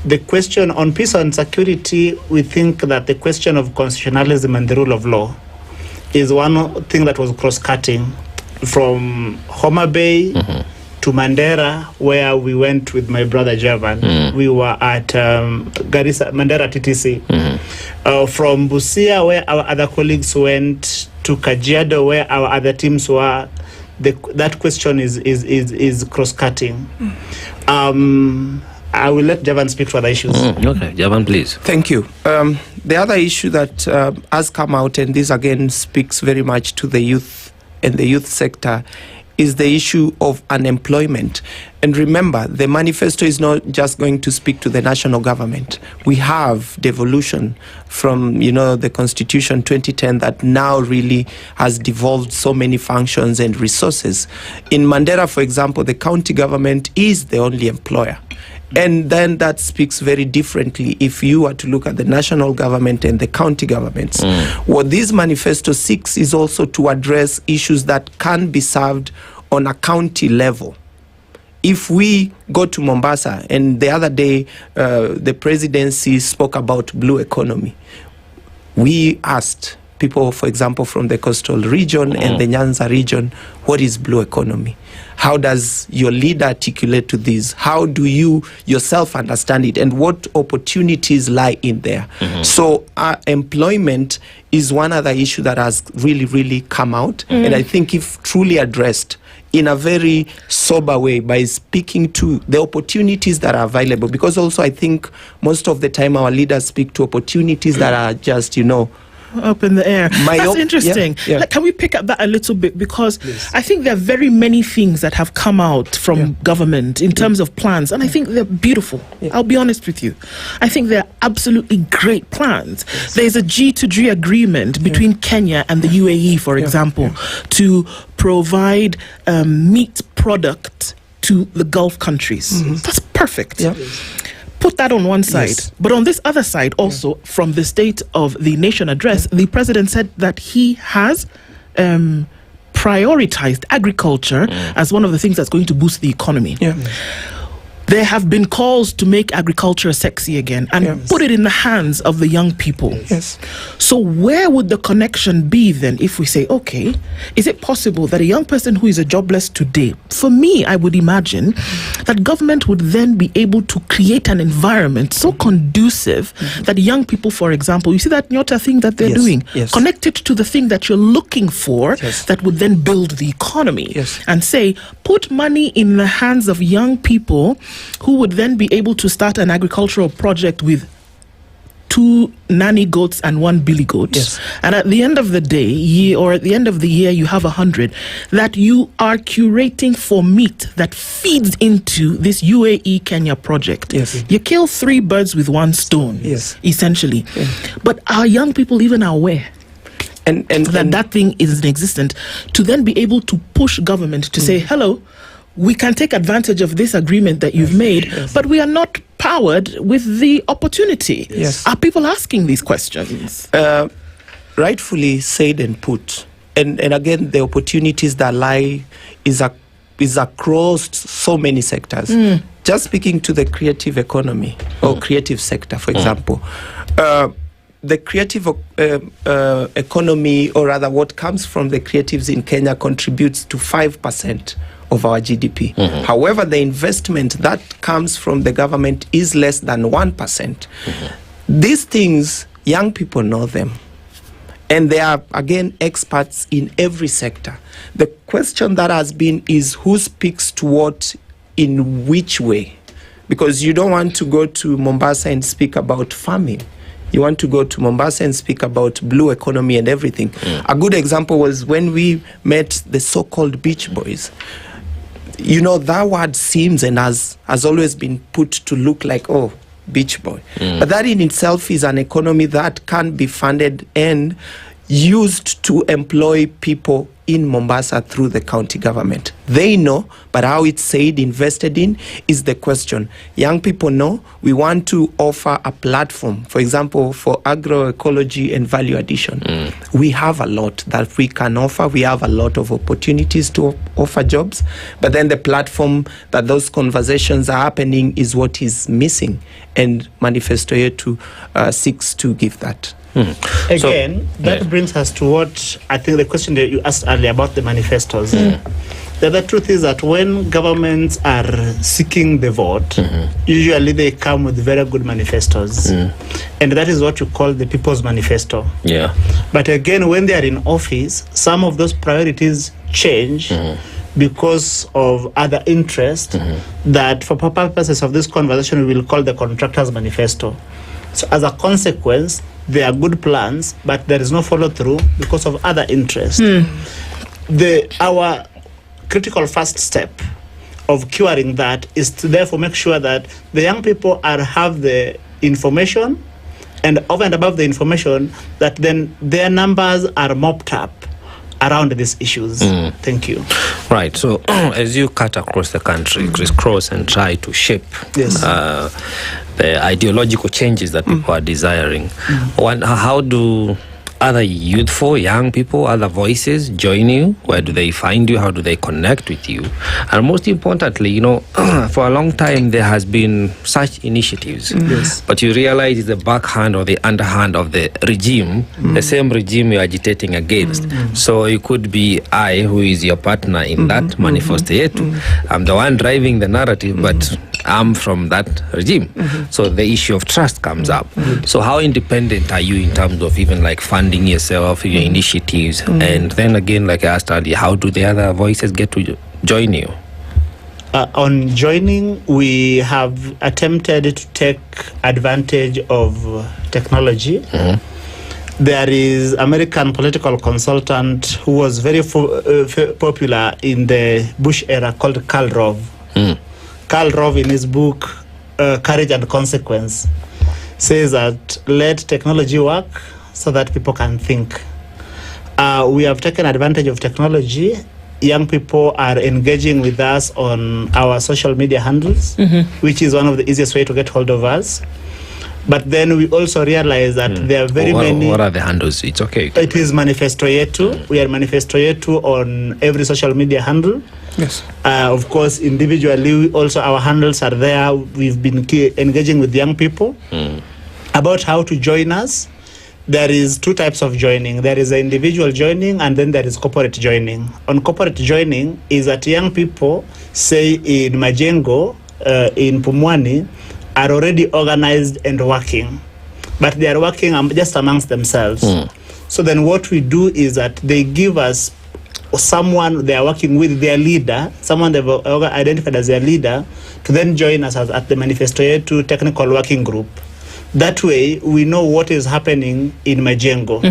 The question on peace and security, we think that the question of constitutionalism and the rule of law is one thing that was cross-cutting from Homa Bay to Mandera, where we went with my brother Javan. We were at Garissa, Mandera TTC. From Busia, where our other colleagues went, to Kajiado, where our other teams were. That question is cross-cutting. I will let Javan speak to other issues. Okay, Javan, please. Thank you. The other issue that has come out, and this again speaks very much to the youth and the youth sector, is the issue of unemployment. And remember, the manifesto is not just going to speak to the national government. We have devolution from, the Constitution 2010 that now really has devolved so many functions and resources. In Mandera, for example, the county government is the only employer. And then that speaks very differently if you are to look at the national government and the county governments. What this manifesto seeks is also to address issues that can be served on a county level. If we go to Mombasa, and the other day the presidency spoke about blue economy, we asked people, for example, from the coastal region and the Nyanza region, what is blue economy? How does your leader articulate to this? How do you yourself understand it? And what opportunities lie in there? So employment is one other issue that has really, really come out. And I think if truly addressed in a very sober way by speaking to the opportunities that are available, because also I think most of the time our leaders speak to opportunities that are just, up in the air. That's interesting. Like, can we pick up that a little bit? Because I think there are very many things that have come out from government in terms of plans, and I think they're beautiful. I'll be honest with you. I think they're absolutely great plans. There's a G2G agreement between Kenya and the UAE, for example, to provide meat product to the Gulf countries. That's perfect. Put that on one side. But on this other side also, from the State of the Nation address, the president said that he has prioritized agriculture as one of the things that's going to boost the economy. There have been calls to make agriculture sexy again and put it in the hands of the young people. So where would the connection be then if we say, okay, is it possible that a young person who is a jobless today, for me, I would imagine that government would then be able to create an environment so conducive that young people, for example, you see that Nyota thing that they're doing, connect it to the thing that you're looking for that would then build the economy and say, put money in the hands of young people who would then be able to start an agricultural project with 2 nanny goats and 1 billy goat. And at the end of the day, or at the end of the year, you have 100 that you are curating for meat that feeds into this UAE Kenya project. You kill 3 birds with 1 stone, essentially. But are young people even aware? And that thing is inexistent, to then be able to push government to say, hello, we can take advantage of this agreement that you've made, but we are not powered with the opportunity. Are people asking these questions? Rightfully said and put. And again, the opportunities that lie is across so many sectors. Just speaking to the creative economy or creative sector, for example, the creative economy, or rather what comes from the creatives in Kenya, contributes to 5% of our GDP. However, the investment that comes from the government is less than 1%. These things, young people know them. And they are, again, experts in every sector. The question that has been is who speaks to what in which way? Because you don't want to go to Mombasa and speak about farming. You want to go to Mombasa and speak about blue economy and everything. A good example was when we met the so-called beach boys. You know, that word seems and has always been put to look like, oh, beach boy. But that in itself is an economy that can be funded and used to employ people in Mombasa through the county government. They know, but how it's said, invested in, is the question. Young people know we want to offer a platform, for example, for agroecology and value addition. We have a lot that we can offer. We have a lot of opportunities to offer jobs, but then the platform that those conversations are happening is what is missing, and Manifesto Year 2 seeks to give that. Again, that brings us to what I think the question that you asked earlier about the manifestos. The truth is that when governments are seeking the vote, usually they come with very good manifestos. And that is what you call the People's Manifesto. But again, when they are in office, some of those priorities change because of other interests that, for purposes of this conversation, we will call the Contractors' Manifesto. So as a consequence, there are good plans, but there is no follow-through because of other interests. Our critical first step of curing that is to therefore make sure that the young people have the information, and over and above the information, that then their numbers are mopped up around these issues. Thank you. Right. So as you cut across the country, crisscross, and try to shape the ideological changes that people are desiring, how do other youthful, young people, other voices join you? Where do they find you? How do they connect with you? And most importantly, you know, for a long time there has been such initiatives, but you realize it's the backhand or the underhand of the regime, the same regime you're agitating against. So it could be I, who is your partner in that manifesto. I'm the one driving the narrative, but I'm from that regime. So the issue of trust comes up. So how independent are you in terms of even like funding yourself, your initiatives? And then again, like I asked earlier, how do the other voices get to join you? On joining, we have attempted to take advantage of technology. There is American political consultant who was very popular in the Bush era called Karl Rove. Karl Rove, in his book Courage and Consequence, says that let technology work so that people can think. We have taken advantage of technology. Young people are engaging with us on our social media handles, which is one of the easiest way to get hold of us. But then we also realize that there are very many... What are the handles? It's okay. It is Manifesto Yetu. We are Manifesto Yetu on every social media handle. Yes. Of course, individually, also our handles are there. We've been engaging with young people about how to join us. There is two types of joining. There is the individual joining, and then there is corporate joining. On corporate joining is that young people, say in Majengo, in Pumwani, are already organized and working, but they are working just amongst themselves. So then what we do is that they give us someone they are working with, their leader, someone they've identified as their leader, to then join us at the Manifesto Yetu technical working group. That way we know what is happening in Majengo.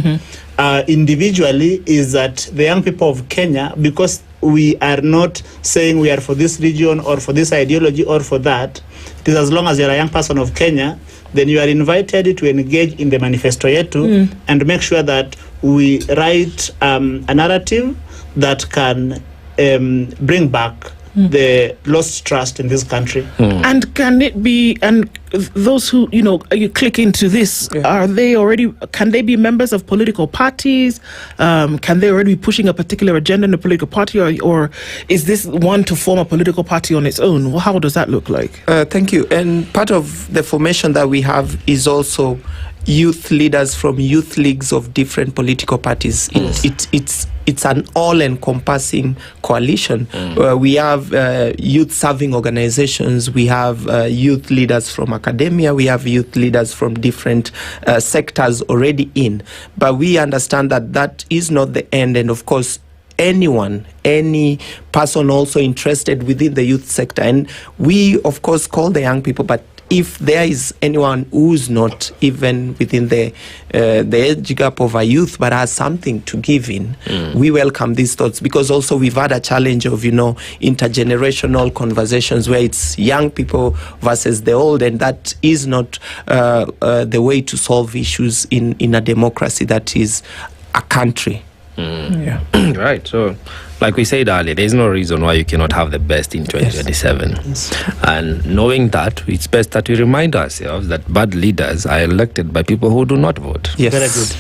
Individually is that the young people of Kenya, because we are not saying we are for this region or for this ideology or for that, it is as long as you're a young person of Kenya, then you are invited to engage in the Manifesto Yetu and make sure that we write a narrative that can bring back the lost trust in this country. And can it be, and those who, you click into this, are they already, can they be members of political parties? Can they already be pushing a particular agenda in a political party, or is this one to form a political party on its own? How does that look like? Thank you. And part of the formation that we have is also youth leaders from youth leagues of different political parties. It's an all-encompassing coalition. We have youth-serving organizations, we have youth leaders from academia, we have youth leaders from different sectors already in. But we understand that that is not the end, and of course, any person also interested within the youth sector. And we, of course, call the young people, but if there is anyone who's not even within the age gap of a youth but has something to give in, we welcome these thoughts, because also we've had a challenge of, intergenerational conversations where it's young people versus the old, and that is not the way to solve issues in a democracy that is a country. Right. So, like we said earlier, there's no reason why you cannot have the best in 2027. And knowing that, it's best that we remind ourselves that bad leaders are elected by people who do not vote. Very good.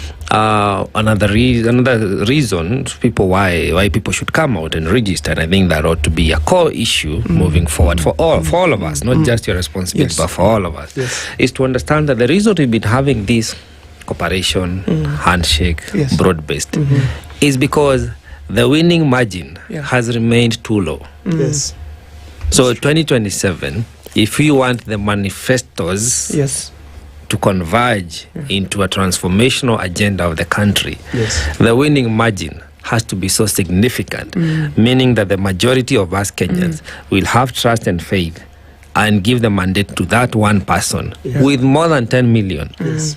Another reason people why people should come out and register, and I think that ought to be a core issue moving forward for all of us, not just your responsibility, but for all of us, is to understand that the reason we've been having this cooperation, handshake, broad-based, is because the winning margin has remained too low. So 2027, if we want the manifestos to converge into a transformational agenda of the country, the winning margin has to be so significant, meaning that the majority of us Kenyans will have trust and faith and give the mandate to that one person with more than 10 million.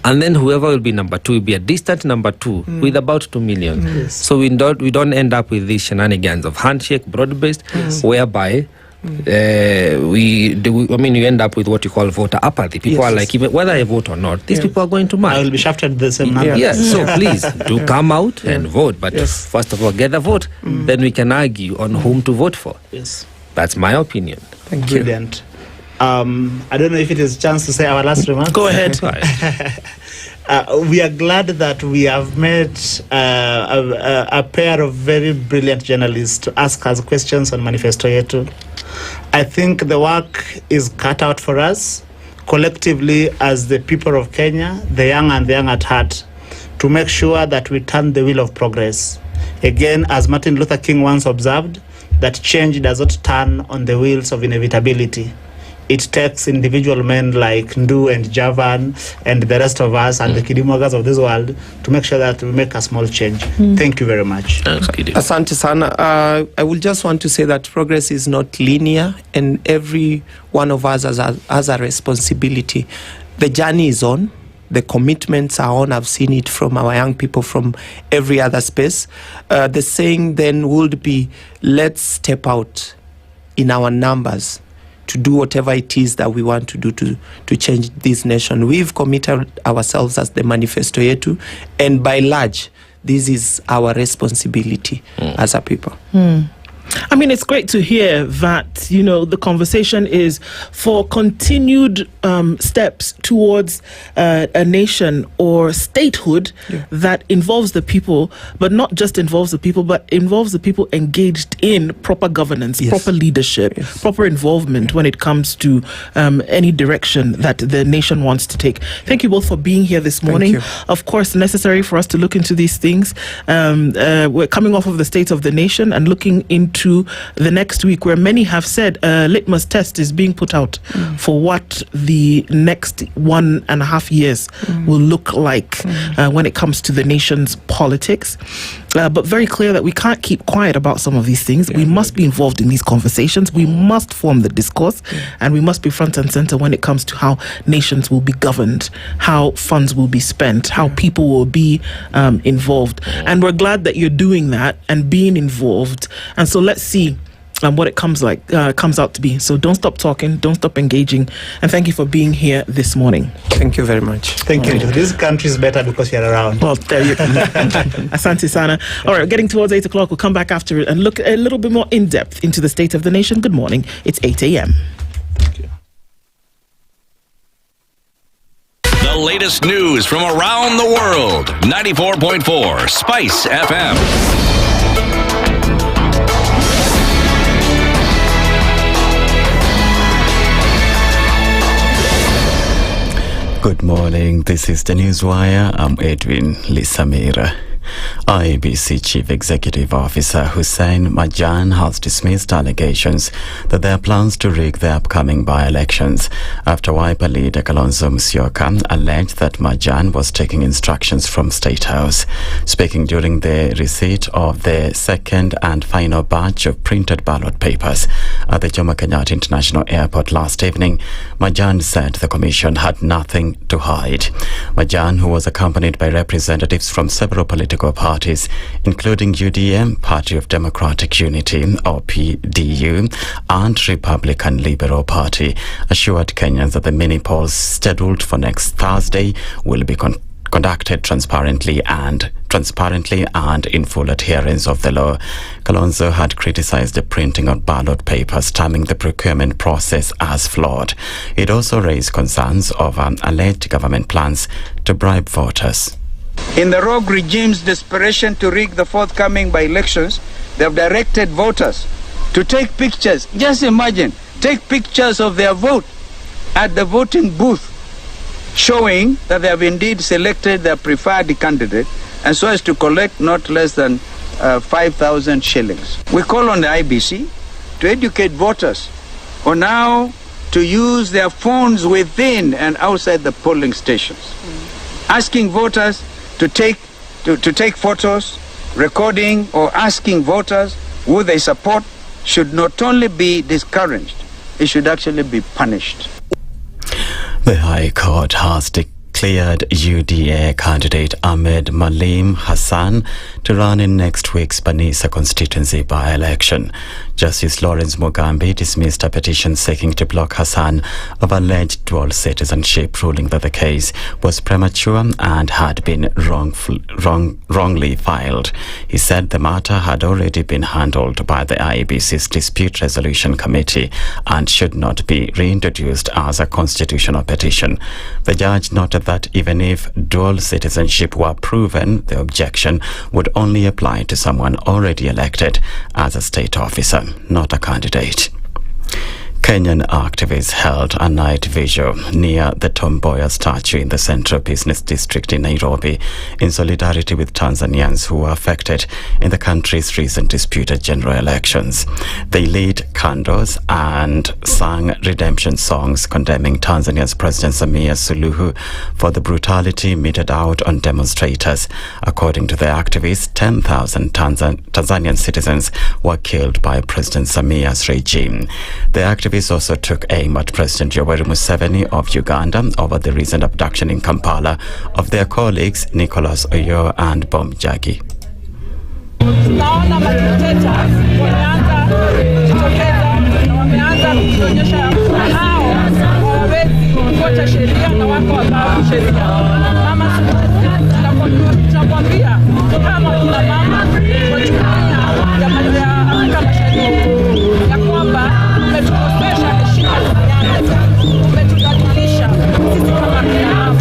And then whoever will be number two will be a distant number two with about 2 million. So we don't end up with these shenanigans of handshake, broad-based, whereby you end up with what you call voter apathy. People are like, even whether I vote or not, these people are going to march. I will be shafted the same number. So please do come out and vote. But first of all, get the vote. Then we can argue on whom to vote for. That's my opinion. Thank you. Brilliant. I don't know if it is a chance to say our last remark. Go ahead. We are glad that we have met a pair of very brilliant journalists to ask us questions on Manifesto Yetu. I think the work is cut out for us, collectively as the people of Kenya, the young and the young at heart, to make sure that we turn the wheel of progress. Again, as Martin Luther King once observed, that change does not turn on the wheels of inevitability. It takes individual men like Ndu and Javan and the rest of us and the Kidimogas of this world to make sure that we make a small change. Thank you very much. Asante sana. I will just want to say that progress is not linear, and every one of us has a responsibility. The journey is on. The commitments are on. I've seen it from our young people from every other space. The saying then would be, let's step out in our numbers to do whatever it is that we want to do to change this nation. We've committed ourselves as the manifesto yetu, and by large, this is our responsibility as a people. I mean, it's great to hear that, you know, the conversation is for continued steps towards a nation or statehood that involves the people, but not just involves the people, but involves the people engaged in proper governance, proper leadership, proper involvement when it comes to any direction that the nation wants to take. Thank you both for being here this morning. Of course, necessary for us to look into these things. We're coming off of the State of the Nation and looking into the next week, where many have said a litmus test is being put out for what the next 1.5 years will look like when it comes to the nation's politics. But very clear that we can't keep quiet about some of these things. We must be involved in these conversations. We must form the discourse, and we must be front and center when it comes to how nations will be governed, how funds will be spent, how people will be involved. And we're glad that you're doing that and being involved. And so let's see what it comes out to be. So don't stop talking, don't stop engaging, and thank you for being here this morning. Thank you very much. Thank you. This country is better because you're around. Well, there you go. Asante sana. All right, getting towards 8 o'clock. We'll come back after it and look a little bit more in depth into the state of the nation. Good morning. It's 8 a.m. The latest news from around the world. 94.4 Spice FM. Good morning, this is the Newswire. I'm Edwin Lisamira. IEBC Chief Executive Officer Hussein Majan has dismissed allegations that there are plans to rig the upcoming by-elections after Wiper leader Kalonzo Musyoka alleged that Majan was taking instructions from State House. Speaking during the receipt of the second and final batch of printed ballot papers at the Jomo Kenyatta International Airport last evening, Majan said the commission had nothing to hide. Majan, who was accompanied by representatives from several political parties, including UDM, Party of Democratic Unity, or PDU, and Republican Liberal Party, assured Kenyans that the mini polls scheduled for next Thursday will be conducted transparently and in full adherence of the law. Kalonzo had criticized the printing of ballot papers, terming the procurement process as flawed. It also raised concerns of alleged government plans to bribe voters. In the rogue regime's desperation to rig the forthcoming by-elections, they have directed voters to take pictures. Just imagine, take pictures of their vote at the voting booth, showing that they have indeed selected their preferred candidate, and so as to collect not less than 5,000 shillings. We call on the IBC to educate voters on how to use their phones within and outside the polling stations, asking voters to take photos, recording, or asking voters who they support should not only be discouraged, it should actually be punished. The High Court has declared UDA candidate Ahmed Malim Hassan to run in next week's Banisa constituency by-election. Justice Lawrence Mugambi dismissed a petition seeking to block Hassan of alleged dual citizenship, ruling that the case was premature and had been wrongly filed. He said the matter had already been handled by the IEBC's Dispute Resolution Committee and should not be reintroduced as a constitutional petition. The judge noted that even if dual citizenship were proven, the objection would only apply to someone already elected as a state officer, not a candidate. Kenyan activists held a night vigil near the Tom Mboya statue in the Central Business District in Nairobi in solidarity with Tanzanians who were affected in the country's recent disputed general elections. They lit candles and sang redemption songs condemning Tanzania's President Samia Suluhu for the brutality meted out on demonstrators. According to the activists, 10,000 Tanzanian citizens were killed by President Samia's regime. The activists Critics also took aim at President Yoweri Museveni of Uganda over the recent abduction in Kampala of their colleagues Nicholas Oyo and Bom Jagi. Naona madikteta wameanza kujitokeza na wameanza kuonyesha hao hawawezi kufuata sheria na wako above sheria. Mama, tunakwambia kama kina mama wachukulia ya mambo ya Afrika Mashariki ya kwamba umetukosesha heshima duniani, umetudhalilisha sisi kama kina mama.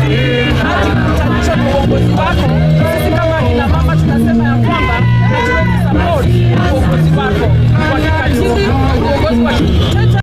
Hadi kutanisha kwa uongozi wako, sisi kama kina mama tunasema ya kwamba hatuwezi support uongozi wako wa kikatili, uongozi wa kidikteta.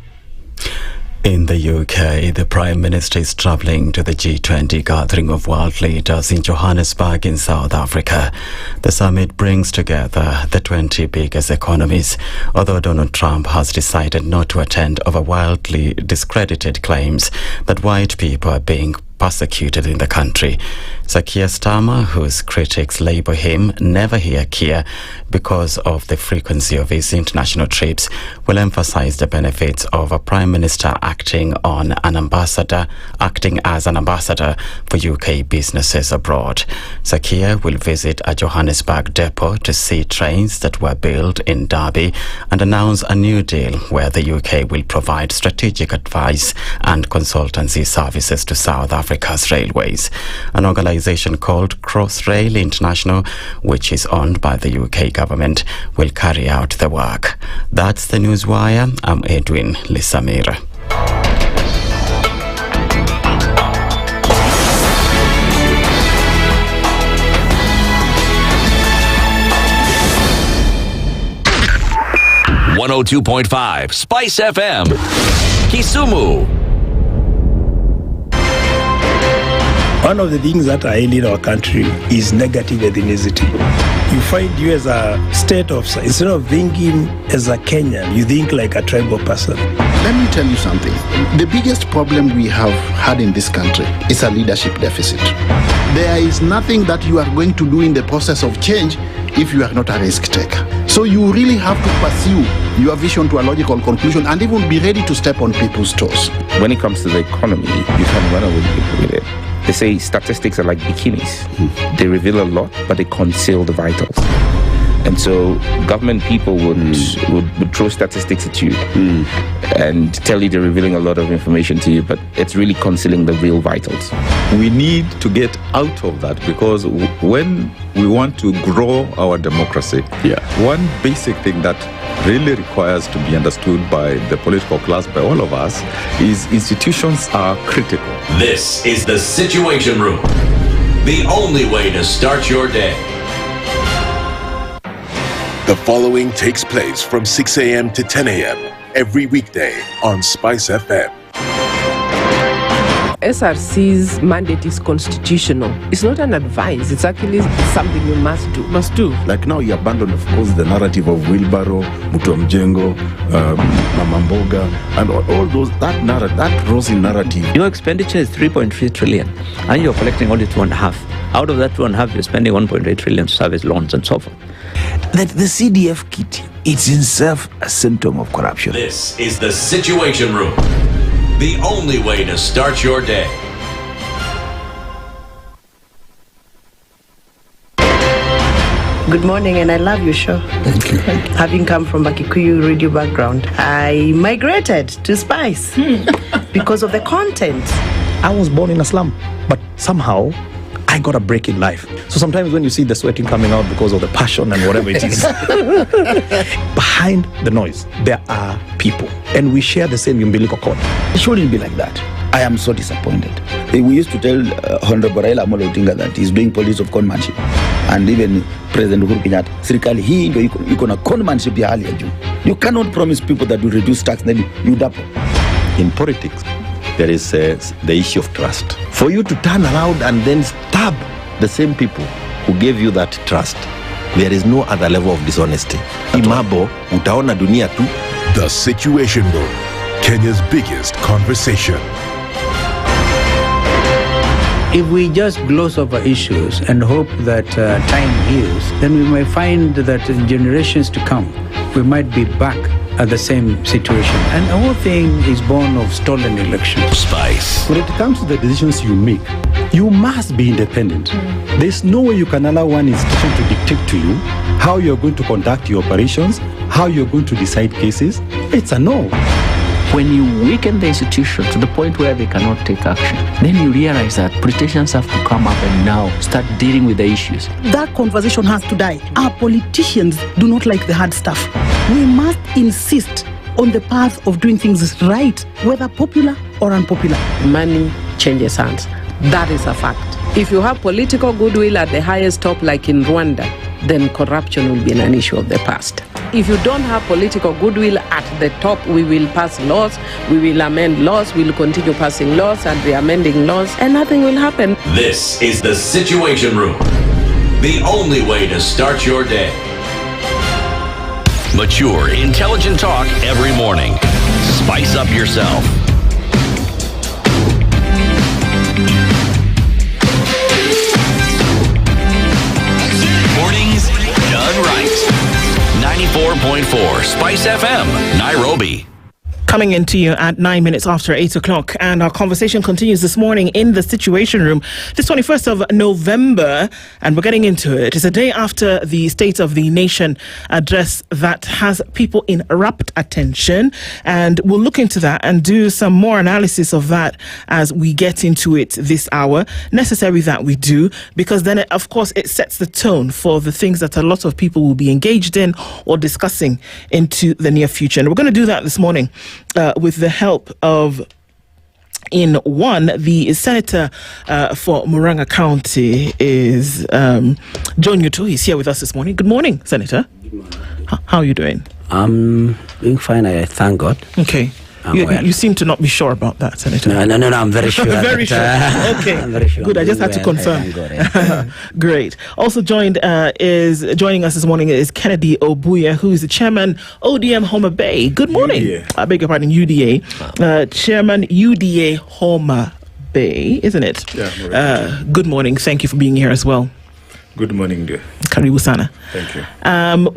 In the UK, the Prime Minister is travelling to the G20 gathering of world leaders in Johannesburg in South Africa. The summit brings together the 20 biggest economies, although Donald Trump has decided not to attend over wildly discredited claims that white people are being persecuted in the country. Sir Keir Starmer, whose critics label him Never Hear Keir because of the frequency of his international trips, will emphasize the benefits of a Prime Minister acting as an ambassador for UK businesses abroad. Sir Keir will visit a Johannesburg depot to see trains that were built in Derby and announce a new deal where the UK will provide strategic advice and consultancy services to South Africa's railways. An organisation called Crossrail International, which is owned by the UK government, will carry out the work. That's the Newswire. I'm Edwin Lisamira. .5 Spice FM, Kisumu. One of the things that are ailing our country is negative ethnicity. You find you as a state officer, instead of thinking as a Kenyan, you think like a tribal person. Let me tell you something. The biggest problem we have had in this country is a leadership deficit. There is nothing that you are going to do in the process of change if you are not a risk taker. So you really have to pursue your vision to a logical conclusion and even be ready to step on people's toes. When it comes to the economy, you can run away with it. They say statistics are like bikinis. They reveal a lot, but they conceal the vitals. And so government people would throw statistics at you and tell you they're revealing a lot of information to you, but it's really concealing the real vitals. We need to get out of that, because when we want to grow our democracy, one basic thing that really requires to be understood by the political class, by all of us, is institutions are critical. This is the Situation Room, the only way to start your day. The following takes place from 6 a.m. to 10 a.m. every weekday on SpiceFM. SRC's mandate is constitutional. It's not an advice. It's actually something you must do. Must do. Like now you abandon, of course, the narrative of Wheelbarrow, Mutuamjengo, Mamamboga, and all those, that rosy narrative. Your expenditure is 3.3 trillion, and you're collecting only 2.5. Out of that 2.5, you're spending 1.8 trillion to service loans and so forth. That the CDF kit, it's in itself a symptom of corruption. This is the Situation Room, the only way to start your day. Good morning, and I love your show. Thank you. Having come from a Kikuyu radio background, I migrated to Spice because of the content. I was born in a slum, but somehow I got a break in life. So sometimes when you see the sweating coming out because of the passion and whatever it is, behind the noise, there are people. And we share the same umbilical cord. It shouldn't be like that. I am so disappointed. We used to tell Honorable Raila Amolo Odinga that he's doing politics of conmanship. And even President Uhuru Kenyatta, serikali hii ndio iko na conmanship ya hali ya juu. You cannot promise people that you reduce tax, then you double. In politics, there is the issue of trust. For you to turn around and then stab the same people who gave you that trust, there is no other level of dishonesty. Imabo, utaona dunia tu. The Situation Room, Kenya's biggest conversation. If we just gloss over issues and hope that time heals, then we may find that in generations to come, we might be back at the same situation. And the whole thing is born of stolen elections. Spice. When it comes to the decisions you make, you must be independent. There's no way you can allow one institution to dictate to you how you're going to conduct your operations, how you're going to decide cases. It's a no. When you weaken the institution to the point where they cannot take action, then you realize that politicians have to come up and now start dealing with the issues. That conversation has to die. Our politicians do not like the hard stuff. We must insist on the path of doing things right, whether popular or unpopular. Money changes hands. That is a fact. If you have political goodwill at the highest top, like in Rwanda, then corruption will be an issue of the past. If you don't have political goodwill at the top, we will pass laws, we will amend laws, we will continue passing laws and re-amending laws, and nothing will happen. This is the Situation Room. The only way to start your day. Mature, intelligent talk every morning. Spice up yourself. Mornings done right. 94.4 Spice FM, Nairobi. Coming into you at 9 minutes after 8 o'clock, and our conversation continues this morning in the Situation Room. This 21st of November, and we're getting into it. It's a day after the State of the Nation address that has people in rapt attention, and we'll look into that and do some more analysis of that as we get into it this hour. Necessary that we do, because then, of course, it sets the tone for the things that a lot of people will be engaged in or discussing into the near future. And we're going to do that this morning. With the help of, in one, the Senator for Murang'a County is John Yuto. He's here with us this morning. Good morning, Senator. Good morning. How are you doing? I'm doing fine, I thank God. Okay. You seem to not be sure about that, Senator. No, I'm very sure. Very sure. Okay. I'm very sure. Good. I just had to confirm. Great. Also joining us this morning is Kennedy Obuya, who is the chairman ODM Homa Bay. Good morning. UDA. I beg your pardon, UDA. Chairman UDA Homa Bay, isn't it? Yeah. Good morning. Thank you for being here as well. Good morning, dear. Karibu sana. Thank you.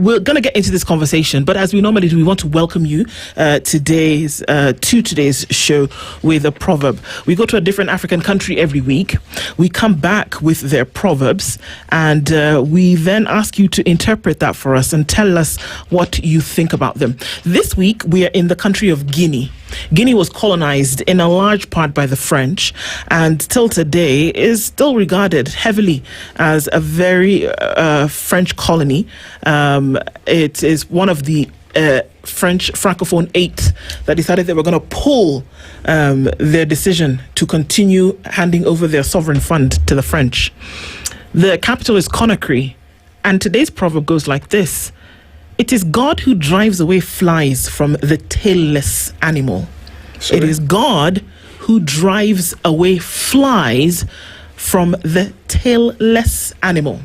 We're going to get into this conversation, but as we normally do, we want to welcome you to today's show with a proverb. We go to a different African country every week. We come back with their proverbs, and we then ask you to interpret that for us and tell us what you think about them. This week, we are in the country of Guinea. Guinea was colonized in a large part by the French, and till today is still regarded heavily as a very French colony. It is one of the French Francophone 8 that decided they were going to pull their decision to continue handing over their sovereign fund to the French. The capital is Conakry, and today's proverb goes like this: it is God who drives away flies from the tailless animal. Sorry? It is God who drives away flies from the tailless animal.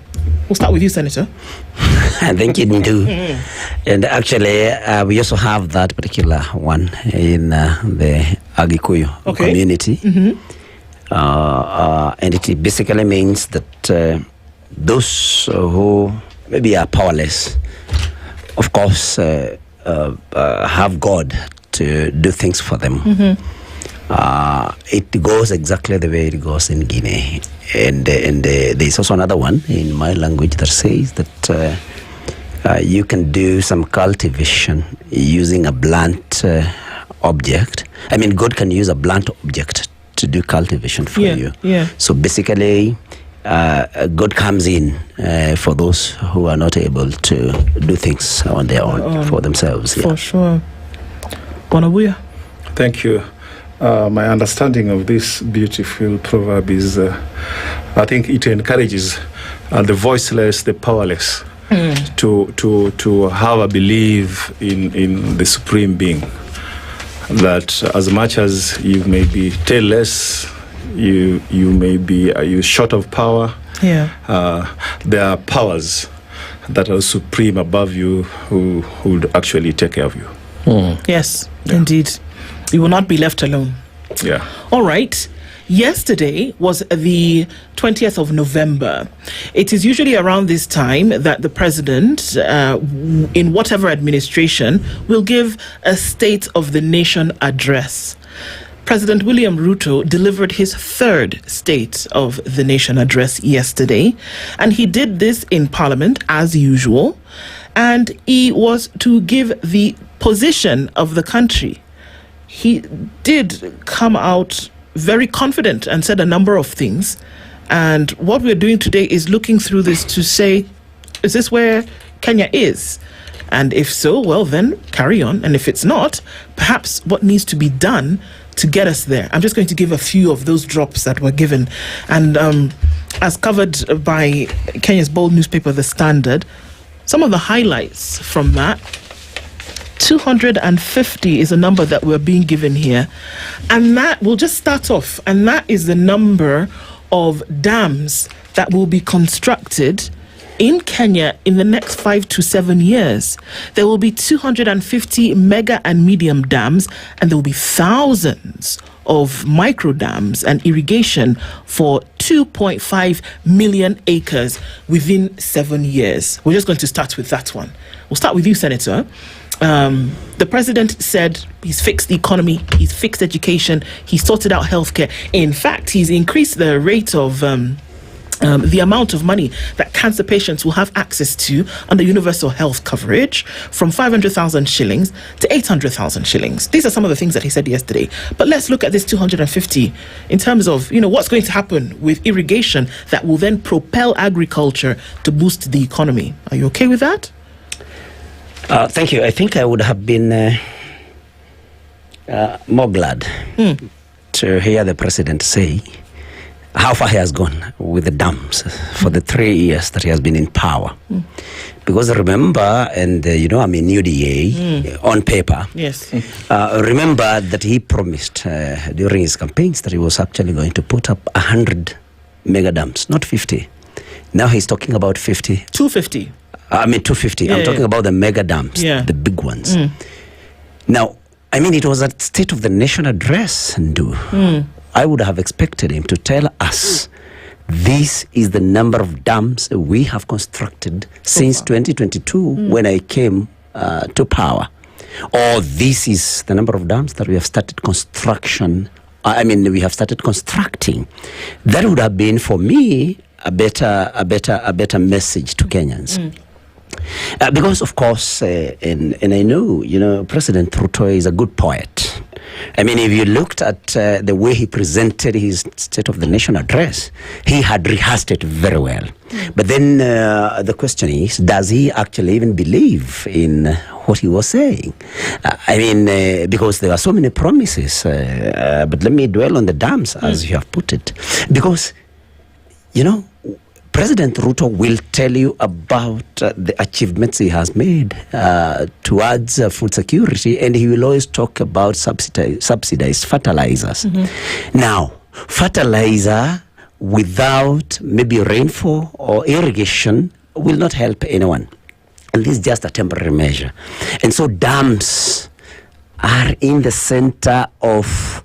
We'll start with you, Senator. I think you do. And actually, we also have that particular one in the Agikuyu community. Mm-hmm. And it basically means that those who maybe are powerless, of course, have God to do things for them. Mm-hmm. It goes exactly the way it goes in Guinea. And there's also another one in my language that says that you can do some cultivation using a blunt object. I mean, God can use a blunt object to do cultivation for you. Yeah. So basically, God comes in for those who are not able to do things on their own, for themselves. For sure. Bonabuya. Thank you. My understanding of this beautiful proverb is, I think it encourages the voiceless, the powerless, to have a belief in the supreme being. That as much as you may be tailless, you may be short of power. Yeah. There are powers that are supreme above you who would actually take care of you. Yes, indeed. You will not be left alone. Yeah. All right. Yesterday was the 20th of November. It is usually around this time that the president, in whatever administration, will give a State of the Nation address. President William Ruto delivered his third State of the Nation address yesterday, and he did this in Parliament as usual, and he was to give the position of the country. He did come out very confident and said a number of things. And what we're doing today is looking through this to say, is this where Kenya is? And if so, well, then carry on. And if it's not, perhaps what needs to be done to get us there. I'm just going to give a few of those drops that were given. And as covered by Kenya's bold newspaper, The Standard, some of the highlights from that, 250 is a number that we're being given here. And that will just start off. And that is the number of dams that will be constructed in Kenya in the next 5 to 7 years. There will be 250 mega and medium dams, and there will be thousands of micro dams and irrigation for 2.5 million acres within 7 years. We're just going to start with that one. We'll start with you, Senator. The president said he's fixed the economy, he's fixed education, he's sorted out healthcare. In fact, he's increased the rate of the amount of money that cancer patients will have access to under universal health coverage from 500,000 shillings to 800,000 shillings. These are some of the things that he said yesterday. But let's look at this 250 in terms of, what's going to happen with irrigation that will then propel agriculture to boost the economy. Are you okay with that? Thank you. I think I would have been more glad to hear the president say how far he has gone with the dams for the 3 years that he has been in power. Because remember, and I'm in UDA on paper. Yes. Remember that he promised during his campaigns that he was actually going to put up 100 mega dams, not 50. Now he's talking about 50. 250. 250. Yeah, I'm talking about the mega dams, the big ones. Now, it was a State of the Nation address, Ndu. I would have expected him to tell us this is the number of dams we have constructed since 2022 when I came to power. Or this is the number of dams that we have started construction. We have started constructing. That would have been, for me, a better message to Kenyans. Because, of course, and I know, President Ruto is a good poet. If you looked at the way he presented his State of the Nation address, he had rehearsed it very well. But then the question is, does he actually even believe in what he was saying? Because there are so many promises. But let me dwell on the dams, as you have put it. Because, President Ruto will tell you about the achievements he has made towards food security, and he will always talk about subsidized fertilizers. Now, fertilizer without maybe rainfall or irrigation will not help anyone. And this is just a temporary measure. And so dams are in the center of,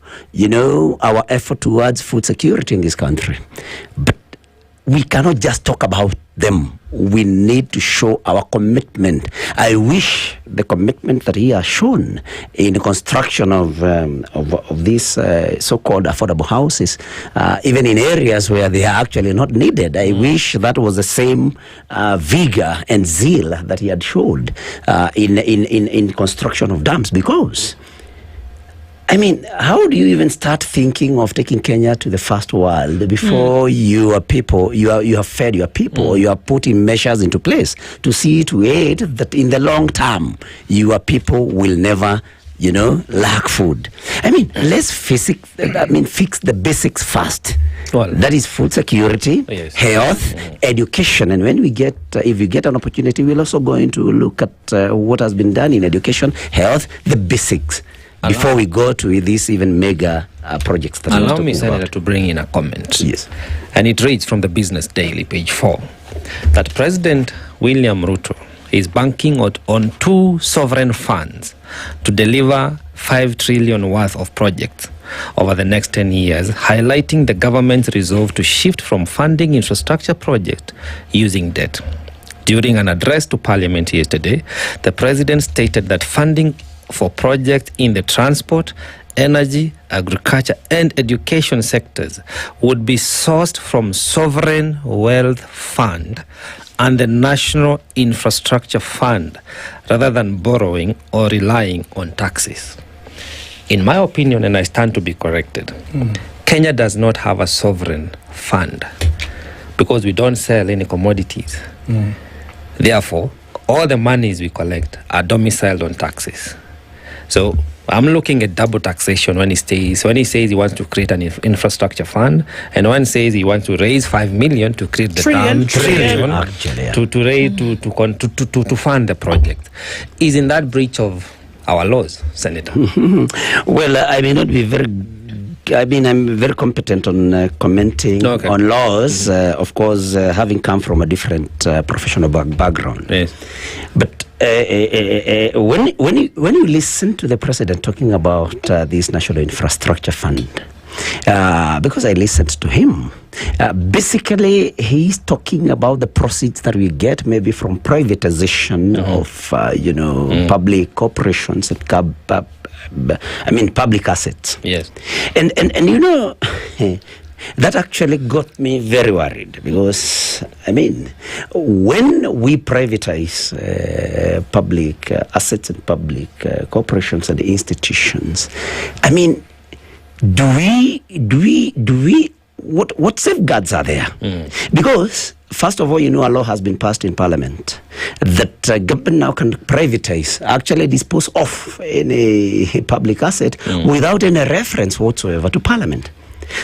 our effort towards food security in this country. But we cannot just talk about them. We need to show our commitment. I wish the commitment that he has shown in the construction of these so-called affordable houses, even in areas where they are actually not needed, I wish that was the same vigor and zeal that he had showed in construction of dams. Because how do you even start thinking of taking Kenya to the first world before you have fed your people, or you are putting measures into place to see to it that in the long term, your people will never, lack food? Let's fix the basics first. That is food security, health, education. And when if we get an opportunity, we're also going to look at what has been done in education, health, the basics. Before we go to these even mega projects that allow me, Senator, to bring in a comment. Yes. And it reads from the Business Daily, page 4, that President William Ruto is banking on two sovereign funds to deliver 5 trillion worth of projects over the next 10 years, highlighting the government's resolve to shift from funding infrastructure projects using debt. During an address to Parliament yesterday, the President stated that funding for projects in the transport, energy, agriculture and education sectors would be sourced from Sovereign Wealth Fund and the National Infrastructure Fund rather than borrowing or relying on taxes. In my opinion, and I stand to be corrected, Kenya does not have a sovereign fund because we don't sell any commodities. Therefore, all the monies we collect are domiciled on taxes. So I'm looking at double taxation when he says he wants to create an infrastructure fund, and one says he wants to raise 5 million to create the trillion to fund the project. Is in that breach of our laws, Senator? Well, I may not be I'm very competent on commenting on laws, of course, having come from a different professional background. Yes. But when you listen to the President talking about this National Infrastructure Fund, because I listened to him, basically he's talking about the proceeds that we get maybe from privatization of public corporations and public assets. Yes. And that actually got me very worried because, when we privatize public assets and public corporations and institutions, what safeguards are there? Because, first of all, a law has been passed in Parliament that government now can privatize, actually dispose of any public asset without any reference whatsoever to Parliament.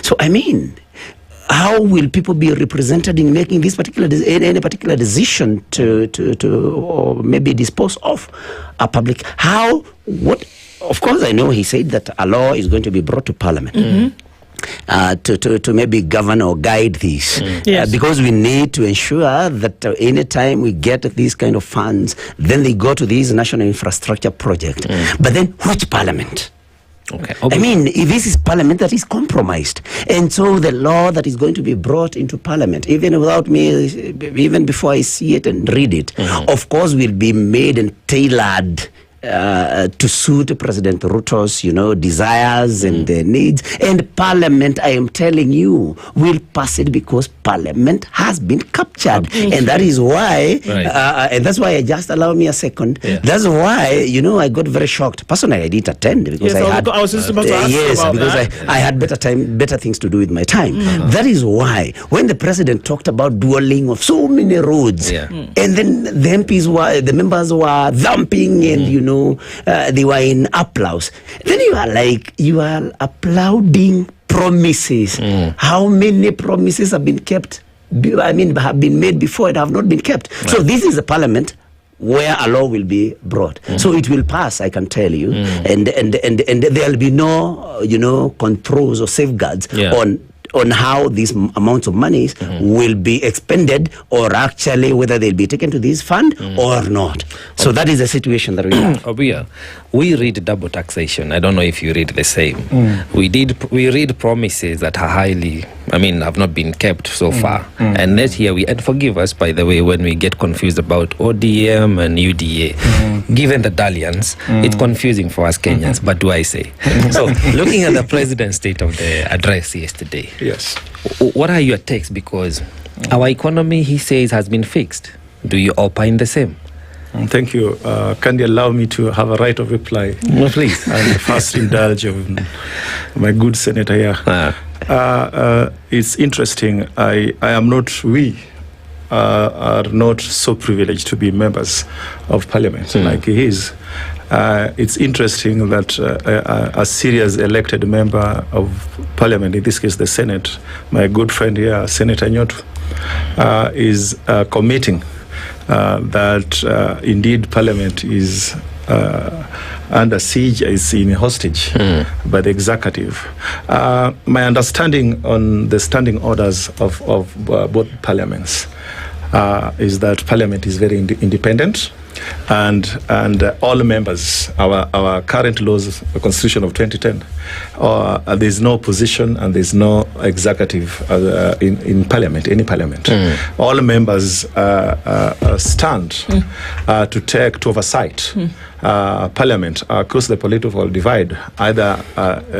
So, how will people be represented in making this any particular decision to or maybe dispose of a public? Of course, I know he said that a law is going to be brought to Parliament. To maybe govern or guide this. Yes. Because we need to ensure that anytime we get these kind of funds, then they go to these national infrastructure project. But then which Parliament? If this is Parliament that is compromised, and so the law that is going to be brought into Parliament, even without me, even before I see it and read it, of course will be made and tailored to suit President Ruto's, desires and needs. And Parliament, I am telling you, will pass it because Parliament has been captured. And that is why, and that's why, just allow me a second, that's why, I got very shocked. Personally, I didn't attend because I was just about to ask you about because that. I had better things to do with my time. That is why, when the President talked about dueling of so many roads, and then the members were thumping and, they were in applause. Then you are applauding promises. How many promises have been kept? Have been made before and have not been kept. So this is a Parliament where a law will be brought. So it will pass, I can tell you, and there will be no, controls or safeguards on how these amounts of monies will be expended, or actually whether they'll be taken to this fund or not. So that is the situation that we have. Obiya, we read double taxation. I don't know if you read the same. We read promises that are highly, have not been kept so far. And net here and forgive us, by the way, when we get confused about ODM and UDA. Given the dalliance, it's confusing for us Kenyans, but do I say? So, looking at the President's State of the Address yesterday, yes, what are your takes? Because our economy, he says, has been fixed. Do you opine the same? Thank you. Can you allow me to have a right of reply? No, please. And first indulge of my good senator here. It's interesting. We are not so privileged to be members of Parliament like he is. It's interesting that a serious elected member of Parliament, in this case the Senate, my good friend here, Senator Nyotu, is committing that indeed Parliament is under siege, is in hostage by the executive. My understanding on the standing orders of both parliaments is that Parliament is very independent. and all members, our current laws, the Constitution of 2010, there's no opposition and there's no executive in Parliament, any Parliament. All members stand to oversight Parliament across the political divide. Either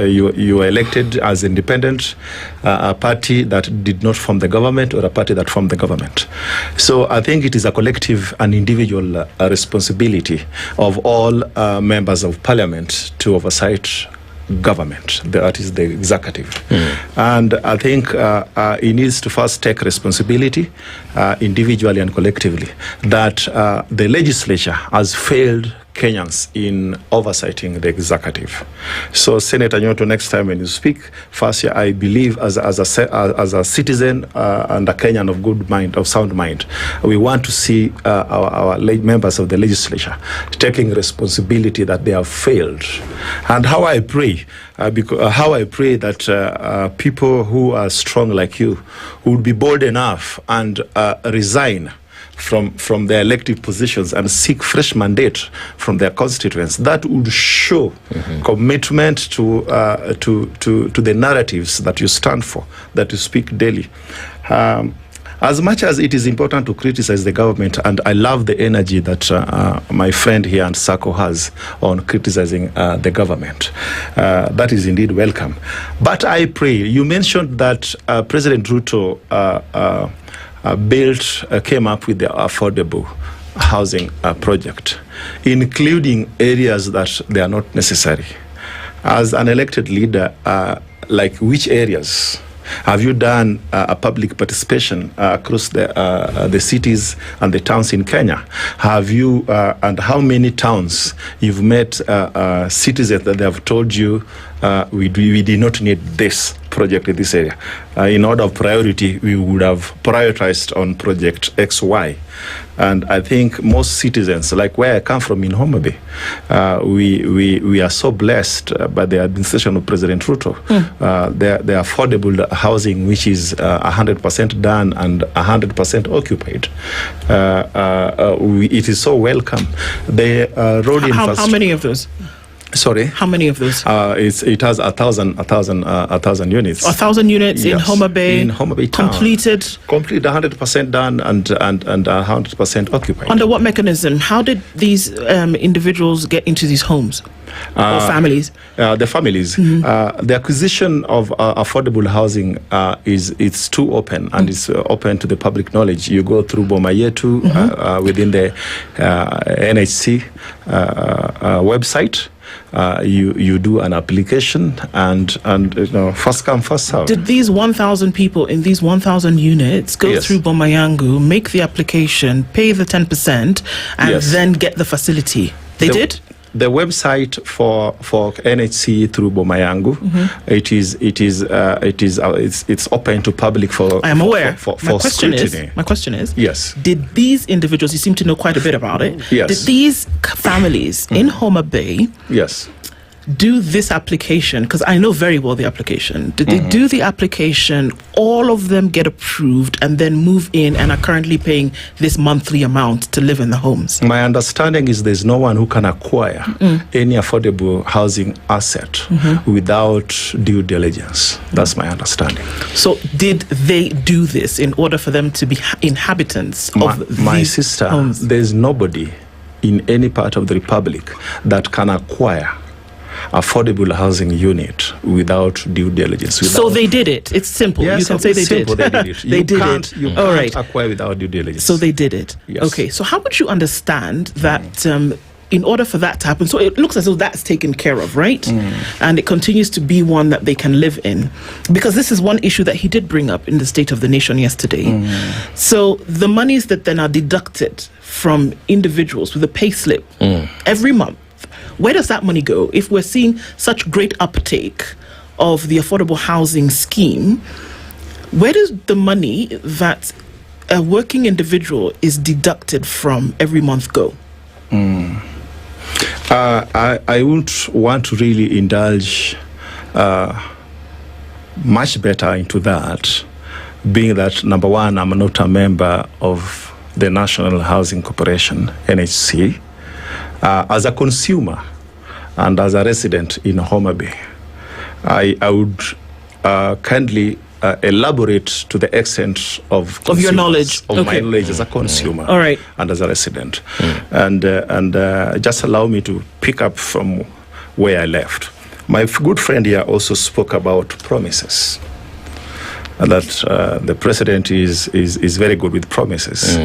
you are elected as independent, a party that did not form the government, or a party that formed the government. So I think it is a collective and individual responsibility of all members of Parliament to oversight government, that is the executive. And I think it needs to first take responsibility individually and collectively that the legislature has failed Kenyans in oversighting the executive. So, Senator Nyoto, next time when you speak, first, I believe as a citizen and a Kenyan of good mind, of sound mind, we want to see our members of the legislature taking responsibility that they have failed. And how I pray that people who are strong like you would be bold enough and resign from their elective positions and seek fresh mandate from their constituents. That would show commitment to the narratives that you stand for, that you speak daily. As much as it is important to criticize the government, and I love the energy that my friend here and Sako has on criticizing the government, that is indeed welcome. But I pray, you mentioned that President Ruto came up with the affordable housing project, including areas that they are not necessary. As an elected leader, like which areas have you done a public participation across the cities and the towns in Kenya? Have you, and how many towns you've met citizens that they have told you we did not need this project in this area? In order of priority, we would have prioritized on project XY. And I think most citizens, like where I come from in Homa Bay, we are so blessed by the administration of President Ruto. The affordable housing, which is 100% done and 100% occupied, it is so welcome. The road how many of those? Sorry, how many of those? It has 1,000 units. 1,000 units in Homa Bay. In Homa Bay town. Completed 100% done and 100% occupied. Under what mechanism? How did these individuals get into these homes? Or families? The families. The acquisition of affordable housing it's too open, and it's open to the public knowledge. You go through Boma Yetu within the NHC website. You do an application and first come, first serve. Did these 1,000 people in these 1,000 units go through Bomayangu, make the application, pay the 10%, and then get the facility? They did? The website for NHC through Bomayangu, it's open to public for. I am aware. For scrutiny. My question is. Yes. Did these individuals? You seem to know quite a bit about it. Yes. Did these families in Homa Bay? Yes. Do this application, because I know very well the application. Did they do the application, all of them get approved, and then move in and are currently paying this monthly amount to live in the homes? My understanding is there's no one who can acquire any affordable housing asset without due diligence. That's my understanding. So did they do this in order for them to be inhabitants of these sister, homes? There's nobody in any part of the Republic that can acquire affordable housing unit without due diligence. So they did it. It's simple. Yes, you can say they did. They did it. They did it. You can't acquire without due diligence. So they did it. Yes. Okay. So how would you understand that in order for that to happen, so it looks as though that's taken care of, right? And it continues to be one that they can live in. Because this is one issue that he did bring up in the State of the Nation yesterday. So the monies that then are deducted from individuals with a pay slip every month, where does that money go? If we're seeing such great uptake of the affordable housing scheme, where does the money that a working individual is deducted from every month go? I wouldn't want to really indulge much better into that, being that, number one, I'm not a member of the National Housing Corporation, NHC, as a consumer and as a resident in Homa Bay, I would kindly elaborate to the extent of your knowledge, of my knowledge as a consumer, all right, and as a resident, and just allow me to pick up from where I left. My good friend here also spoke about promises. That the president is very good with promises.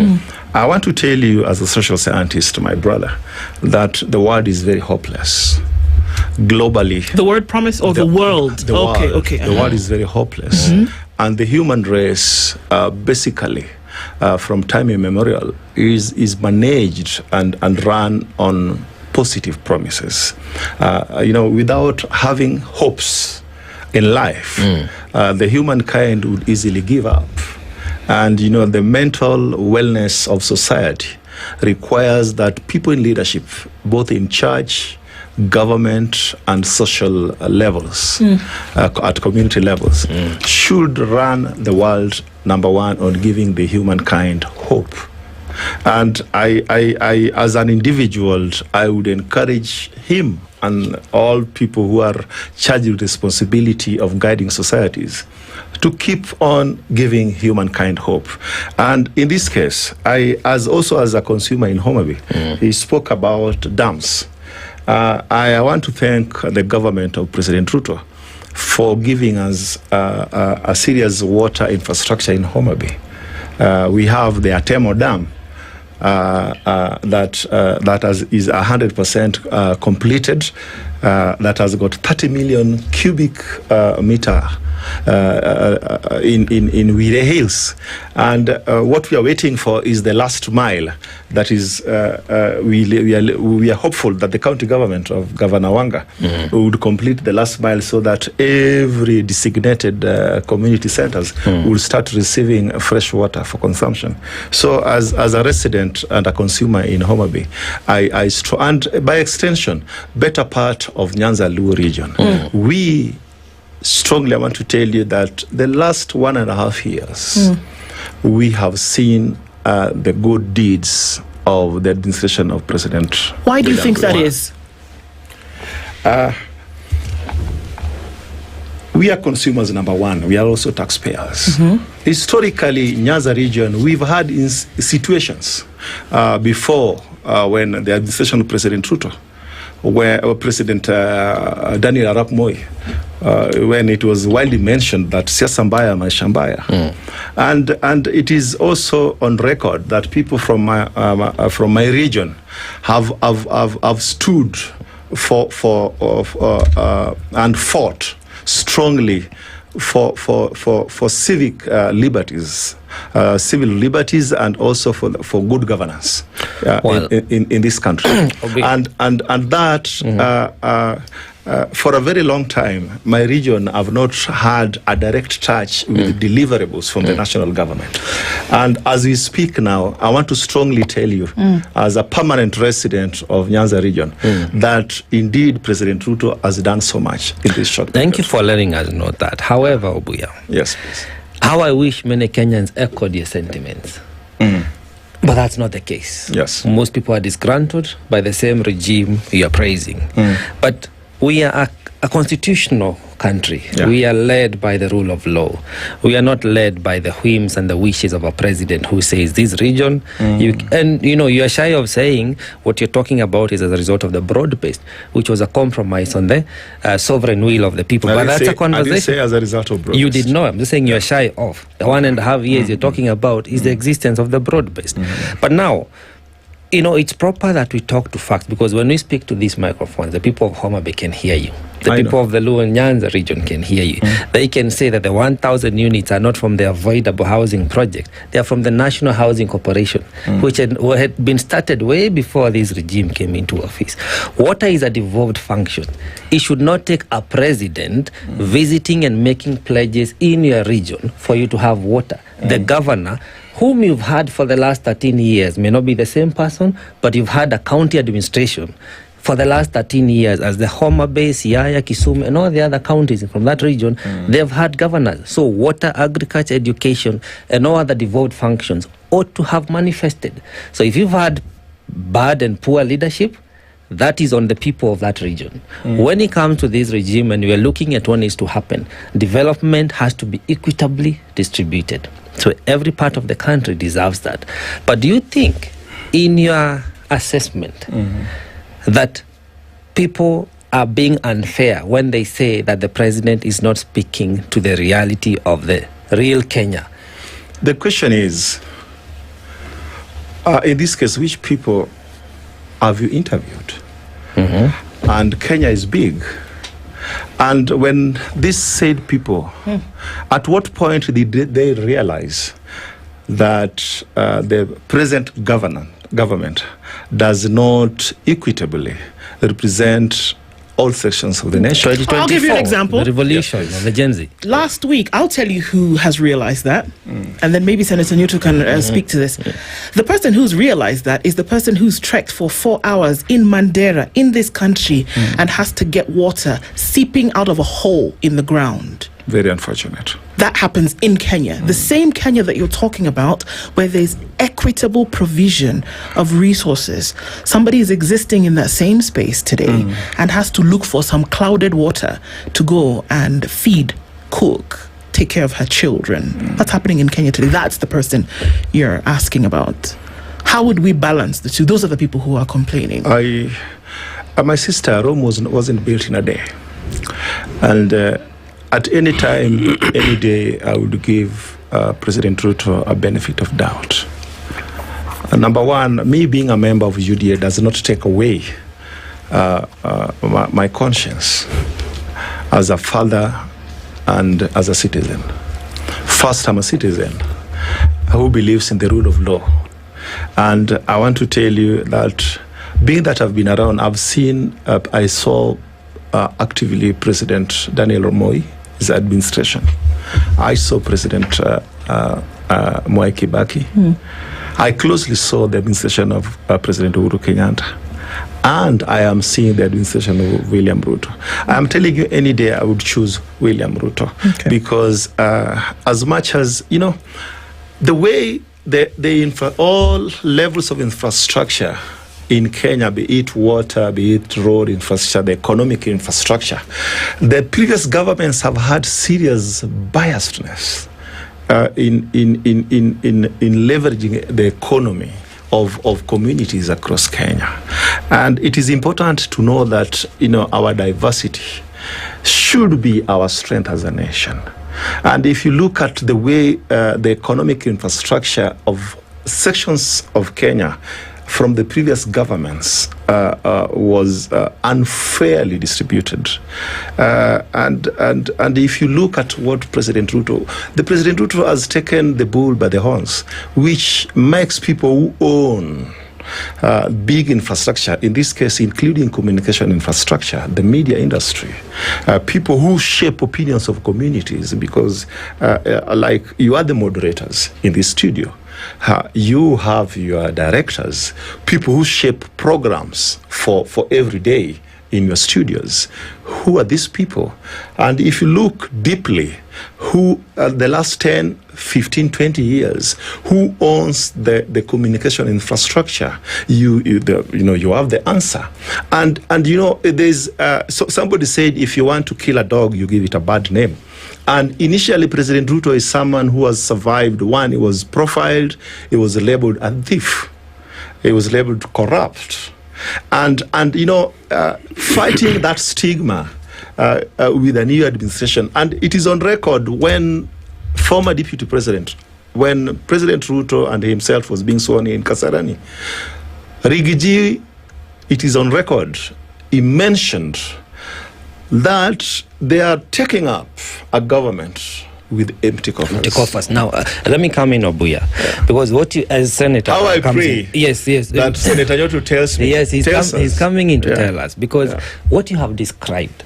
I want to tell you, as a social scientist, my brother, that the world is very hopeless. Globally. The word promise or the world? The world. The world is very hopeless. And the human race, basically, from time immemorial, is managed and run on positive promises. Without having hopes in life, the humankind would easily give up. And, the mental wellness of society requires that people in leadership, both in church, government, and social levels, at community levels, should run the world, number one, on giving the humankind hope. And I as an individual, I would encourage him and all people who are charged with responsibility of guiding societies to keep on giving humankind hope. And in this case, as a consumer in Homa Bay, he spoke about dams. I want to thank the government of President Ruto for giving us a serious water infrastructure in Homa Bay. We have the Atemo Dam that is 100% completed. That has got 30 million cubic meter in Wire Hills, and what we are waiting for is the last mile. That is, we are hopeful that the county government of Governor Wanga would complete the last mile so that every designated community centers will start receiving fresh water for consumption. So, as a resident and a consumer in Homa Bay, and by extension, better part of Nyanza Luo region, we strongly, I want to tell you that the last 1.5 years, we have seen the good deeds of the administration of President. Why do you think that is? We are consumers, number one. We are also taxpayers. Historically, Nyanza region, we've had situations before when the administration of President Ruto, where President Daniel Arap Moi, when it was widely mentioned that siasa mbaya maisha mbaya, and it is also on record that people from my region have stood for and fought strongly for civic liberties, civil liberties, and also for good governance in this country. and that for a very long time, my region have not had a direct touch with deliverables from the national government. And as we speak now, I want to strongly tell you, as a permanent resident of Nyanza region, that indeed President Ruto has done so much in this short period. Thank you for letting us know that. However, Obuya, yes, please. How I wish many Kenyans echoed your sentiments. But that's not the case. Yes. Most people are disgruntled by the same regime you are praising. But we are a constitutional country. We are led by the rule of law. We are not led by the whims and the wishes of a president who says this region, you are shy of saying what you're talking about is as a result of the broad-based, which was a compromise on the sovereign will of the people. But that's a conversation. I didn't say as a result of broad-based. You did not. I'm just saying you are shy of. The 1.5 years you're talking about is the existence of the broad-based. But now, it's proper that we talk to facts, because when we speak to these microphones, the people of Homa Bay can hear you. The people of the Luo and Nyanza region can hear you. They can say that the 1,000 units are not from the avoidable housing project. They are from the National Housing Corporation, which had been started way before this regime came into office. Water is a devolved function. It should not take a president visiting and making pledges in your region for you to have water. The governor, whom you've had for the last 13 years, may not be the same person, but you've had a county administration for the last 13 years, as the Homa Bay, Siaya, Kisumu, and all the other counties from that region, they've had governors. So water, agriculture, education, and all other devolved functions ought to have manifested. So if you've had bad and poor leadership, that is on the people of that region. When it comes to this regime, and we are looking at what needs to happen, development has to be equitably distributed. So every part of the country deserves that. But do you think, in your assessment, that people are being unfair when they say that the president is not speaking to the reality of the real Kenya? The question is, in this case, which people have you interviewed? And Kenya is big. And when these said people, at what point did they realize that the present government does not equitably represent all sections of the nation? I'll give you an example. The revolution of the Gen Z. Last week, I'll tell you who has realized that, and then maybe Senator Newton can speak to this. The person who's realized that is the person who's trekked for 4 hours in Mandera, in this country, and has to get water seeping out of a hole in the ground. Very unfortunate. That happens in Kenya. The same Kenya that you're talking about, where there's equitable provision of resources. Somebody is existing in that same space today and has to look for some clouded water to go and feed, cook, take care of her children. That's happening in Kenya today. That's the person you're asking about. How would we balance the two? Those are the people who are complaining. My sister, Rome wasn't built in a day. And at any time, any day, I would give President Ruto a benefit of doubt. Number one, me being a member of UDA does not take away my conscience as a father and as a citizen. First, I'm a citizen who believes in the rule of law. And I want to tell you that being that I've been around, I saw actively President Daniel Moi, his administration. I saw President Mwai Kibaki. I closely saw the administration of President Uhuru Kenyatta. And I am seeing the administration of William Ruto. I'm telling you, any day I would choose William Ruto. Because as much as, the way all levels of infrastructure in Kenya, be it water, be it road infrastructure, the economic infrastructure, the previous governments have had serious biasness in leveraging the economy of communities across Kenya. And it is important to know that our diversity should be our strength as a nation. And if you look at the way the economic infrastructure of sections of Kenya from the previous governments was unfairly distributed. And if you look at what President Ruto has taken the bull by the horns, which makes people who own big infrastructure, in this case including communication infrastructure, the media industry, people who shape opinions of communities, because like you are the moderators in this studio, you have your directors, people who shape programs for every day in your studios. Who are these people? And if you look deeply, who the last 10, 15, 20 years, who owns the communication infrastructure? You have the answer. And there's somebody said, if you want to kill a dog, you give it a bad name. And initially, President Ruto is someone who has survived. One, he was profiled, he was labeled a thief, he was labeled corrupt. And fighting that stigma with a new administration. And it is on record when former Deputy President, when President Ruto and himself was being sworn in Kasarani, Rigiji, it is on record, he mentioned that they are taking up a government with empty coffers. Now, let me come in, Obuya, because what you, as Senator, how I pray, yes, that Senator Nyoto tells me, yes, he's coming in to tell us, because what you have described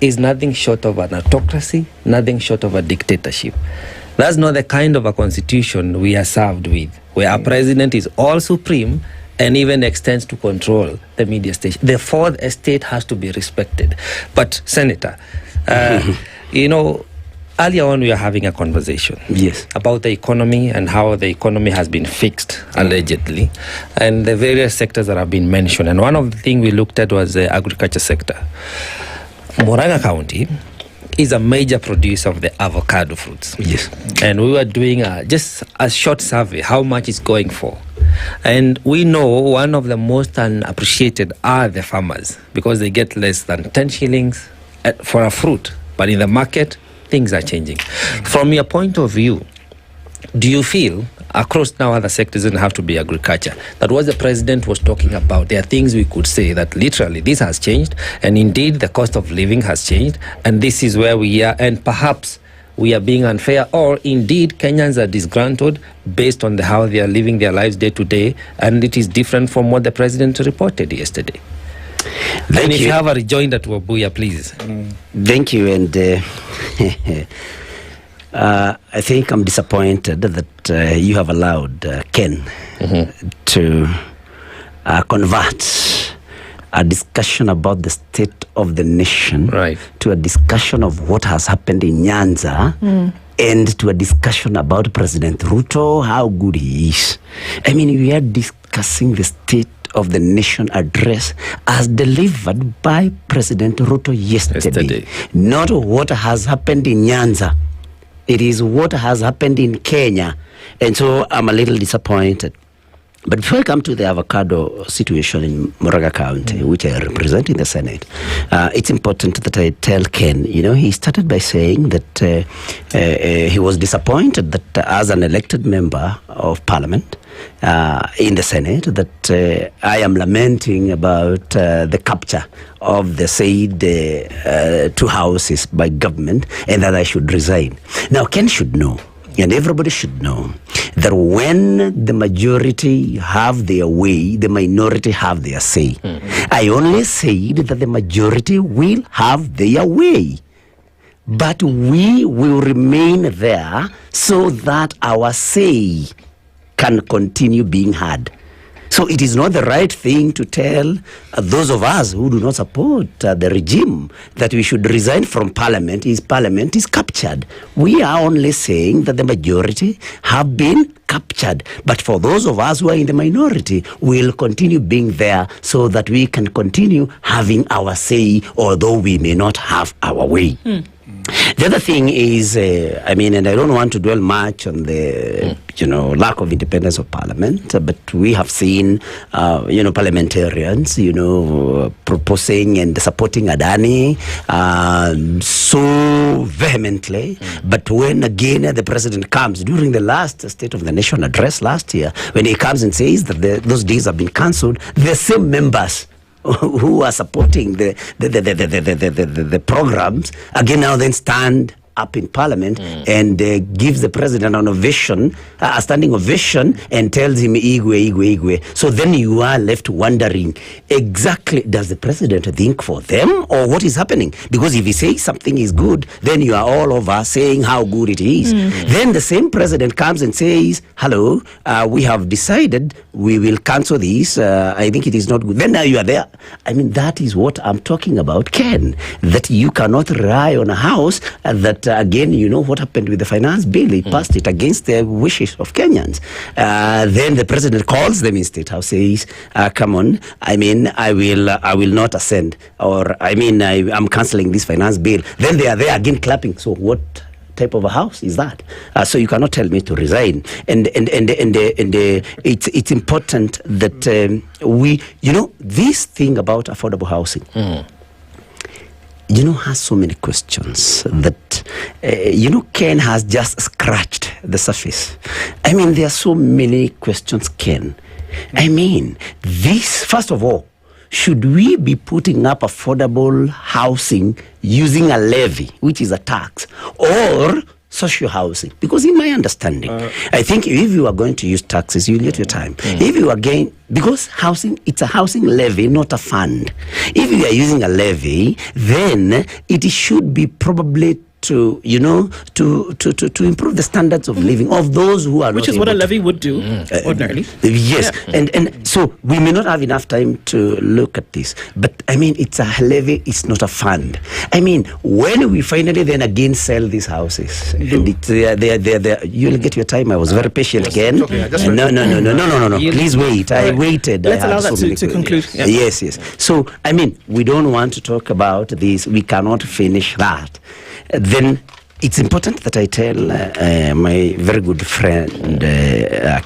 is nothing short of an autocracy, nothing short of a dictatorship. That's not the kind of a constitution we are served with, where a president is all supreme and even extends to control the media station. The fourth estate has to be respected. But, Senator, you know, earlier on we were having a conversation about the economy and how the economy has been fixed, allegedly, and the various sectors that have been mentioned. And one of the things we looked at was the agriculture sector. Murang'a County is a major producer of the avocado fruits. Yes. And we were doing just a short survey, how much it's going for. And we know one of the most unappreciated are the farmers, because they get less than 10 shillings for a fruit. But in the market, things are changing. From your point of view, do you feel, across now other sectors doesn't have to be agriculture, that what the president was talking about, there are things we could say that literally this has changed, and indeed the cost of living has changed, and this is where we are, and perhaps we are being unfair, or indeed Kenyans are disgruntled based on how they are living their lives day to day, and it is different from what the president reported yesterday. And if you have a rejoinder to Abuya, please. Thank you. And I think I'm disappointed that you have allowed Ken to convert a discussion about the state of the nation to a discussion of what has happened in Nyanza and to a discussion about President Ruto, how good he is. I mean, we are discussing the state of the nation address as delivered by President Ruto yesterday. Not what has happened in Nyanza. It is what has happened in Kenya. And so I'm a little disappointed. But before I come to the avocado situation in Murang'a County, which I represent in the Senate, it's important that I tell Ken, you know, he started by saying that he was disappointed that as an elected member of Parliament in the Senate, that I am lamenting about the capture of the said 2 houses by government, and that I should resign. Now, Ken should know, and everybody should know, that when the majority have their way, the minority have their say. I only said that the majority will have their way, but we will remain there so that our say can continue being heard. So it is not the right thing to tell those of us who do not support the regime that we should resign from Parliament is captured. We are only saying that the majority have been captured. But for those of us who are in the minority, we'll continue being there so that we can continue having our say, although we may not have our way. The other thing is, I mean, and I don't want to dwell much on the, lack of independence of Parliament, but we have seen, parliamentarians, proposing and supporting Adani so vehemently. But when again the president comes during the last State of the Nation address last year, when he comes and says that those days have been cancelled, the same members who are supporting the programs again now then stand up in Parliament and gives the president an ovation, a standing ovation, and tells him Igwe. So then you are left wondering, exactly, does the president think for them, or what is happening? Because if he says something is good, then you are all over saying how good it is. Then the same president comes and says, hello, we have decided we will cancel this. I think it is not good. Then now you are there. I mean, that is what I'm talking about, Ken, that you cannot rely on a house that again, you know what happened with the finance bill. He passed it against the wishes of Kenyans. Then the president calls them in State House, says, come on, I mean, I will not ascend, or I mean, I'm cancelling this finance bill. Then they are there again clapping. So what type of a house is that? So you cannot tell me to resign. And it's important that we, this thing about affordable housing, has so many questions that, Ken has just scratched the surface. I mean, there are so many questions, Ken. I mean, first of all, should we be putting up affordable housing using a levy, which is a tax, or social housing? Because in my understanding, I think if you are going to use taxes, you'll get your time. If you are because housing, it's a housing levy, not a fund. If you are using a levy, then it should be probably to, to improve the standards of living of those who are Which not is what a able levy would do, ordinarily. Yes, and so we may not have enough time to look at this, but I mean, it's a levy, it's not a fund. I mean, when we finally then again sell these houses, and you'll get your time. I was very patient again. No. Please wait. I waited. Let's I allow had that to conclude. Yeah. Yes. So, I mean, we don't want to talk about this. We cannot finish that. Then it's important that I tell my very good friend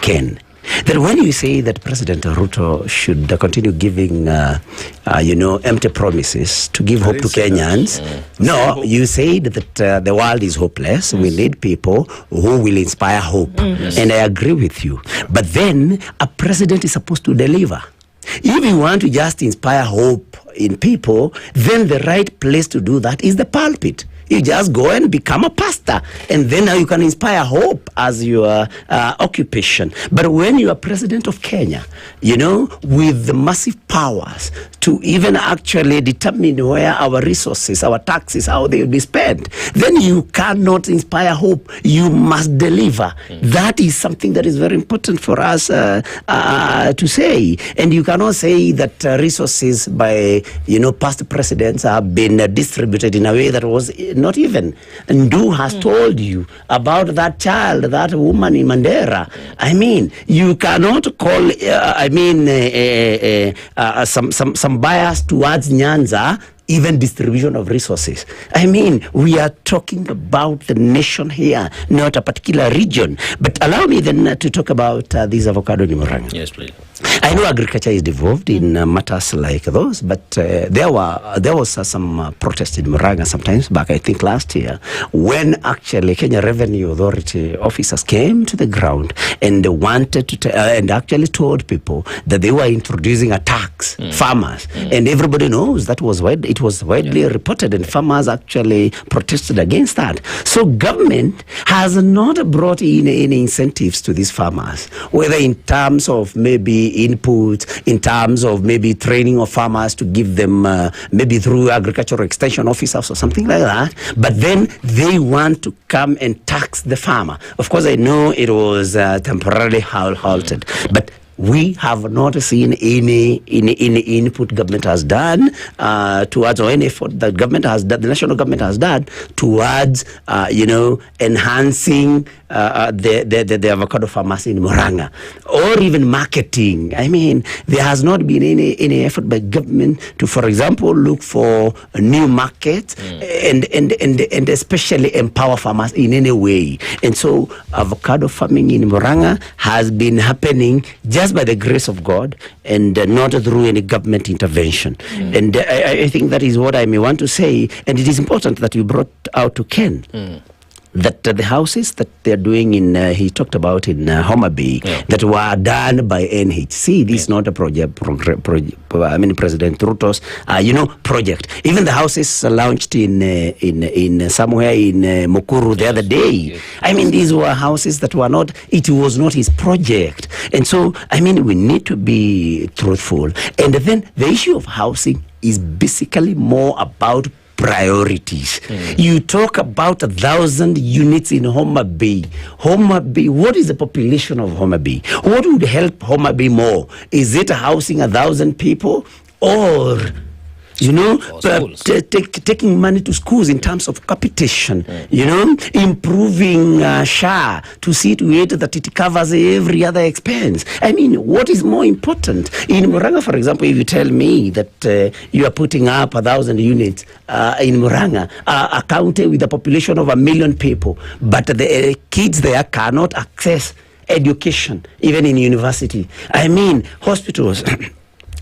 Ken that when you say that President Ruto should continue giving, empty promises to give hope to Kenyans, no, you said that the world is hopeless. We need people who will inspire hope. And I agree with you. But then a president is supposed to deliver. If you want to just inspire hope in people, then the right place to do that is the pulpit. You just go and become a pastor, and then now you can inspire hope as your occupation. But when you are president of Kenya, with the massive powers to even actually determine where our resources, our taxes, how they will be spent, then you cannot inspire hope. You must deliver. That is something that is very important for us to say. And you cannot say that resources by past presidents have been distributed in a way that was not even. Ndu has told you about that child, that woman in Mandera. I mean, you cannot call, some bias towards Nyanza even distribution of resources. I mean, we are talking about the nation here, not a particular region. But allow me then to talk about this avocado in Murang'a. Yes, please. I know agriculture is devolved in matters like those, but there was some protest in Murang'a sometimes back, I think last year, when actually Kenya Revenue Authority officers came to the ground and wanted to and actually told people that they were introducing a tax, farmers, and everybody knows that was it was widely reported, and farmers actually protested against that. So government has not brought in any incentives to these farmers, whether in terms of maybe input, in terms of maybe training of farmers to give them maybe through agricultural extension officers or something like that. But then they want to come and tax the farmer. Of course, I know it was temporarily halted, but we have not seen any input government has done towards, or any effort that government has done, the national government has done towards, enhancing the avocado farmers in Murang'a, or even marketing. I mean, there has not been any effort by government to, for example, look for a new market and especially empower farmers in any way. And so avocado farming in Murang'a has been happening just by the grace of God and not through any government intervention. And I think that is what I may want to say. And it is important that you brought out to Ken that the houses that they're doing in, he talked about in Homa Bay, that were done by NHC. This is not a President Ruto's, project. Even the houses launched in somewhere in Mukuru the other day. I mean, these were houses that were not, it was not his project. And so, I mean, we need to be truthful. And then the issue of housing is basically more about priorities. You talk about 1,000 units in Homa Bay. Homa Bay, what is the population of Homa Bay? What would help Homa Bay more? Is it housing 1,000 people, or taking money to schools in terms of capitation, improving SHA to see to it that it covers every other expense? I mean, what is more important? In Murang'a, for example, if you tell me that you are putting up 1,000 units in Murang'a, a county with a population of 1 million people, but the kids there cannot access education, even in university. I mean, hospitals.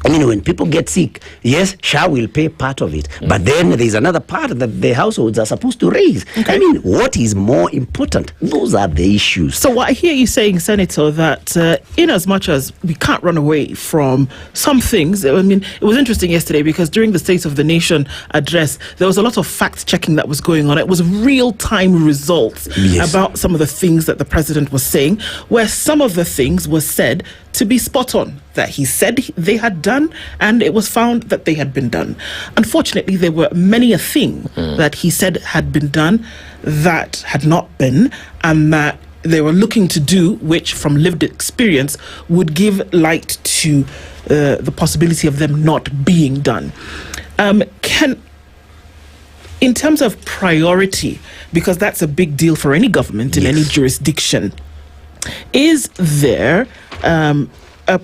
I mean, when people get sick, yes, SHA will pay part of it, but then there's another part that the households are supposed to raise. Okay. I mean, what is more important? Those are the issues. So what I hear you saying, Senator, that in as much as we can't run away from some things, I mean, it was interesting yesterday because during the State of the Nation address, there was a lot of fact-checking that was going on. It was real-time results about some of the things that the president was saying, where some of the things were said to be spot on, that he said they had done, and it was found that they had been done. Unfortunately, there were many a thing that he said had been done that had not been, and that they were looking to do, which from lived experience would give light to the possibility of them not being done. In terms of priority, because that's a big deal for any government in any jurisdiction, is there a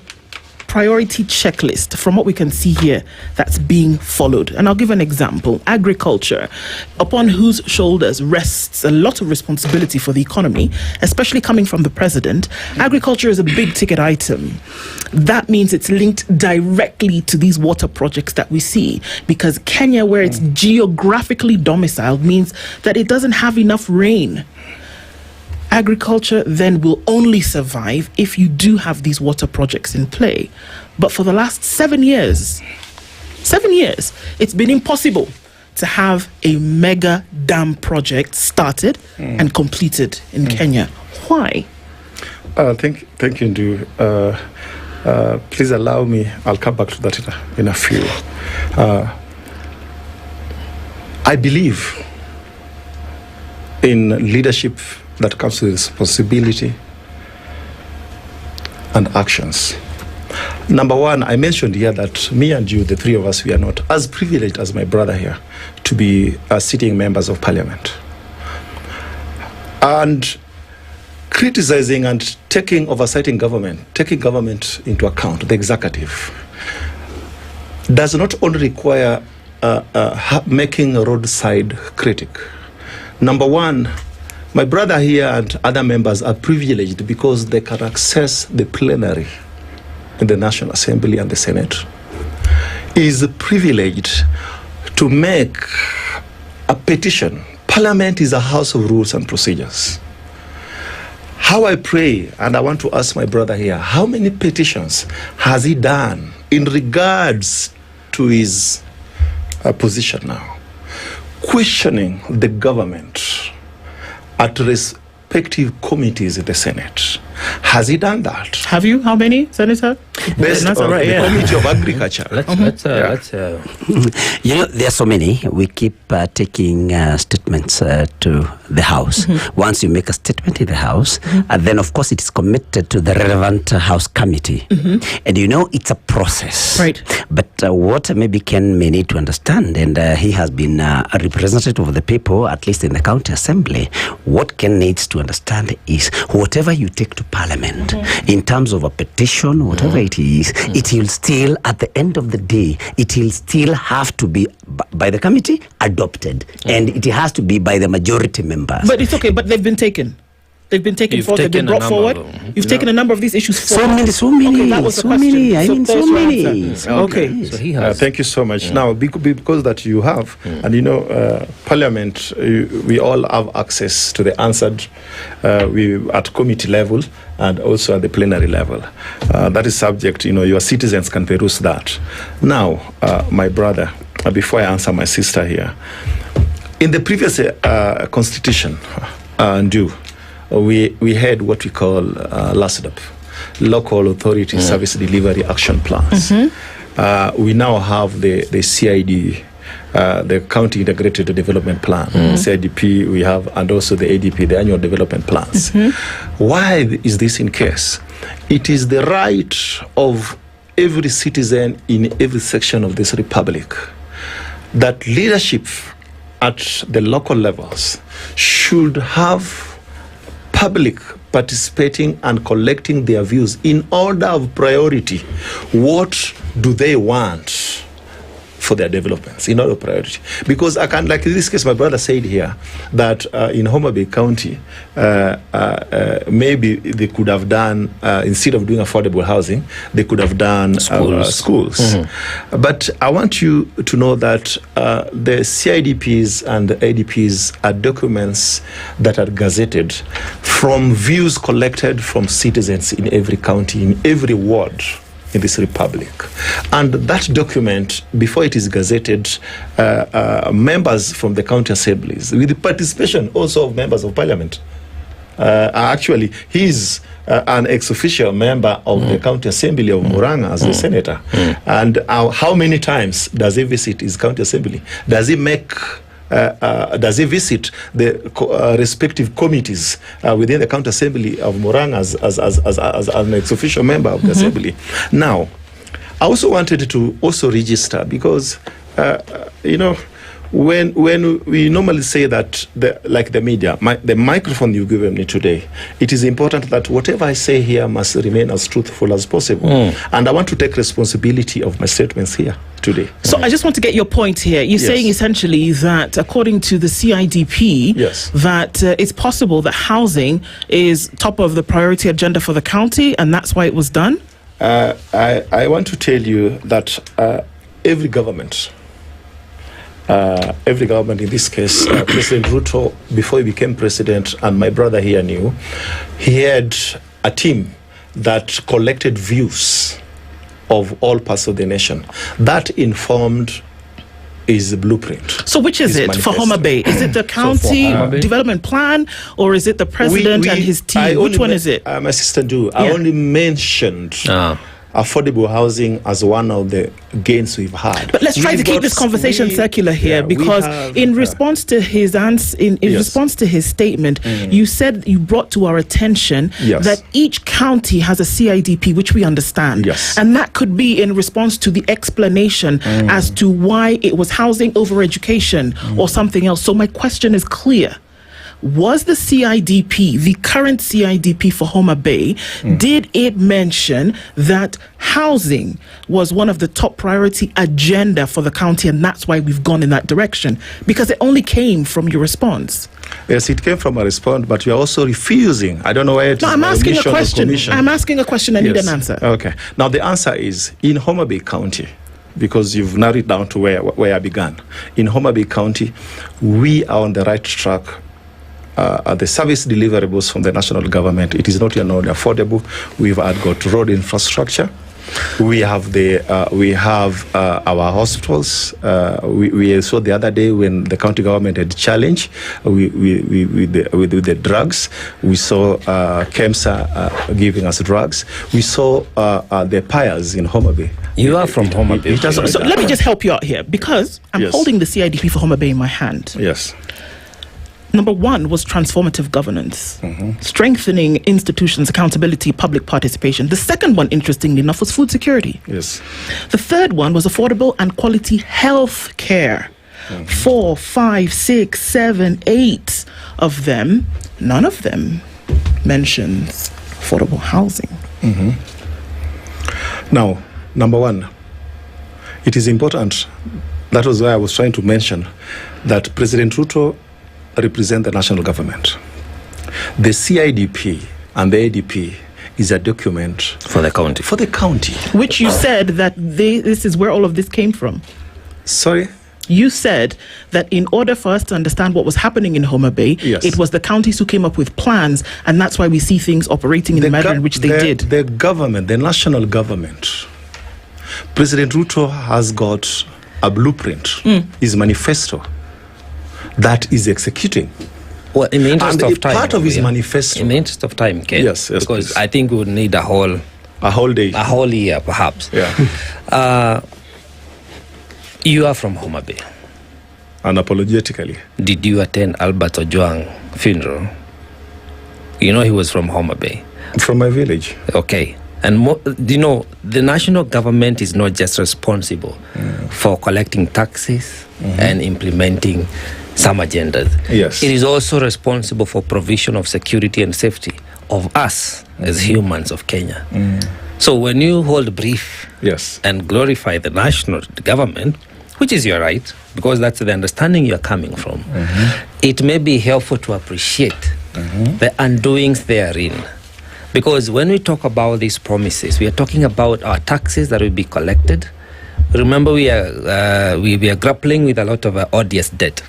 priority checklist from what we can see here that's being followed? And I'll give an example. Agriculture, upon whose shoulders rests a lot of responsibility for the economy, especially coming from the president. Agriculture is a big ticket item. That means it's linked directly to these water projects that we see, because Kenya, where it's geographically domiciled, means that it doesn't have enough rain. Agriculture then will only survive if you do have these water projects in play. But for the last 7 years, it's been impossible to have a mega dam project started and completed in Kenya. Why? Thank you, Ndu. Please allow me, I'll come back to that in a few. I believe in leadership that comes with responsibility and actions. Number one, I mentioned here that me and you, the three of us, we are not as privileged as my brother here to be sitting members of parliament. And criticizing and taking government into account, the executive, does not only require making a roadside critic. Number one, my brother here and other members are privileged because they can access the plenary in the National Assembly and the Senate. He is privileged to make a petition. Parliament is a house of rules and procedures. How I pray, and I want to ask my brother here, how many petitions has he done in regards to his position now? Questioning the government at respective committees in the Senate. Has he done that? Have you? How many, Senator? Based on the Committee of Agriculture. You know, there are so many. We keep taking statements to the House. Once you make a statement in the House, then of course it is committed to the relevant House committee. And you know, it's a process. Right. But what maybe Ken may need to understand, and he has been a representative of the people, at least in the county assembly, what Ken needs to understand is whatever you take to Parliament, in terms of a petition, whatever it is, it will still, at the end of the day, it will still have to be by the committee adopted, and it has to be by the majority members. But it's okay, but they've been taken. They've been taken forward, they've been brought forward. You've taken a number of these issues forward. So many. Okay, that was the question. Okay. So he has. Thank you so much. Now, because that you have, and you know, Parliament, we all have access to the answered, we at committee level and also at the plenary level. That is subject, you know, your citizens can peruse that. Now, my brother, before I answer my sister here, in the previous constitution, Ndu, we had what we call LASDAP, Local Authority Service Delivery Action Plans. We now have the CID, the County Integrated Development Plan, CIDP we have, and also the ADP, the Annual Development Plans. Why is this in case? It is the right of every citizen in every section of this republic that leadership at the local levels should have public participating and collecting their views in order of priority. What do they want for their developments in order of priority? Because I can, like in this case, my brother said here that in Homa Bay County, maybe they could have done, instead of doing affordable housing, they could have done schools. But I want you to know that the CIDPs and the ADPs are documents that are gazetted from views collected from citizens in every county, in every ward in this republic. And that document, before it is gazetted, members from the county assemblies, with the participation also of members of parliament, Actually, he's an ex-official member of the County Assembly of Murang'a as a senator. And how many times does he visit his county assembly? Does he visit the respective committees within the county assembly of Murang'a as an ex-official member of the assembly? Now, I also wanted to also register because, when we normally say that, like the media, the microphone you given me today, it is important that whatever I say here must remain as truthful as possible. And I want to take responsibility of my statements here today. So I just want to get your point here. You're saying essentially that according to the CIDP, that it's possible that housing is top of the priority agenda for the county, and that's why it was done? I want to tell you that every government in this case, President Ruto, before he became president, and my brother here knew, he had a team that collected views of all parts of the nation. That informed his blueprint. So which is it for Homa Bay? Is it the county development plan, or is it the president and his team? Which one is it? My sister Ndu, I only mentioned affordable housing as one of the gains we've had. But let's try to keep this conversation circular here, because in response to his response to his statement, you said you brought to our attention that each county has a CIDP, which we understand, and that could be in response to the explanation as to why it was housing over education or something else. So my question is clear. Was the CIDP, the current CIDP for Homa Bay, did it mention that housing was one of the top priority agenda for the county, and that's why we've gone in that direction? Because it only came from your response. Yes, it came from a response, but you're also refusing. I don't know why it is. No, I'm asking a question. I'm asking a question. I need an answer. Okay. Now, the answer is in Homa Bay County, because you've narrowed it down to where I began. In Homa Bay County, we are on the right track. The service deliverables from the national government, it is not only affordable. We've got road infrastructure. We have our hospitals. We saw the other day when the county government had challenge with the drugs. We saw KEMSA giving us drugs. We saw the pyres in Homa Bay. You are from Homa Bay. So let me just help you out here, because I'm holding the CIDP for Homa Bay in my hand. Yes. Number one was transformative governance, strengthening institutions, accountability, public participation. The second one, interestingly enough, was food security. Yes. The third one was affordable and quality health care. 4, 5, 6, 7, 8 of them, none of them mentions affordable housing. Now, number one, it is important. That was why I was trying to mention that President Ruto represent the national government. The CIDP and the ADP is a document for the county. For the county. Which you said that this is where all of this came from. Sorry? You said that in order for us to understand what was happening in Homa Bay, it was the counties who came up with plans, and that's why we see things operating in the manner in which they did. The government, the national government, President Ruto has got a blueprint, his manifesto, that is executing. Well, in the interest of time, part of his manifesto. In the interest of time, Ken. Yes, because please. I think we would need a whole day, a whole year, perhaps. Yeah. You are from Homa Bay. Unapologetically. Did you attend Albert Ojwang's funeral? You know he was from Homa Bay. From my village. Okay. And you know, the national government is not just responsible for collecting taxes and implementing some agendas. Yes. It is also responsible for provision of security and safety of us as humans of Kenya. So when you hold a brief and glorify the national government, which is your right, because that's the understanding you're coming from, it may be helpful to appreciate the undoings therein. Because when we talk about these promises, we are talking about our taxes that will be collected. Remember, we are grappling with a lot of odious debt,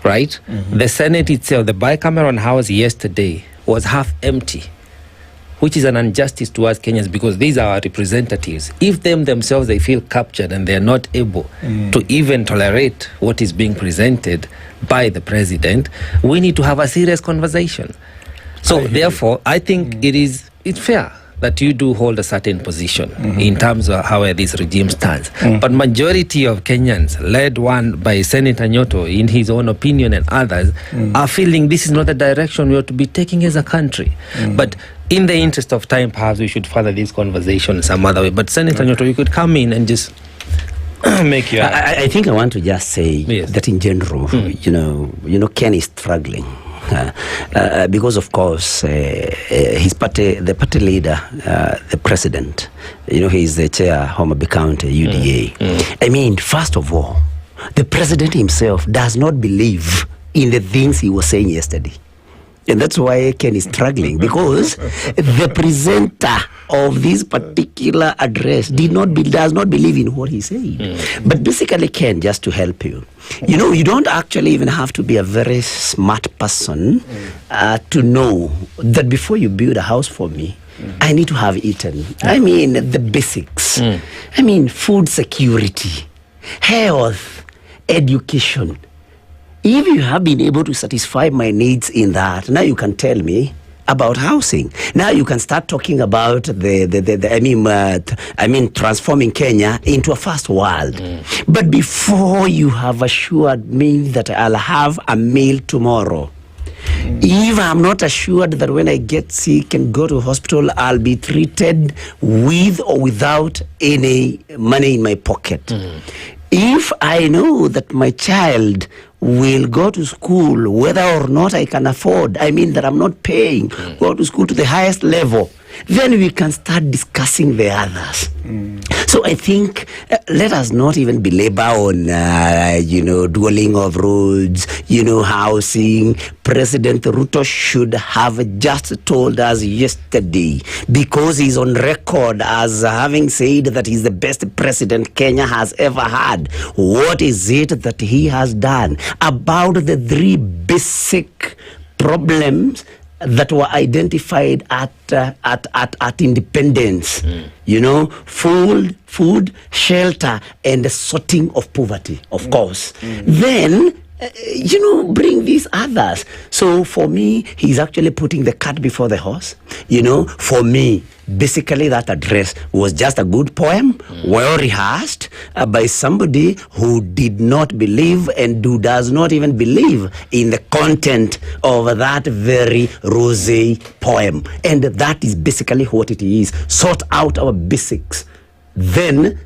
right? The Senate itself, the bicameral house yesterday was half empty, which is an injustice to us Kenyans, because these are our representatives. If themselves, they feel captured and they're not able to even tolerate what is being presented by the president, we need to have a serious conversation. So therefore, I think it's fair that you do hold a certain position in terms of how this regime stands. But majority of Kenyans, led one by Senator Nyoto in his own opinion and others, are feeling this is not the direction we ought to be taking as a country. But in the interest of time, perhaps we should further this conversation some other way. But Senator Nyoto, you could come in and just make your... I think I want to just say that in general, you know, Ken is struggling. Because of course his party, the party leader, the president, you know, he's the chair Homa Bay County UDA. I mean, first of all, the president himself does not believe in the things he was saying yesterday. And that's why Ken is struggling, because the presenter of this particular address does not believe in what he said. But basically, Ken, just to help you, you know, you don't actually even have to be a very smart person to know that before you build a house for me, I need to have eaten. I mean, the basics. I mean, food security, health, education. If you have been able to satisfy my needs in that, now you can tell me about housing. Now you can start talking about transforming Kenya into a first world. But before you have assured me that I'll have a meal tomorrow, if I'm not assured that when I get sick and go to hospital, I'll be treated with or without any money in my pocket. If I know that my child will go to school whether or not I can afford, I mean that I'm not paying, go to school to the highest level, then we can start discussing the others. So I think let us not even belabor on, dwelling of roads, housing. President Ruto should have just told us yesterday, because he's on record as having said that he's the best president Kenya has ever had. What is it that he has done about the three basic problems that were identified at independence? Food, shelter, and the sorting of poverty, of course. Then, bring these others. So for me, he's actually putting the cart before the horse. For me, basically that address was just a good poem, well rehearsed by somebody who did not believe and who does not even believe in the content of that very rosy poem. And that is basically what it is. Sort out our basics, then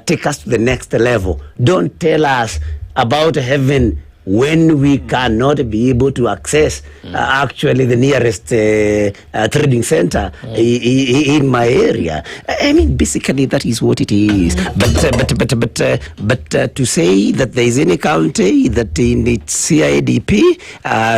take us to the next level. Don't tell us about heaven when we cannot be able to access actually the nearest trading center in my area. I mean, basically that is what it is. But to say that there is any county that in its CIDP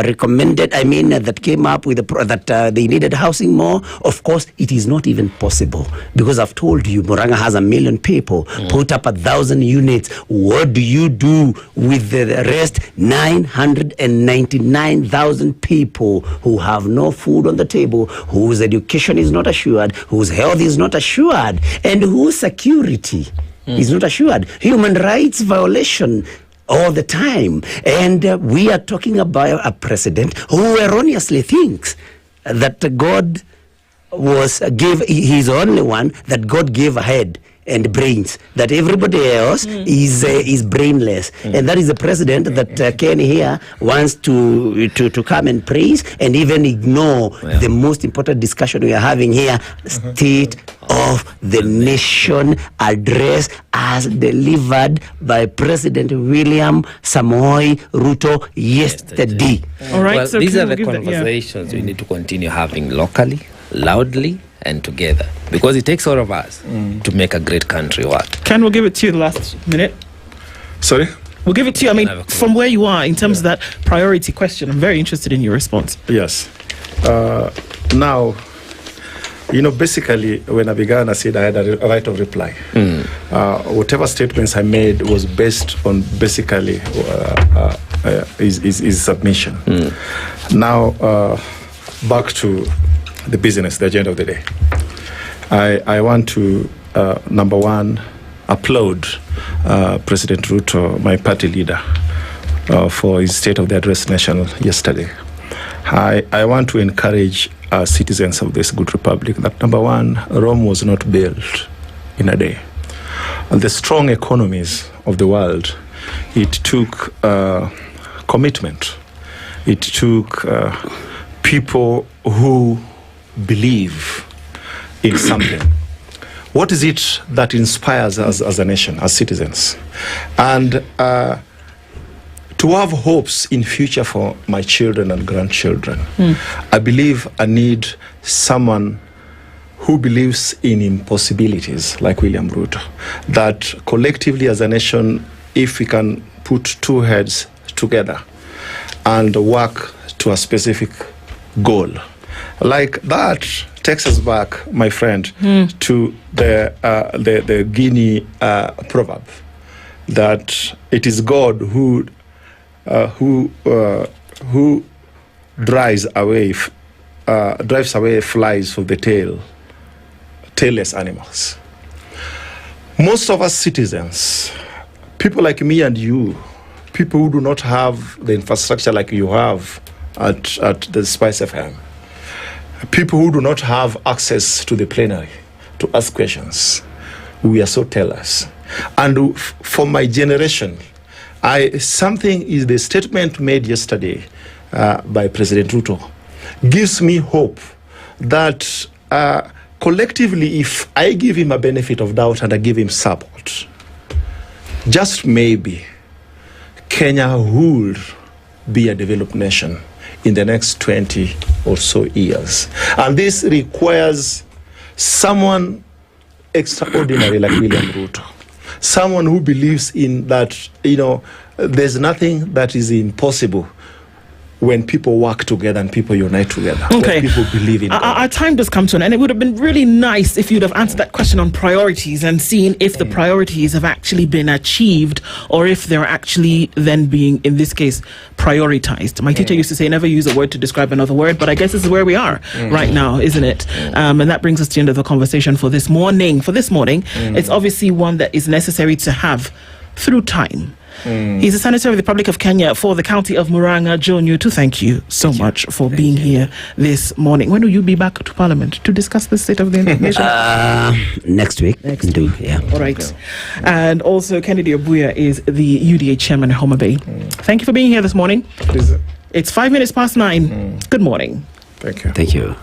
recommended, that came up with that they needed housing more, of course it is not even possible, because I've told you Murang'a has 1 million people, put up 1,000 units. What do you do with the rest? 999,000 people who have no food on the table, whose education is not assured, whose health is not assured, and whose security is not assured. Human rights violation all the time. And we are talking about a president who erroneously thinks that God he's the only one that God gave a head and brains, that everybody else is brainless. And that is the president that Ken here wants to come and praise and even ignore the most important discussion we are having here, State of the Nation address as delivered by President William Samoei Ruto yesterday. All right, so these are the conversations we need to continue having locally, loudly, and together, because it takes all of us to make a great country work. Ken, we'll give it to you the last minute. Sorry? We'll give it to you. I mean, from where you are in terms of that priority question, I'm very interested in your response. Yes. Now, basically, when I began, I said I had a right of reply. Whatever statements I made was based on basically his submission. Now, back to the business, the agenda of the day. I want to, number one, applaud President Ruto, my party leader, for his State of the Address National yesterday. I want to encourage citizens of this good republic that, number one, Rome was not built in a day. And the strong economies of the world, it took commitment. It took people who believe in something. What is it that inspires us as a nation, as citizens? And to have hopes in future for my children and grandchildren, I believe I need someone who believes in impossibilities like William Ruto. That collectively as a nation, if we can put two heads together and work to a specific goal, like that takes us back, my friend, to the Guinea proverb that it is God who drives away flies from the tailless animals. Most of us citizens, people like me and you, people who do not have the infrastructure like you have at the SpiceFM, people who do not have access to the plenary to ask questions, we are so tellers. And for my generation, something is the statement made yesterday by President Ruto gives me hope that collectively, if I give him a benefit of doubt and I give him support, just maybe Kenya would be a developed nation in the next 20 or so years. And this requires someone extraordinary like William Ruto. Someone who believes in that, there's nothing that is impossible when people work together and people unite together. Okay. When people believe in our time does come to an end. It would have been really nice if you'd have answered that question on priorities and seen if the priorities have actually been achieved or if they're actually then being, in this case, prioritized. My teacher used to say, never use a word to describe another word, but I guess this is where we are right now, isn't it? And that brings us to the end of the conversation for this morning. It's obviously one that is necessary to have through time. He's a senator of the Republic of Kenya for the county of Murang'a. Joe Newtu, thank you so much for being here this morning. When will you be back to Parliament to discuss the state of the nation? Next week. Yeah. All right. And also, Kennedy Obuya is the UDA chairman at Homa Bay. Thank you for being here this morning. It's 5 minutes past 9. Good morning. Thank you. Thank you.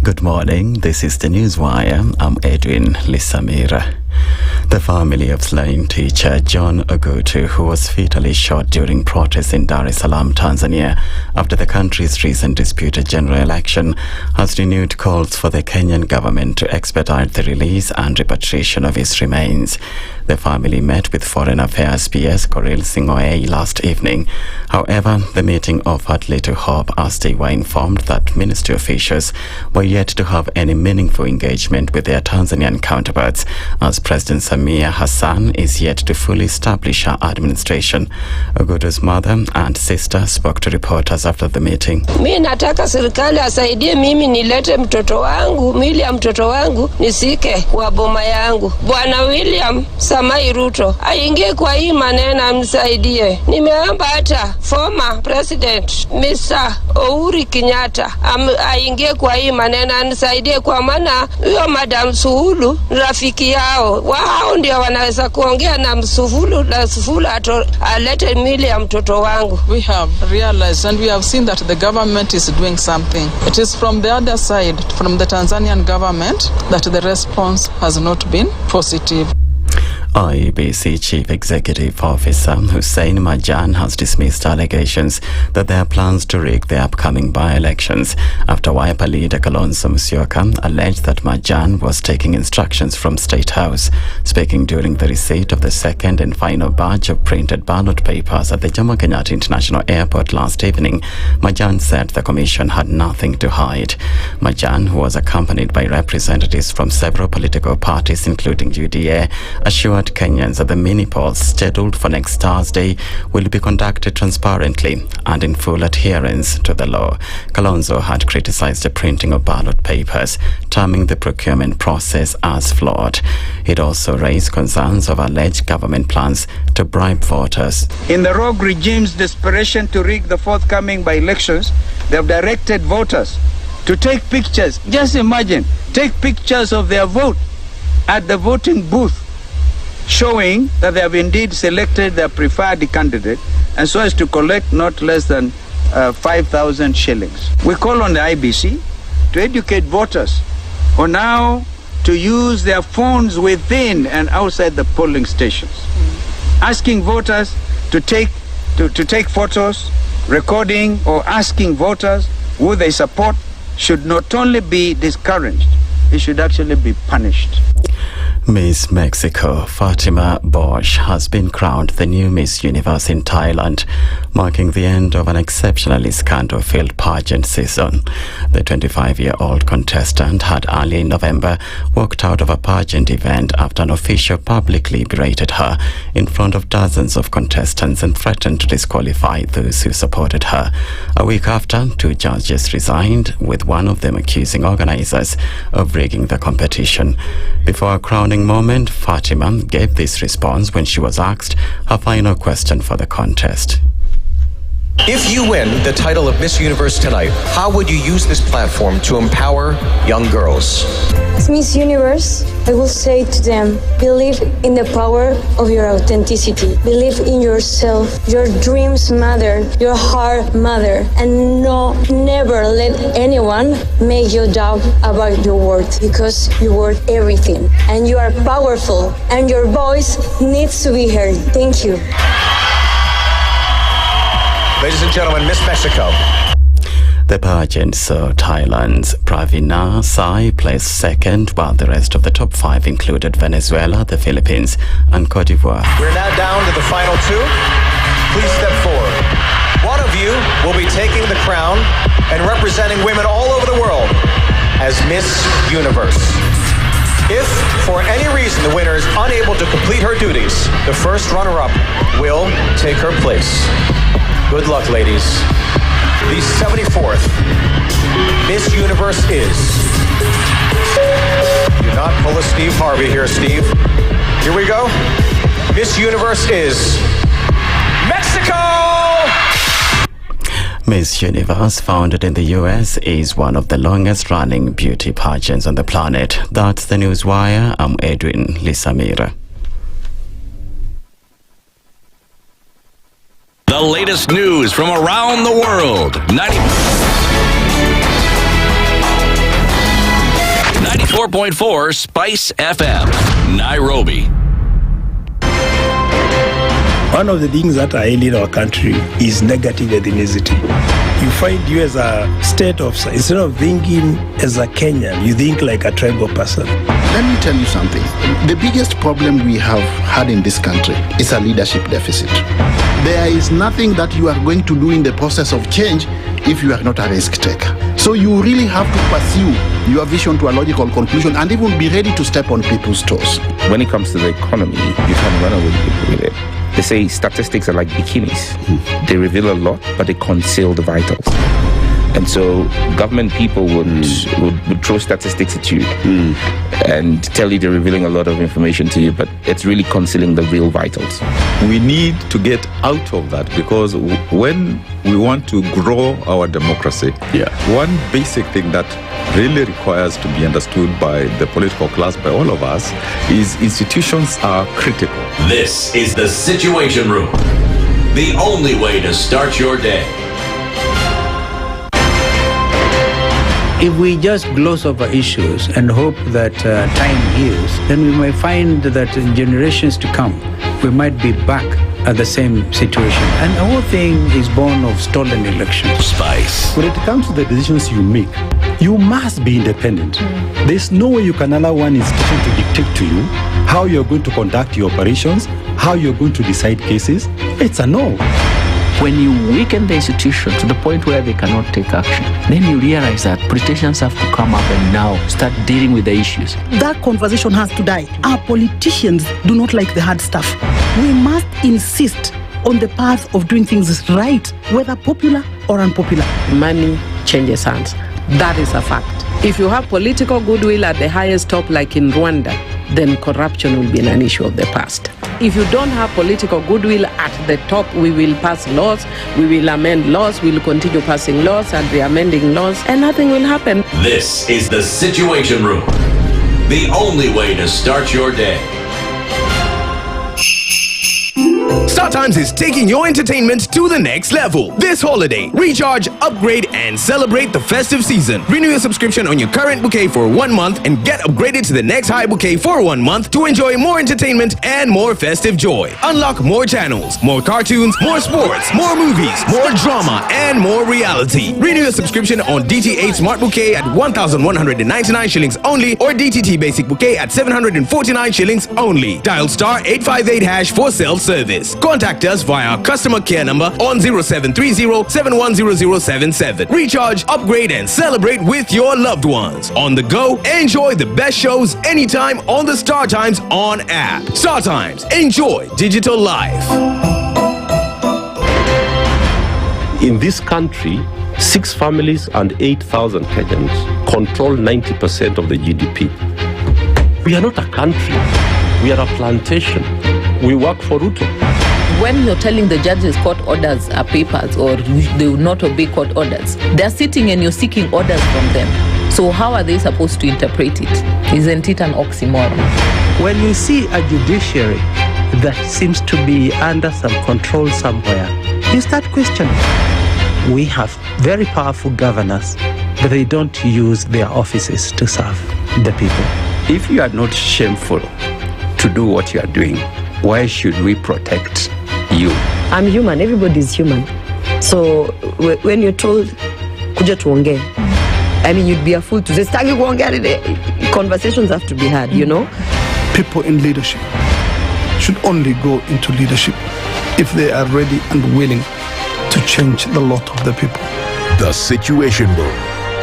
Good morning, this is the Newswire. I'm Edwin Lisamira. The family of slain teacher Ndu Okoh, who was fatally shot during protests in Dar es Salaam, Tanzania, after the country's recent disputed general election, has renewed calls for the Kenyan government to expedite the release and repatriation of his remains. The family met with Foreign Affairs PS Korir Sing'oei last evening. However, the meeting offered little hope as they were informed that ministry officials were yet to have any meaningful engagement with their Tanzanian counterparts, as President Samia Hassan is yet to fully establish her administration. Okoh's mother and sister spoke to reporters after the meeting. Mimi nataka serikali asaidie mimi nilete mtoto wangu, mwili ya mtoto wangu nisike kwa boma yangu. Bwana William Samai Ruto aingie kwa hii maneno amsaidie. Nimeomba hata former president Mr. Uhuru Kenyatta aingie kwa hii maneno anisaidie, kwa maana huyo Madam Suhulu rafiki yao. Wao ndio wanaweza kuongea na Msufulu na Sufulu alete mwili ya mtoto wangu. We have realized and we have seen that the government is doing something. It is from the other side, from the Tanzanian government, that the response has not been positive. IEBC Chief Executive Officer Hussein Majan has dismissed allegations that there are plans to rig the upcoming by-elections after Wiper leader Kalonzo Musyoka alleged that Majan was taking instructions from State House. Speaking during the receipt of the second and final batch of printed ballot papers at the Jomo Kenyatta International Airport last evening, Majan said the commission had nothing to hide. Majan, who was accompanied by representatives from several political parties including UDA, assured assured Kenyans that the mini polls scheduled for next Thursday will be conducted transparently and in full adherence to the law. Kalonzo had criticized the printing of ballot papers, terming the procurement process as flawed. It also raised concerns of alleged government plans to bribe voters. In the rogue regime's desperation to rig the forthcoming by-elections, they have directed voters to take pictures. Just imagine, take pictures of their vote at the voting booth, showing that they have indeed selected their preferred candidate, and so as to collect not less than 5,000 shillings. We call on the IBC to educate voters on how to use their phones within and outside the polling stations, asking voters to take photos, recording or asking voters who they support should not only be discouraged, it should actually be punished. Miss Mexico Fatima Bosch has been crowned the new Miss Universe in Thailand, marking the end of an exceptionally scandal-filled pageant season. The 25-year-old contestant had early in November walked out of a pageant event after an official publicly berated her in front of dozens of contestants and threatened to disqualify those who supported her. A week after, 2 judges resigned, with one of them accusing organizers of rigging the competition. Before a crowning moment, Fatima gave this response when she was asked her final question for the contest. If you win the title of Miss Universe tonight, how would you use this platform to empower young girls? As Miss Universe, I will say to them, believe in the power of your authenticity. Believe in yourself. Your dreams matter. Your heart matter. And never let anyone make you doubt about your worth, because you're worth everything. And you are powerful. And your voice needs to be heard. Thank you. Ladies and gentlemen, Miss Mexico. The pageant saw Thailand's Pravina Sai placed second, while the rest of the top 5 included Venezuela, the Philippines, and Cote d'Ivoire. We're now down to the final 2. Please step forward. One of you will be taking the crown and representing women all over the world as Miss Universe. If, for any reason, the winner is unable to complete her duties, the first runner-up will take her place. Good luck, ladies. The 74th Miss Universe is... Do not pull a Steve Harvey here, Steve. Here we go. Miss Universe is... Mexico! Miss Universe, founded in the US, is one of the longest-running beauty pageants on the planet. That's the Newswire. I'm Edwin Lisamira. The latest news from around the world. 94.4 Spice FM, Nairobi. One of the things that are ailing our country is negative ethnicity. You find you as a state officer, instead of thinking as a Kenyan, you think like a tribal person. Let me tell you something. The biggest problem we have had in this country is a leadership deficit. There is nothing that you are going to do in the process of change if you are not a risk taker. So you really have to pursue your vision to a logical conclusion and even be ready to step on people's toes. When it comes to the economy, you can run away with it. They say statistics are like bikinis. They reveal a lot, but they conceal the vitals. And so government people would throw statistics at you and tell you they're revealing a lot of information to you, but it's really concealing the real vitals. We need to get out of that, because when we want to grow our democracy, one basic thing that really requires to be understood by the political class, by all of us, is institutions are critical. This is the Situation Room, the only way to start your day. If we just gloss over issues and hope that time heals, then we might find that in generations to come, we might be back at the same situation. And the whole thing is born of stolen elections. Spice. When it comes to the decisions you make, you must be independent. There's no way you can allow one institution to dictate to you how you're going to conduct your operations, how you're going to decide cases. It's a no. When you weaken the institution to the point where they cannot take action, then you realize that politicians have to come up and now start dealing with the issues. That conversation has to die. Our politicians do not like the hard stuff. We must insist on the path of doing things right, whether popular or unpopular. Money changes hands. That is a fact. If you have political goodwill at the highest top, like in Rwanda, then corruption will be an issue of the past. If you don't have political goodwill at the top, we will pass laws, we will amend laws, we will continue passing laws and re-amending laws, and nothing will happen. This is the Situation Room, the only way to start your day. StarTimes is taking your entertainment to the next level. This holiday, recharge, upgrade, and celebrate the festive season. Renew your subscription on your current bouquet for 1 month and get upgraded to the next high bouquet for 1 month to enjoy more entertainment and more festive joy. Unlock more channels, more cartoons, more sports, more movies, more drama, and more reality. Renew your subscription on DT8 Smart Bouquet at 1,199 shillings only, or DTT Basic Bouquet at 749 shillings only. Dial *858# for self-service. Contact us via our customer care number on 0730-710077. Recharge, upgrade, and celebrate with your loved ones. On the go, enjoy the best shows anytime on the StarTimes On app. StarTimes, enjoy digital life. In this country, 6 families and 8,000 Kenyans control 90% of the GDP. We are not a country. We are a plantation. We work for Ruto. When you're telling the judges court orders are papers or they will not obey court orders, they're sitting and you're seeking orders from them. So how are they supposed to interpret it? Isn't it an oxymoron? When you see a judiciary that seems to be under some control somewhere, you start questioning. We have very powerful governors, but they don't use their offices to serve the people. If you are not shameful to do what you are doing, why should we protect you? I'm human. Everybody's human. So when you're told, kuja tuongee, I mean, you'd be a fool to say, staki kuongea. Conversations have to be had, you know? People in leadership should only go into leadership if they are ready and willing to change the lot of the people. The Situation Room,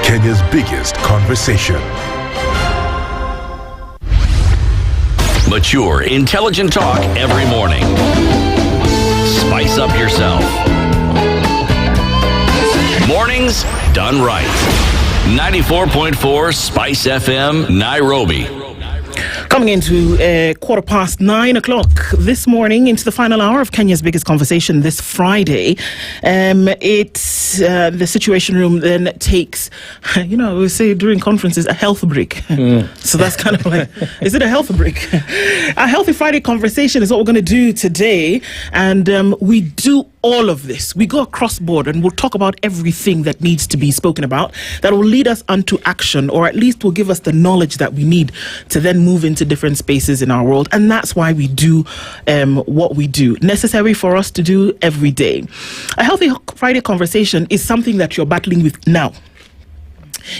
Kenya's biggest conversation. Mature, intelligent talk every morning. Spice up yourself. Mornings done right. 94.4 Spice FM, Nairobi. Coming into 9:15 this morning, into the final hour of Kenya's biggest conversation this Friday. It's the Situation Room then takes, we say during conferences, a health break. So that's kind of like, is it a health break? A Healthy Friday conversation is what we're going to do today. And we do all of this. We go across board and we'll talk about everything that needs to be spoken about that will lead us onto action, or at least will give us the knowledge that we need to then move into different spaces in our world. And that's why we do what we do. Necessary for us to do every day. A Healthy Friday conversation is something that you're battling with now.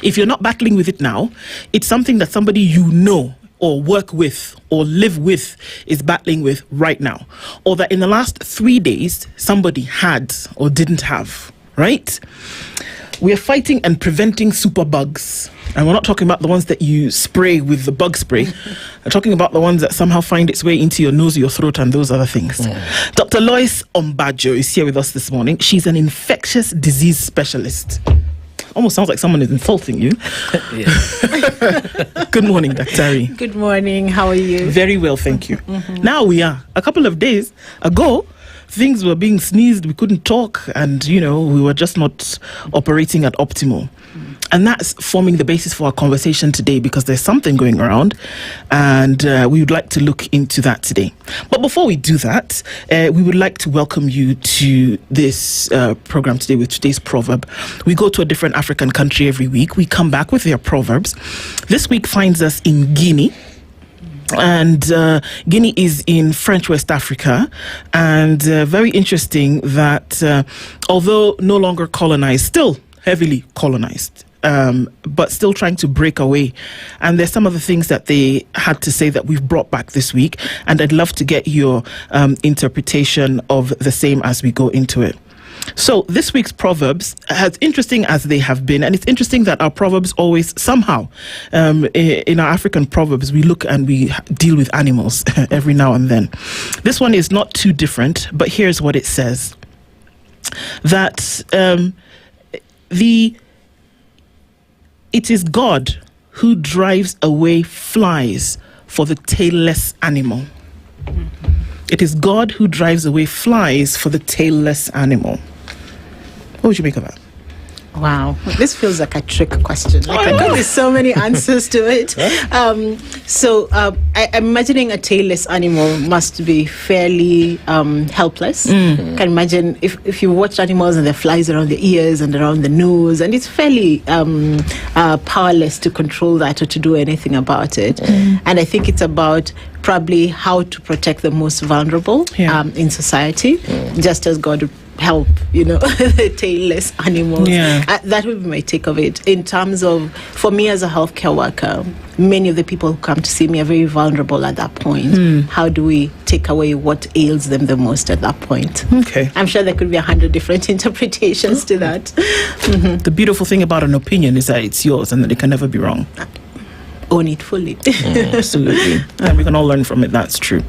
If you're not battling with it now, it's something that somebody you know or work with or live with is battling with right now, or that in the last 3 days somebody had or didn't have, right? We're fighting and preventing superbugs, and we're not talking about the ones that you spray with the bug spray. We're talking about the ones that somehow find its way into your nose, your throat, and those other things. Dr. Lois Ombajo is here with us this morning. She's an infectious disease specialist. Almost sounds like someone is insulting you. Good morning, Dr. Good morning. How are you? Very well, thank you. Now we are. A couple of days ago, things were being sneezed. We couldn't talk, and we were just not operating at optimal. And that's forming the basis for our conversation today, because there's something going around, and we would like to look into that today. But before we do that, we would like to welcome you to this program today with today's proverb. We go to a different African country every week. We come back with their proverbs. This week finds us in Guinea. And Guinea is in French West Africa, and very interesting that although no longer colonized, still heavily colonized, but still trying to break away. And there's some of the things that they had to say that we've brought back this week, and I'd love to get your interpretation of the same as we go into it. So this week's Proverbs, as interesting as they have been, and it's interesting that our Proverbs always somehow, in our African Proverbs, we look and we deal with animals every now and then. This one is not too different, but here's what it says. That it is God who drives away flies for the tailless animal. It is God who drives away flies for the tailless animal. What would you make of that? Wow, this feels like a trick question. There's so many answers to it. I'm imagining a tailless animal must be fairly helpless. Can imagine if you watch animals and there are flies around the ears and around the nose, and it's fairly powerless to control that or to do anything about it. And I think it's about probably how to protect the most vulnerable in society, just as God would help, the tailless animals. That would be my take of it. In terms of, for me as a healthcare worker, many of the people who come to see me are very vulnerable at that point. How do we take away what ails them the most at that point? Okay. I'm sure there could be 100 different interpretations to that. The beautiful thing about an opinion is that it's yours and that it can never be wrong. Own it fully. Absolutely. And we can all learn from it. That's true.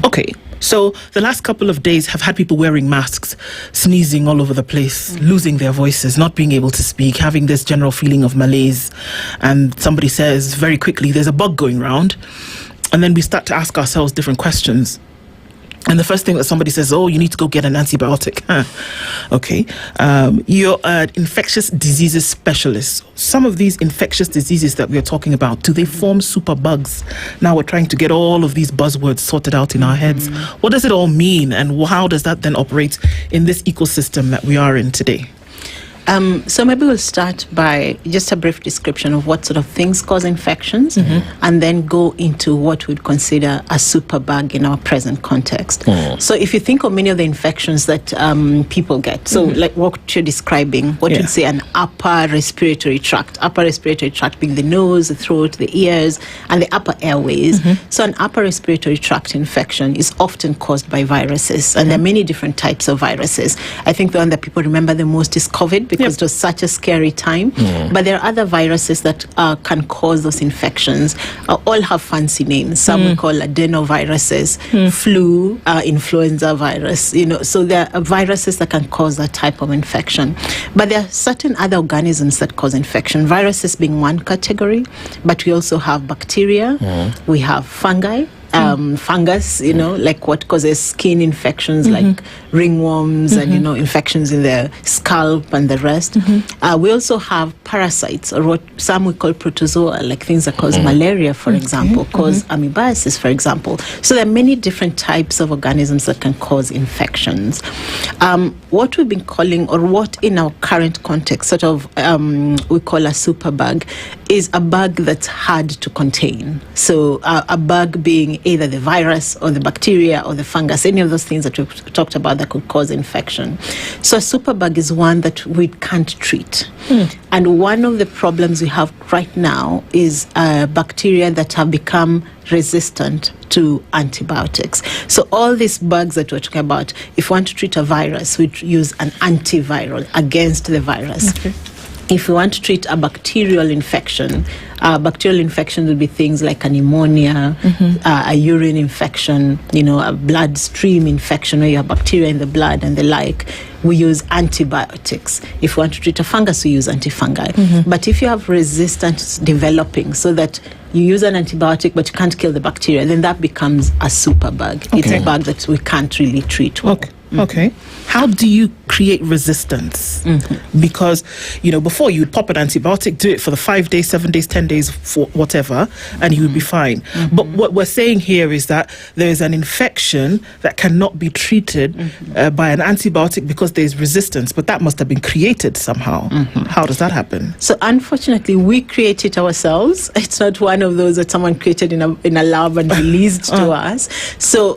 Okay. So the last couple of days have had people wearing masks, sneezing all over the place, losing their voices, not being able to speak, having this general feeling of malaise. And somebody says very quickly, there's a bug going round. And then we start to ask ourselves different questions. And the first thing that somebody says, you need to go get an antibiotic. Okay. You're an infectious diseases specialist. Some of these infectious diseases that we're talking about, do they form superbugs? Now we're trying to get all of these buzzwords sorted out in our heads. What does it all mean? And how does that then operate in this ecosystem that we are in today? So maybe we'll start by just a brief description of what sort of things cause infections, and then go into what we'd consider a superbug in our present context. So if you think of many of the infections that people get, so like what you're describing, what you'd say an upper respiratory tract being the nose, the throat, the ears, and the upper airways. So an upper respiratory tract infection is often caused by viruses, and there are many different types of viruses. I think the one that people remember the most is COVID, because it was such a scary time. But there are other viruses that can cause those infections. All have fancy names. Some we call adenoviruses, flu, influenza virus. So there are viruses that can cause that type of infection. But there are certain other organisms that cause infection. Viruses being one category, but we also have bacteria. We have fungi. Fungus, like what causes skin infections, like ringworms and, infections in the scalp and the rest. We also have parasites, or what some we call protozoa, like things that cause malaria, for example, cause amoebiasis, for example. So there are many different types of organisms that can cause infections. What we've been calling, or what in our current context sort of we call a superbug, is a bug that's hard to contain. So a bug being either the virus or the bacteria or the fungus, any of those things that we've talked about that could cause infection. So a superbug is one that we can't treat. And one of the problems we have right now is bacteria that have become resistant to antibiotics. So all these bugs that we're talking about, if we want to treat a virus, we use an antiviral against the virus. If we want to treat a bacterial infection would be things like a pneumonia, a urine infection, a bloodstream infection where you have bacteria in the blood and the like. We use antibiotics. If we want to treat a fungus, we use antifungi. But if you have resistance developing, so that you use an antibiotic but you can't kill the bacteria, then that becomes a superbug. It's a bug that we can't really treat well. Okay. How do you create resistance? Because, before you would pop an antibiotic, do it for the 5 days, 7 days, 10 days, for whatever, and you would be fine. But what we're saying here is that there is an infection that cannot be treated by an antibiotic because there's resistance, but that must have been created somehow. How does that happen? So unfortunately, we create it ourselves. It's not one of those that someone created in a lab and released to us. So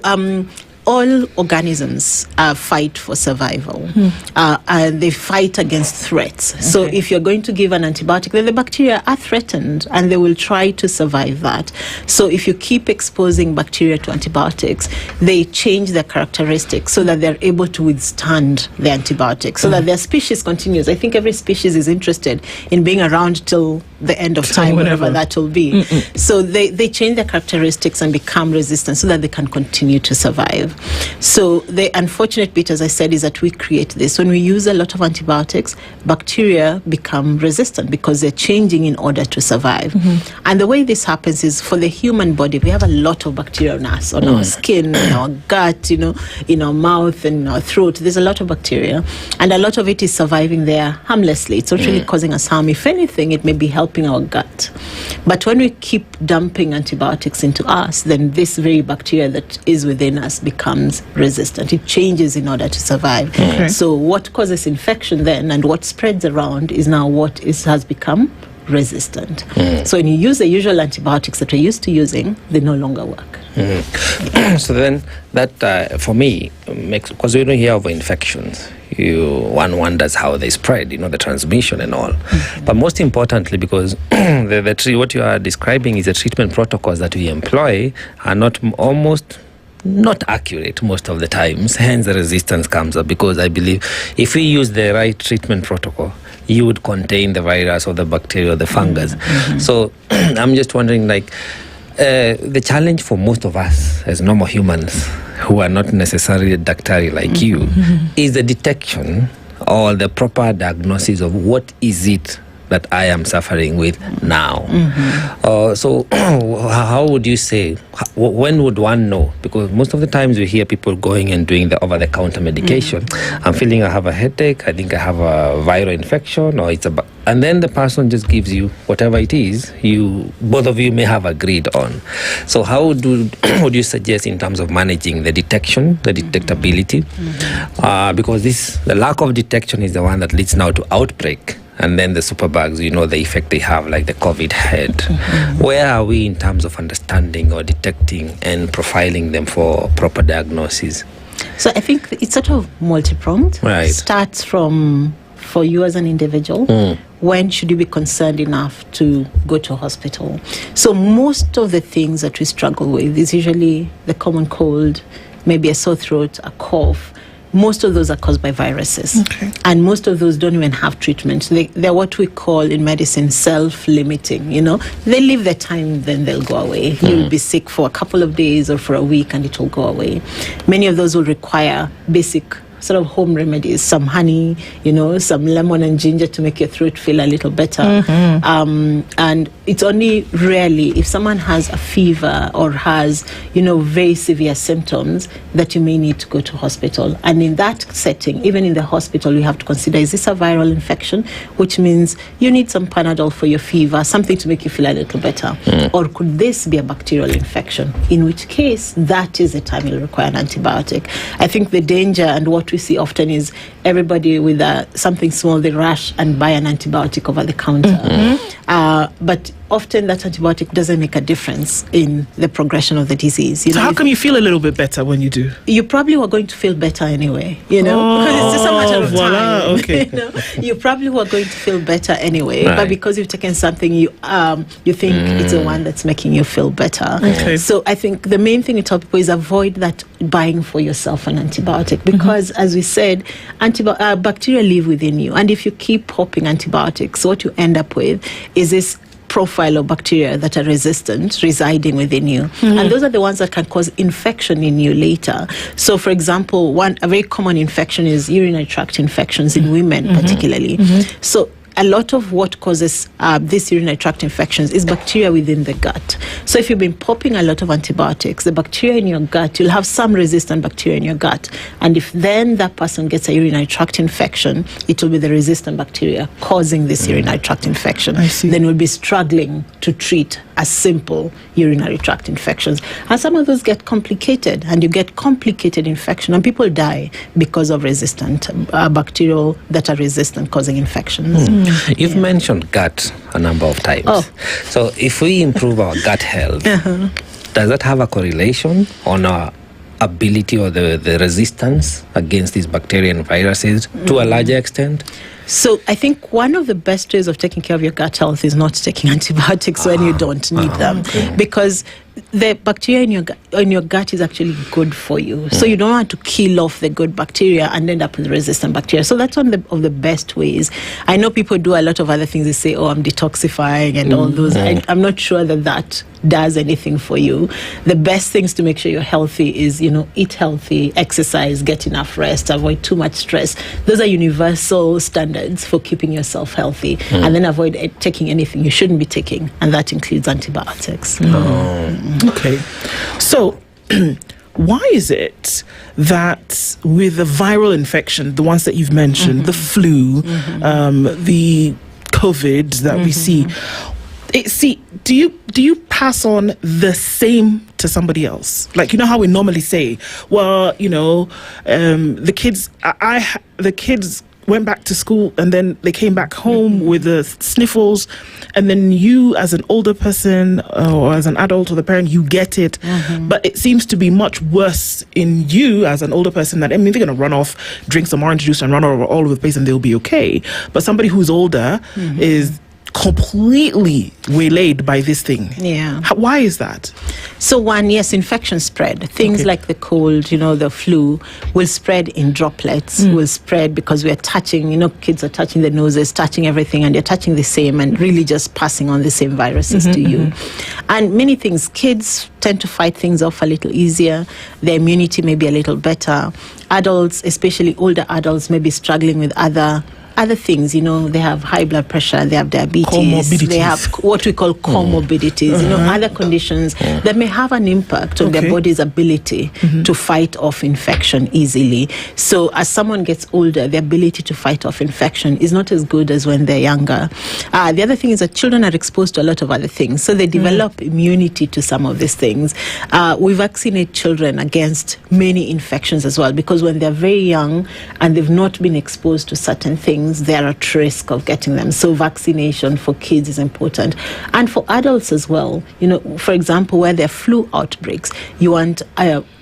all organisms fight for survival. And they fight against threats. Okay. So if you're going to give an antibiotic, then the bacteria are threatened and they will try to survive that. So if you keep exposing bacteria to antibiotics, they change their characteristics so that they're able to withstand the antibiotics, so that their species continues. I think every species is interested in being around till the end of time, whatever that will be. So they change their characteristics and become resistant so that they can continue to survive. So the unfortunate bit, as I said, is that we create this. When we use a lot of antibiotics, bacteria become resistant because they're changing in order to survive. And the way this happens is, for the human body, we have a lot of bacteria on us, on our skin, in our gut, in our mouth and in our throat. There's a lot of bacteria, and a lot of it is surviving there harmlessly. It's not really causing us harm. If anything, it may be helping our gut. But when we keep dumping antibiotics into us, then this very bacteria that is within us becomes resistant. It changes in order to survive. So what causes infection then, and what spreads around, is now what has become resistant. So when you use the usual antibiotics that we're used to using, they no longer work. So then that, for me, makes, because we don't hear of infections, one wonders how they spread, the transmission and all. But most importantly, because what you are describing is the treatment protocols that we employ are not accurate most of the times. Hence the resistance comes up, because I believe if we use the right treatment protocol, you would contain the virus or the bacteria or the fungus. So I'm just wondering, the challenge for most of us as normal humans who are not necessarily daktari like you is the detection or the proper diagnosis of what is it that I am suffering with now. So how would you say, when would one know? Because most of the times we hear people going and doing the over-the-counter medication. I'm feeling I have a headache, I think I have a viral infection, or and then the person just gives you whatever it is both of you may have agreed on. So how would you suggest in terms of managing the detection, the detectability? Because the lack of detection is the one that leads now to outbreak. And then the superbugs, the effect they have, like the COVID head. Where are we in terms of understanding or detecting and profiling them for proper diagnosis? So I think it's sort of multi-pronged. Right. Starts from, for you as an individual, when should you be concerned enough to go to a hospital? So most of the things that we struggle with is usually the common cold, maybe a sore throat, a cough. Most of those are caused by viruses. And most of those don't even have treatment. They're what we call in medicine self-limiting. They live their time, then they'll go away. You'll be sick for a couple of days or for a week and it will go away. Many of those will require basic sort of home remedies, some honey, some lemon and ginger to make your throat feel a little better. And it's only rarely, if someone has a fever or has, very severe symptoms, that you may need to go to hospital. And in that setting, even in the hospital, you have to consider, is this a viral infection? Which means you need some Panadol for your fever, something to make you feel a little better. Or could this be a bacterial infection? In which case, that is the time you'll require an antibiotic. I think the danger and what we see often is everybody with something small, they rush and buy an antibiotic over the counter. But often that antibiotic doesn't make a difference in the progression of the disease. So how come you feel a little bit better when you do? You probably were going to feel better anyway, because it's just a matter of time. Okay. You probably were going to feel better anyway, but because you've taken something, you think it's the one that's making you feel better. So I think the main thing to tell people is avoid that buying for yourself an antibiotic, because as we said, bacteria live within you, and if you keep popping antibiotics, what you end up with is this profile of bacteria that are resistant residing within you. And those are the ones that can cause infection in you later. So, for example, a very common infection is urinary tract infections in women particularly. So a lot of what causes these urinary tract infections is bacteria within the gut. So if you've been popping a lot of antibiotics, the bacteria in your gut, you'll have some resistant bacteria in your gut. And if then that person gets a urinary tract infection, it will be the resistant bacteria causing this urinary tract infection. Then we'll be struggling to treat a simple urinary tract infections. And some of those get complicated, and you get complicated infection, and people die because of resistant bacterial that are resistant causing infections. You've mentioned gut a number of times. So if we improve our gut health, does that have a correlation on our ability or the resistance against these bacteria and viruses to a larger extent? So I think one of the best ways of taking care of your gut health is not taking antibiotics when you don't need them, because the bacteria in your gut is actually good for you. So you don't want to kill off the good bacteria and end up with resistant bacteria. So that's one of the best ways. I know people do a lot of other things. They say, I'm detoxifying and all those. I'm not sure that does anything for you. The best things to make sure you're healthy is, eat healthy, exercise, get enough rest, avoid too much stress. Those are universal standards for keeping yourself healthy. And then avoid taking anything you shouldn't be taking, and that includes antibiotics. Okay. So why is it that with the viral infection, the ones that you've mentioned, the flu, the COVID that we see, do you pass on the same to somebody else? Like, how we normally say, well, the kids went back to school and then they came back home with the sniffles, and then you as an older person or as an adult or the parent, you get it. But it seems to be much worse in you as an older person that, they're going to run off, drink some orange juice and run all over the place and they'll be okay. But somebody who's older is completely waylaid by this thing. Why is that? So one, yes, infection spread. Things like the cold, the flu will spread in droplets, will spread because we are touching, kids are touching their noses, touching everything, and they're touching the same and really just passing on the same viruses to you. And many things, kids tend to fight things off a little easier. Their immunity may be a little better. Adults, especially older adults, may be struggling with other things, they have high blood pressure, they have diabetes, they have what we call comorbidities, other conditions that may have an impact on their body's ability to fight off infection easily. So as someone gets older, the ability to fight off infection is not as good as when they're younger. The other thing is that children are exposed to a lot of other things, so they develop immunity to some of these things. We vaccinate children against many infections as well, because when they're very young and they've not been exposed to certain things, they're at risk of getting them. So vaccination for kids is important. And for adults as well. For example, where there are flu outbreaks, you want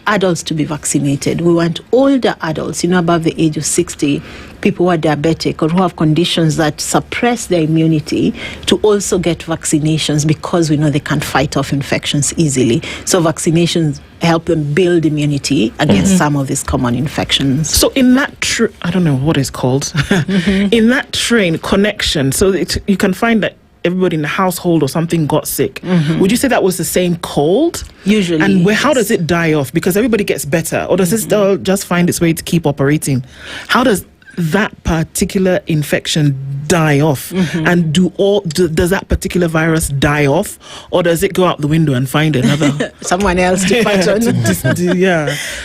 adults to be vaccinated. We want older adults, above the age of 60, people who are diabetic or who have conditions that suppress their immunity, to also get vaccinations, because we know they can't fight off infections easily. So vaccinations help them build immunity against some of these common infections. So in that I don't know what it's called, in that train connection, so you can find that everybody in the household or something got sick. Would you say that was the same cold? Usually. And how does it die off? Because everybody gets better, or does it still just find its way to keep operating? How does that particular infection die off? And does that particular virus die off, or does it go out the window and find another someone else to fight on?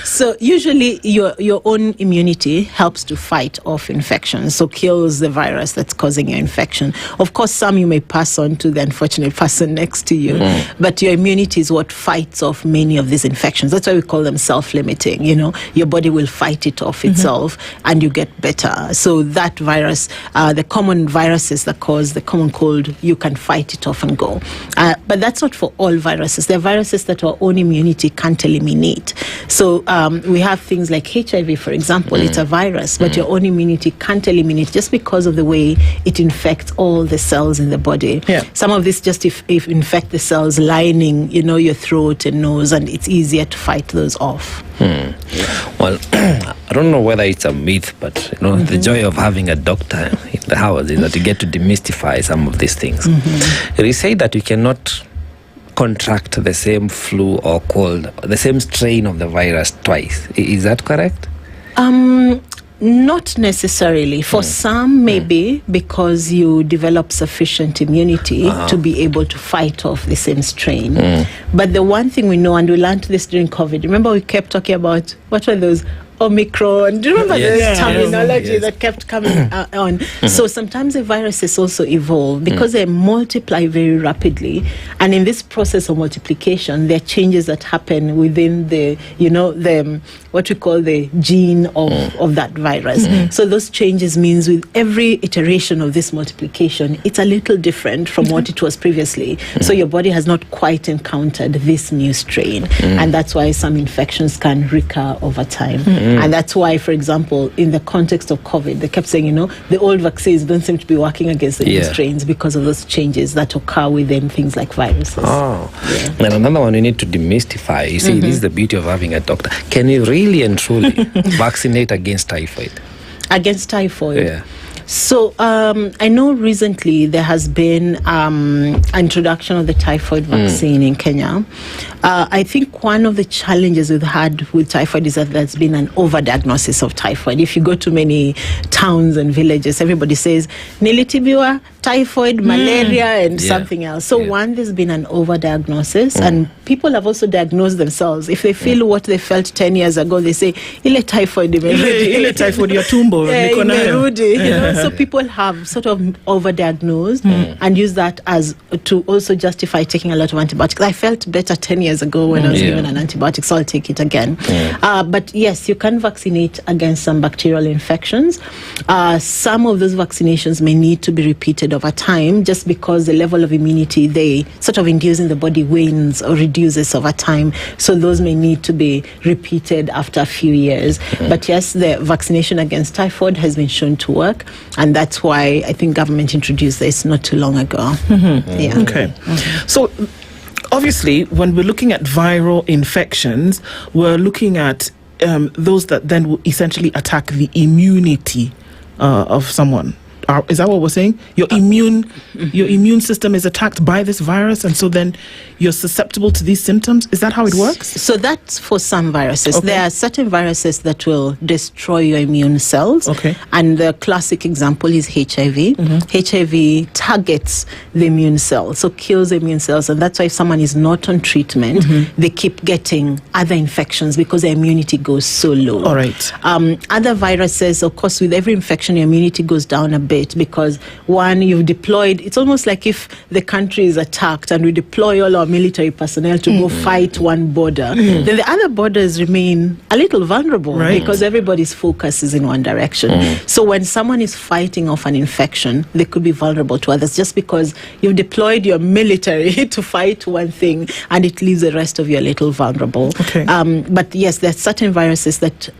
So usually your own immunity helps to fight off infections, so kills the virus that's causing your infection. Of course, some you may pass on to the unfortunate person next to you, but your immunity is what fights off many of these infections. That's why we call them self-limiting. Your body will fight it off itself, and you get better. So that virus, the common viruses that cause the common cold, you can fight it off and go. But that's not for all viruses. There are viruses that our own immunity can't eliminate. So we have things like HIV, for example. It's a virus, but your own immunity can't eliminate, just because of the way it infects all the cells in the body. Some of this just if infect the cells lining, your throat and nose, and it's easier to fight those off. Well, I don't know whether it's a myth, but the joy of having a doctor in the house is that you get to demystify some of these things. It is said that you cannot contract the same flu or cold, the same strain of the virus twice. Is that correct? Not necessarily. For some, maybe, because you develop sufficient immunity to be able to fight off the same strain. But the one thing we know, and we learned this during COVID, remember we kept talking about, what were those Omicron. Do you remember Yes. the terminology Yes. that kept coming on? So sometimes the viruses also evolve because they multiply very rapidly, and in this process of multiplication, there are changes that happen within the what we call the gene of that virus. So those changes means with every iteration of this multiplication, it's a little different from what it was previously. So your body has not quite encountered this new strain, and that's why some infections can recur over time. And that's why, for example, in the context of COVID, they kept saying, the old vaccines don't seem to be working against the new strains because of those changes that occur within things like viruses. And another one we need to demystify. You see, this is the beauty of having a doctor. Can you really and truly vaccinate against typhoid? Against typhoid? Yeah. So I know recently there has been introduction of the typhoid vaccine in Kenya. I think one of the challenges we've had with typhoid is that there's been an overdiagnosis of typhoid. If you go to many towns and villages, everybody says nilitibiwa, typhoid, malaria, and something else. So one, there's been an overdiagnosis, and people have also diagnosed themselves. If they feel what they felt 10 years ago, they say ile typhoid ile typhoid ya tumbo niko nayo. So people have sort of overdiagnosed and use that as to also justify taking a lot of antibiotics. I felt better 10 years ago when I was given an antibiotic, so I'll take it again. But yes, you can vaccinate against some bacterial infections. Some of those vaccinations may need to be repeated over time, just because the level of immunity they sort of induce in the body wanes or reduces over time. So those may need to be repeated after a few years. But yes, the vaccination against typhoid has been shown to work, and that's why I think government introduced this not too long ago. Okay. So obviously, when we're looking at viral infections, we're looking at those that then will essentially attack the immunity of someone. Is that what we're saying? Your immune system is attacked by this virus, and so then you're susceptible to these symptoms. Is that how it works? So that's for some viruses. Okay. There are certain viruses that will destroy your immune cells. Okay. And the classic example is HIV. HIV targets the immune cells, so kills the immune cells, and that's why if someone is not on treatment, they keep getting other infections because their immunity goes so low. All right. Other viruses, of course, with every infection, your immunity goes down a bit because one, you've deployed. It's almost like if the country is attacked and we deploy all our military personnel to go fight one border, then the other borders remain a little vulnerable because everybody's focus is in one direction. So when someone is fighting off an infection, they could be vulnerable to others just because you've deployed your military to fight one thing and it leaves the rest of you a little vulnerable. Okay. But yes, there are certain viruses that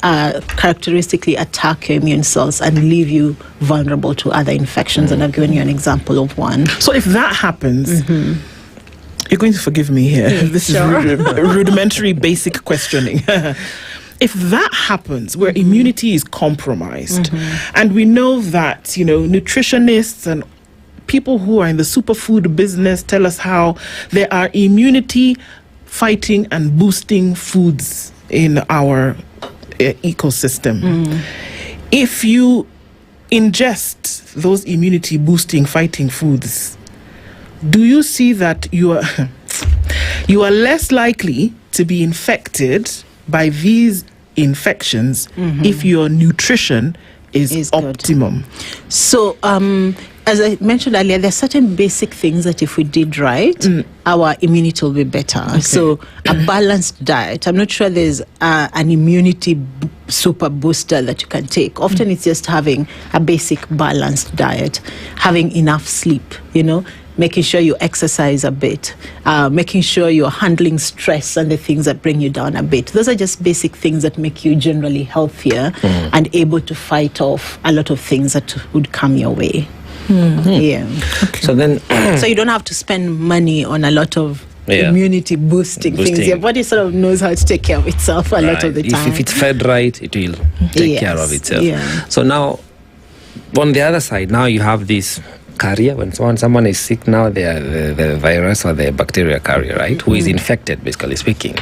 characteristically attack your immune cells and leave you vulnerable to other infections, and I've given you an example of one. So if that happens, you're going to forgive me here. This is rudimentary basic questioning. If that happens, where immunity is compromised, and we know that, nutritionists and people who are in the superfood business tell us how there are immunity fighting and boosting foods in our ecosystem. If you ingest those immunity boosting fighting foods, do you see that you are less likely to be infected by these infections if your nutrition is optimum? So as I mentioned earlier, there are certain basic things that if we did right, our immunity will be better. Okay. So a balanced diet. I'm not sure there's an immunity super booster that you can take. Often it's just having a basic balanced diet, having enough sleep, making sure you exercise a bit, making sure you're handling stress and the things that bring you down a bit. Those are just basic things that make you generally healthier and able to fight off a lot of things that would come your way. Yeah. Okay. So then, so you don't have to spend money on a lot of immunity boosting things. Your body sort of knows how to take care of itself a lot of the time. If it's fed right, it will take care of itself. Yeah. So now, on the other side, now you have this carrier. When someone is sick now, they are the virus or the bacteria carrier, right? Who is infected, basically speaking.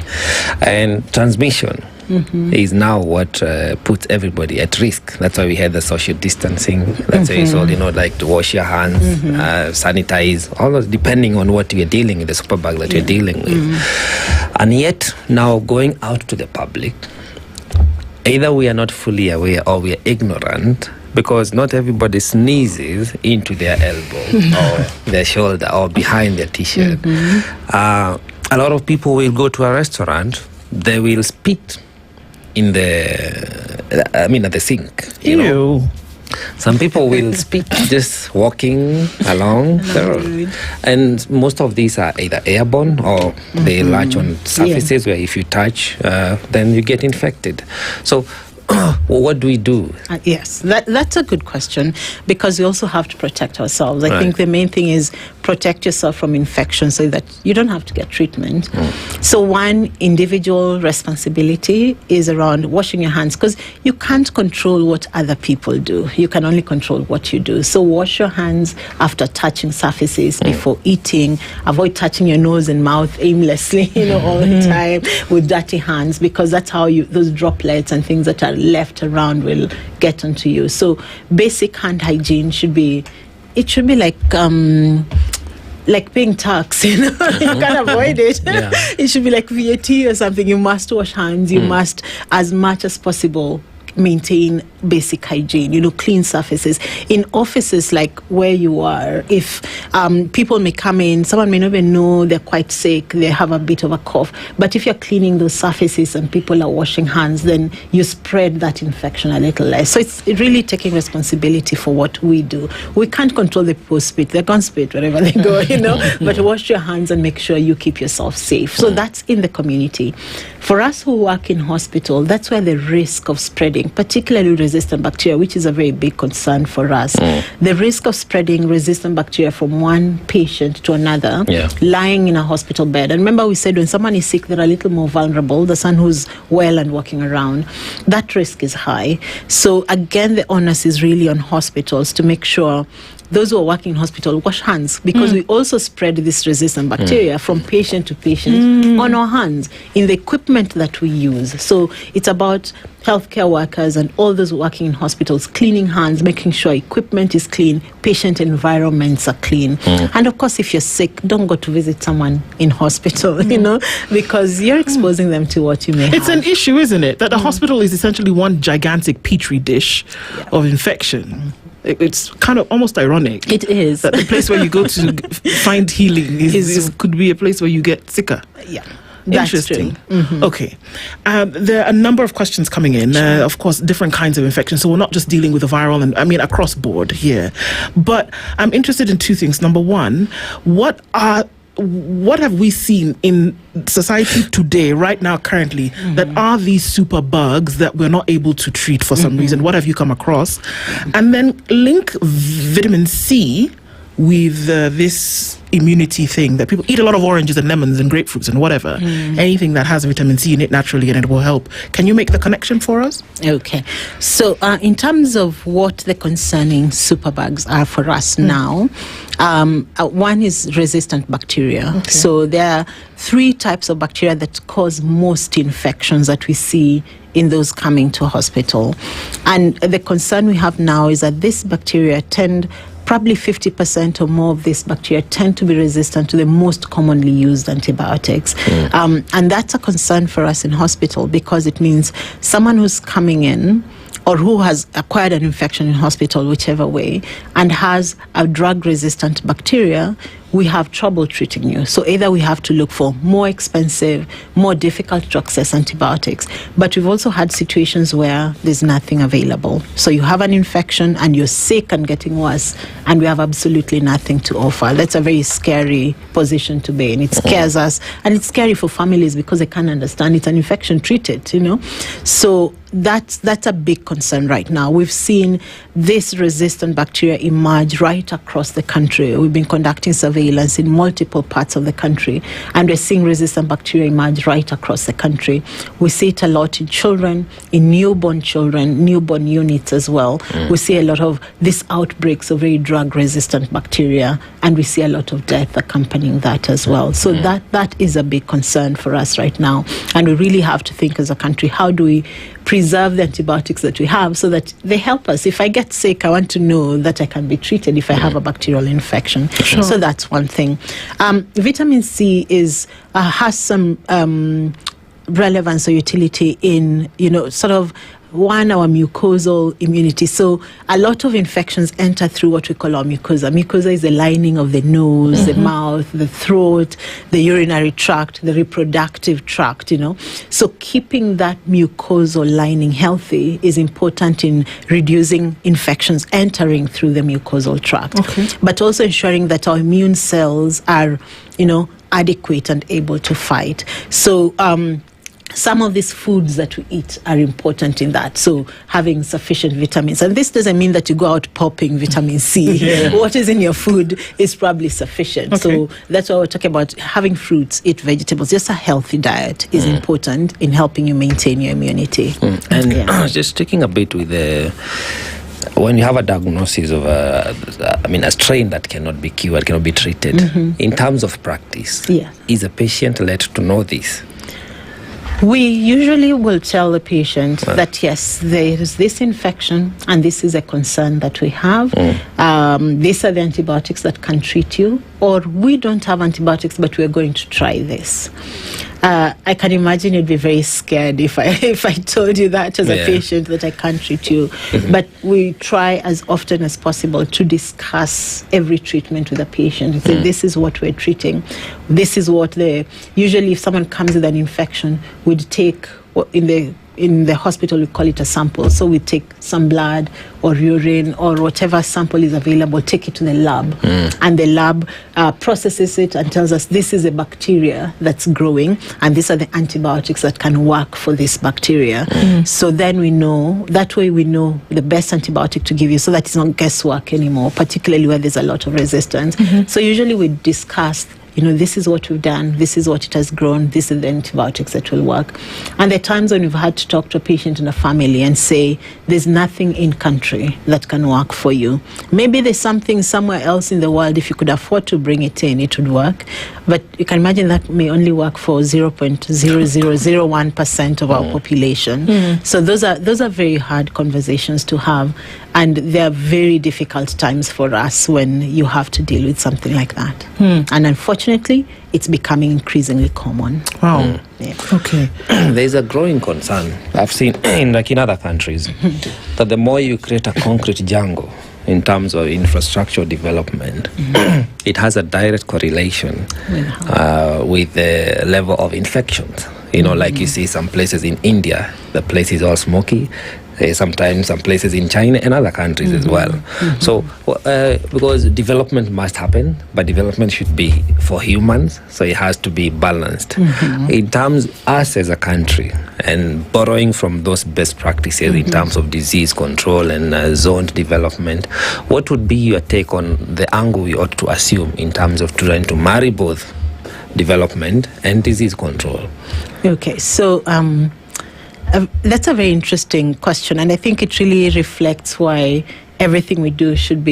And transmission is now what puts everybody at risk. That's why we had the social distancing. That's why it's all, like to wash your hands, sanitize, all those, depending on what you're dealing with, the super bug that you're dealing with. And yet, now going out to the public, either we are not fully aware or we are ignorant, because not everybody sneezes into their elbow or their shoulder or behind their t-shirt. A lot of people will go to a restaurant, they will spit at the sink. You know? Some people will spit just walking along the road. And most of these are either airborne or they latch on surfaces where if you touch, then you get infected. So what do we do? Yes, that's a good question, because we also have to protect ourselves. I think the main thing is protect yourself from infection so that you don't have to get treatment. So one individual responsibility is around washing your hands, because you can't control what other people do. You can only control what you do. So wash your hands after touching surfaces, before eating. Avoid touching your nose and mouth aimlessly, all the time with dirty hands, because that's how those droplets and things that are left around will get onto you. So basic hand hygiene should be like paying tax, you can't avoid it. It should be like VAT or something. You must wash hands. You must, as much as possible, maintain basic hygiene, clean surfaces. In offices like where you are, if people may come in, someone may not even know they're quite sick, they have a bit of a cough, but if you're cleaning those surfaces and people are washing hands, then you spread that infection a little less. So it's really taking responsibility for what we do. We can't control the people spit. They're going to spit wherever they go, but wash your hands and make sure you keep yourself safe. So that's in the community. For us who work in hospital, that's where the risk of spreading, particularly resistant bacteria, which is a very big concern for us. The risk of spreading resistant bacteria from one patient to another, lying in a hospital bed. And remember, we said when someone is sick, they're a little more vulnerable. The someone who's well and walking around, that risk is high. So again, the onus is really on hospitals to make sure those who are working in hospital wash hands, because we also spread this resistant bacteria from patient to patient on our hands in the equipment that we use. So it's about healthcare workers and all those working in hospitals cleaning hands, making sure equipment is clean, patient environments are clean. And of course, if you're sick, don't go to visit someone in hospital, because you're exposing them to what you may have. It's an issue, isn't it? That the hospital is essentially one gigantic petri dish of infection. It's kind of almost ironic. It is. That the place where you go to find healing could be a place where you get sicker. Yeah. Interesting. Okay. There are a number of questions coming in. Of course, different kinds of infections. So we're not just dealing with the viral, and across board here. But I'm interested in two things. Number one, what have we seen in society today, right now, currently, that are these super bugs that we're not able to treat for some reason? What have you come across? And then link vitamin C with this immunity thing, that people eat a lot of oranges and lemons and grapefruits and whatever, anything that has vitamin C in it naturally, and it will help. Can you make the connection for us? Okay. So in terms of what the concerning superbugs are for us now, one is resistant bacteria. So there are 3 types of bacteria that cause most infections that we see in those coming to hospital. And the concern we have now is that this bacteria probably 50% or more of this bacteria tend to be resistant to the most commonly used antibiotics. And that's a concern for us in hospital, because it means someone who's coming in or who has acquired an infection in hospital, whichever way, and has a drug-resistant bacteria, we have trouble treating you. So either we have to look for more expensive, more difficult to access antibiotics, but we've also had situations where there's nothing available. So you have an infection and you're sick and getting worse, and we have absolutely nothing to offer. That's a very scary position to be in. It scares us, and it's scary for families because they can't understand it's an infection, treat it, So that's a big concern right now. We've seen this resistant bacteria emerge right across the country. We've been conducting surveillance in multiple parts of the country, and we're seeing resistant bacteria emerge right across the country. We see it a lot in children, in newborn children, newborn units as well. We see a lot of these outbreaks of very drug-resistant bacteria, and we see a lot of death accompanying that as well. So that is a big concern for us right now, and we really have to think as a country, how do we preserve the antibiotics that we have so that they help us? If I get sick, I want to know that I can be treated if I have a bacterial infection. So that's one thing. Vitamin C has some relevance or utility in, sort of our mucosal immunity. So a lot of infections enter through what we call our mucosa. Mucosa is the lining of the nose, the mouth, the throat, the urinary tract, the reproductive tract, So keeping that mucosal lining healthy is important in reducing infections entering through the mucosal tract. But also ensuring that our immune cells are, adequate and able to fight. So, some of these foods that we eat are important in that. So having sufficient vitamins. And this doesn't mean that you go out popping vitamin C. What is in your food is probably sufficient. So that's why we're talking about having fruits, eat vegetables. Just a healthy diet is important in helping you maintain your immunity. And just sticking a bit with when you have a diagnosis of a strain that cannot be cured, cannot be treated, in terms of practice, is a patient led to know this? We usually will tell the patient that, yes, there is this infection and this is a concern that we have. These are the antibiotics that can treat you, or we don't have antibiotics, but we're going to try this. I can imagine you'd be very scared if I told you that as a patient, that I can't treat you. But we try as often as possible to discuss every treatment with a patient and say, this is what we're treating. This is what usually if someone comes with an infection, we'd take in the hospital, we call it a sample. So we take some blood or urine or whatever sample is available, take it to the lab. And the lab processes it and tells us this is a bacteria that's growing and these are the antibiotics that can work for this bacteria. So then we know, that way we know the best antibiotic to give you, so that it's not guesswork anymore, particularly where there's a lot of resistance. So usually we discuss, this is what we've done, this is what it has grown, this is the antibiotics that will work. And there are times when we've had to talk to a patient and a family and say, there's nothing in country that can work for you. Maybe there's something somewhere else in the world, if you could afford to bring it in, it would work. But you can imagine that may only work for 0.0001% of our population. So those are very hard conversations to have. And they're very difficult times for us when you have to deal with something like that. And unfortunately, it's becoming increasingly common. Wow. Okay. There's a growing concern I've seen in other countries that the more you create a concrete jungle in terms of infrastructure development, it has a direct correlation with the level of infections. Like you see some places in India, the place is all smoky. Sometimes some places in China and other countries as well. So because development must happen, but development should be for humans, so it has to be balanced. In terms us as a country and borrowing from those best practices in terms of disease control and zoned development, what would be your take on the angle we ought to assume in terms of trying to marry both development and disease control? Okay, so that's a very interesting question, and I think it really reflects why everything we do should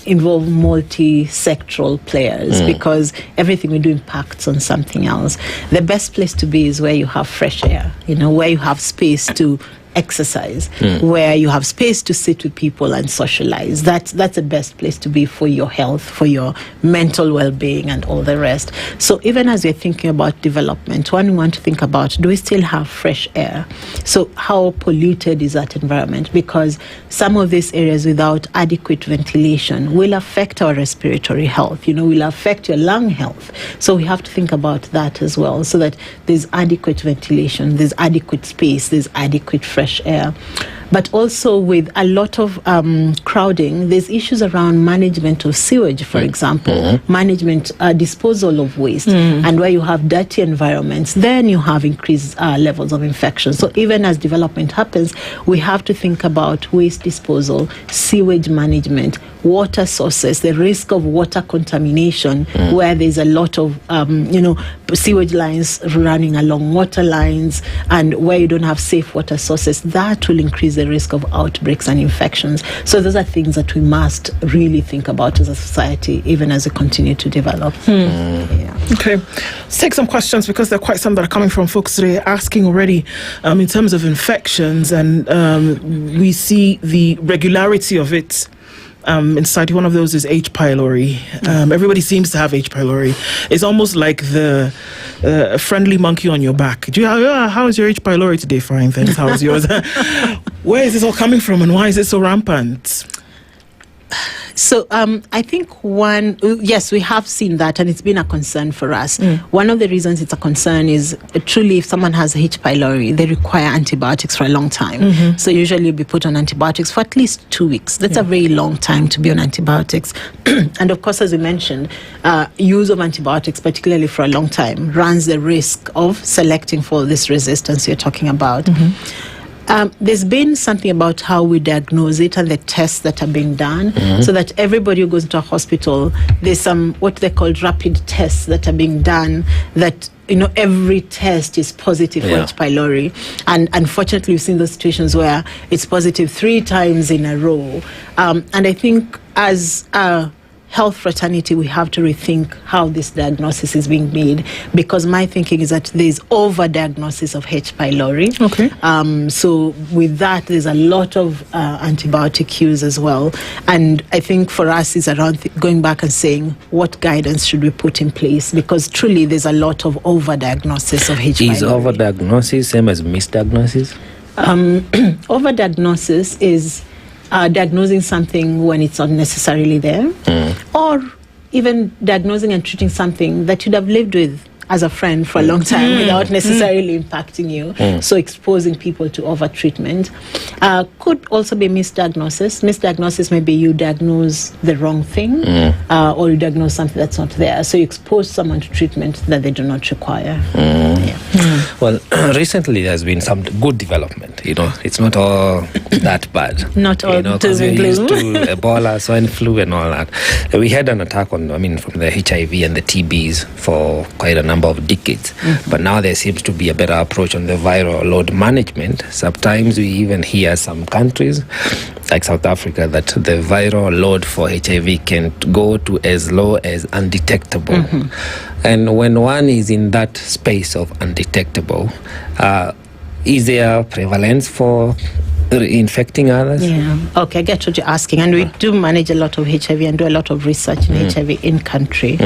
involve multi-sectoral players, because everything we do impacts on something else. The best place to be is where you have fresh air, where you have space to exercise, where you have space to sit with people and socialize. That's the best place to be for your health, for your mental well-being and all the rest. So even as we're thinking about development, one, we want to think about, do we still have fresh air? So how polluted is that environment? Because some of these areas without adequate ventilation will affect our respiratory health, will affect your lung health. So we have to think about that as well, so that there's adequate ventilation, there's adequate space, there's adequate fresh air. But also with a lot of crowding, there's issues around management of sewage, for example, management, disposal of waste. And where you have dirty environments, then you have increased levels of infection. So even as development happens, we have to think about waste disposal, sewage management, water sources, the risk of water contamination, where there's a lot of, sewage lines running along water lines, and where you don't have safe water sources, that will increase the risk of outbreaks and infections. So those are things that we must really think about as a society, even as we continue to develop. Okay, let's take some questions, because there are quite some that are coming from folks today asking already in terms of infections, and we see the regularity of it in society. One of those is H. pylori. Everybody seems to have H. pylori. It's almost like the friendly monkey on your back. How is your H. pylori today? Fine, thanks. How is yours? Where is this all coming from, and why is it so rampant? So I think yes, we have seen that, and it's been a concern for us. One of the reasons it's a concern is truly if someone has H. pylori, they require antibiotics for a long time. So usually you'll be put on antibiotics for at least 2 weeks. That's a very long time to be on antibiotics. And of course, as we mentioned, use of antibiotics, particularly for a long time, runs the risk of selecting for this resistance you're talking about. There's been something about how we diagnose it and the tests that are being done, so that everybody who goes into a hospital, there's some what they call rapid tests that are being done that, every test is positive for H. pylori. And unfortunately, we've seen those situations where it's positive 3 times in a row. And I think as a health fraternity, we have to rethink how this diagnosis is being made, because my thinking is that there's over-diagnosis of H. pylori. So with that, there's a lot of antibiotic use as well. And I think for us, it's around going back and saying, what guidance should we put in place? Because truly, there's a lot of over-diagnosis of H. pylori. Is over-diagnosis same as misdiagnosis? Over-diagnosis is diagnosing something when it's not necessarily there, or even diagnosing and treating something that you'd have lived with as a friend for a long time without necessarily impacting you. So exposing people to over-treatment. Could also be misdiagnosis. Misdiagnosis may be you diagnose the wrong thing, or you diagnose something that's not there. So you expose someone to treatment that they do not require. Well, recently there's been some good development. It's not all that bad. Not all because we're used to Ebola, swine flu, and all that. We had an attack from the HIV and the TBs for quite a number of decades. But now there seems to be a better approach on the viral load management. Sometimes we even hear some countries like South Africa that the viral load for HIV can go to as low as undetectable. And when one is in that space of undetectable, is there prevalence for infecting others? Okay, I get what you're asking. And we do manage a lot of HIV and do a lot of research in HIV in country.